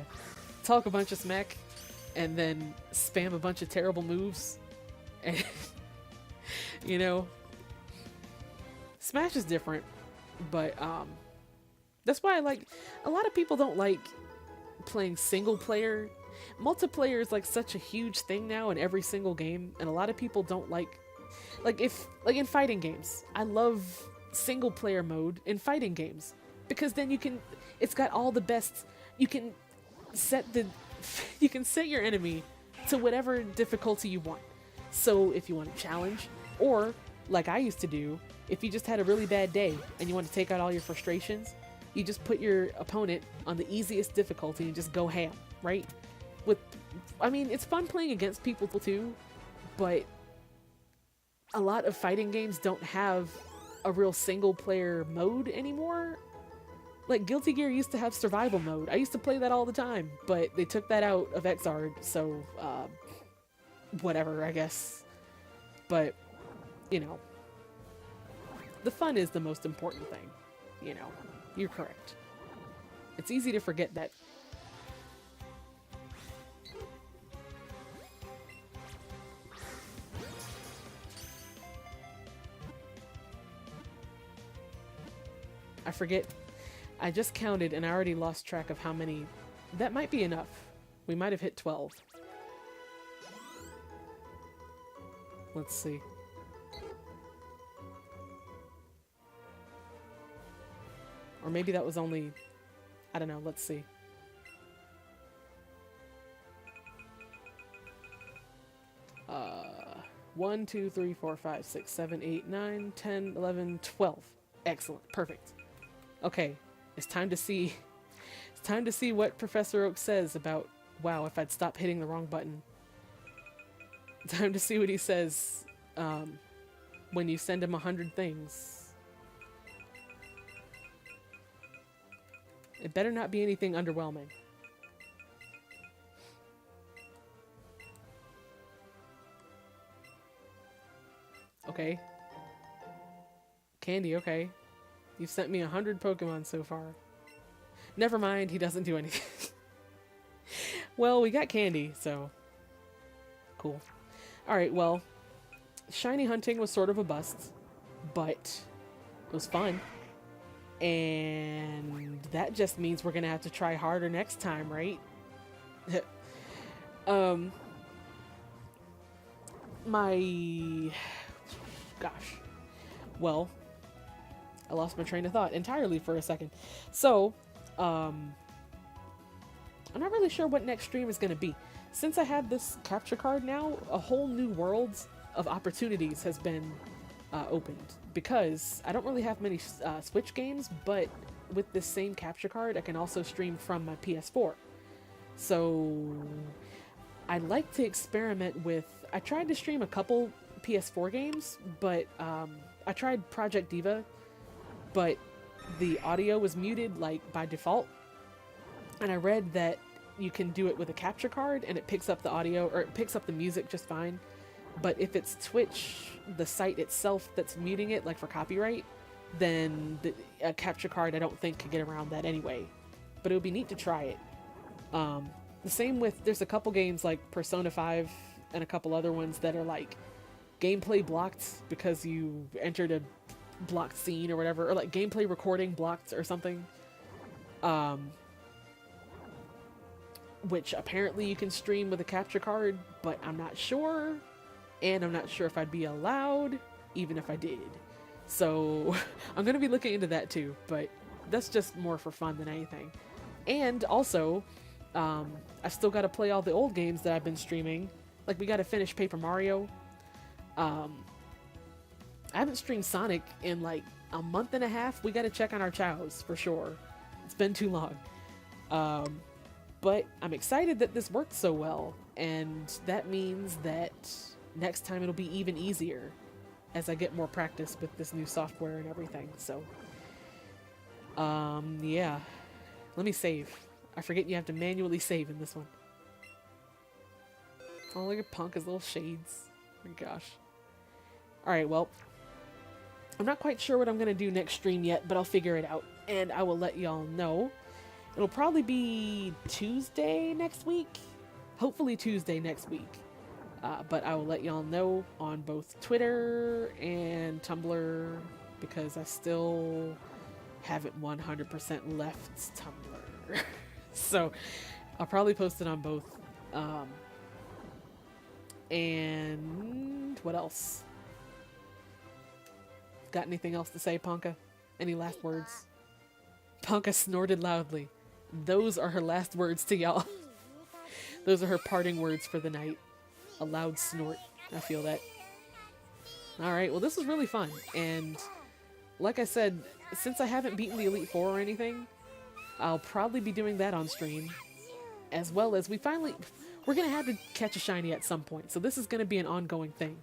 talk a bunch of smack and then spam a bunch of terrible moves. And, you know, Smash is different, but that's why I like. A lot of people don't like playing single player. Multiplayer is like such a huge thing now in every single game, and a lot of people don't like if like in fighting games. I love single player mode in fighting games because then you can. It's got all the best. You can set the. You can set your enemy to whatever difficulty you want. So if you want a challenge, or like I used to do, if you just had a really bad day and you want to take out all your frustrations, you just put your opponent on the easiest difficulty and just go ham, right? I mean, it's fun playing against people too, but a lot of fighting games don't have a real single player mode anymore. Like Guilty Gear used to have survival mode. I used to play that all the time, but they took that out of Xrd, so whatever, I guess. But, you know, the fun is the most important thing. You know, you're correct. It's easy to forget that. I forget. I just counted and I already lost track of how many. That might be enough. We might have hit 12. Let's see. Or maybe that was only... I don't know, let's see. Uh, 1, 2, 3, 4, 5, 6, 7, 8, 9, 10, 11, 12. Excellent. Perfect. Okay. It's time to see... It's time to see what Professor Oak says about... Wow, if I'd stop hitting the wrong button. Time to see what he says when you send him 100 things. It better not be anything underwhelming. Okay. Candy, okay. You've sent me 100 Pokemon so far. Never mind, he doesn't do anything. Well, we got Candy, so... Cool. Alright, well... Shiny hunting was sort of a bust, but it was fun. And that just means we're gonna have to try harder next time, right? Gosh. Well, I lost my train of thought entirely for a second. So, I'm not really sure what next stream is gonna be. Since I have this capture card now, a whole new world of opportunities has been opened. Because I don't really have many Switch games, but with this same capture card, I can also stream from my PS4. So I like to experiment with... I tried to stream a couple PS4 games, but I tried Project Diva, but the audio was muted like by default. And I read that you can do it with a capture card and it picks up the audio, or it picks up the music just fine. But if it's Twitch, the site itself that's muting it, like for copyright, then a capture card I don't think could get around that anyway. But it would be neat to try it. The same with, there's a couple games like Persona 5 and a couple other ones that are like gameplay blocked because you entered a blocked scene or whatever, or like gameplay recording blocked or something. Which apparently you can stream with a capture card, but I'm not sure. And I'm not sure if I'd be allowed, even if I did. So I'm going to be looking into that too, but that's just more for fun than anything. And also, I've still got to play all the old games that I've been streaming. Like, we got to finish Paper Mario. I haven't streamed Sonic in like a month and a half. We got to check on our chows for sure. It's been too long. But I'm excited that this worked so well, and that means that next time it'll be even easier as I get more practice with this new software and everything. So Yeah. Let me save. I forget you have to manually save in this one. Oh, look at Ponka's little shades. Oh my gosh. Alright, well. I'm not quite sure what I'm going to do next stream yet, but I'll figure it out. And I will let y'all know. It'll probably be Tuesday next week. Hopefully Tuesday next week. But I will let y'all know on both Twitter and Tumblr because I still haven't 100% left Tumblr. So I'll probably post it on both. And what else? Got anything else to say, Ponka? Any last words? Ponka snorted loudly. Those are her last words to y'all. Those are her parting words for the night. A loud snort. I feel that. Alright, well this was really fun. And like I said, since I haven't beaten the Elite Four or anything, I'll probably be doing that on stream. As well as we're gonna have to catch a shiny at some point. So this is gonna be an ongoing thing.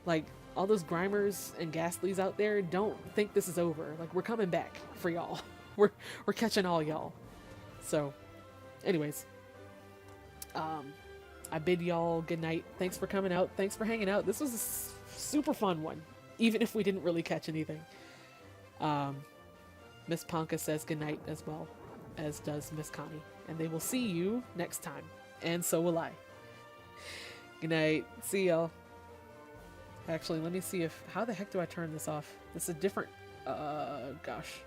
Like, all those Grimers and Ghastlies out there, don't think this is over. Like, we're coming back for y'all. We're catching all y'all. So, anyways. I bid y'all good night. Thanks for coming out. Thanks for hanging out. This was a super fun one. Even if we didn't really catch anything. Miss Ponka says good night as well. As does Miss Connie. And they will see you next time. And so will I. Good night. See y'all. Actually, let me see if... How the heck do I turn this off? This is a different... gosh.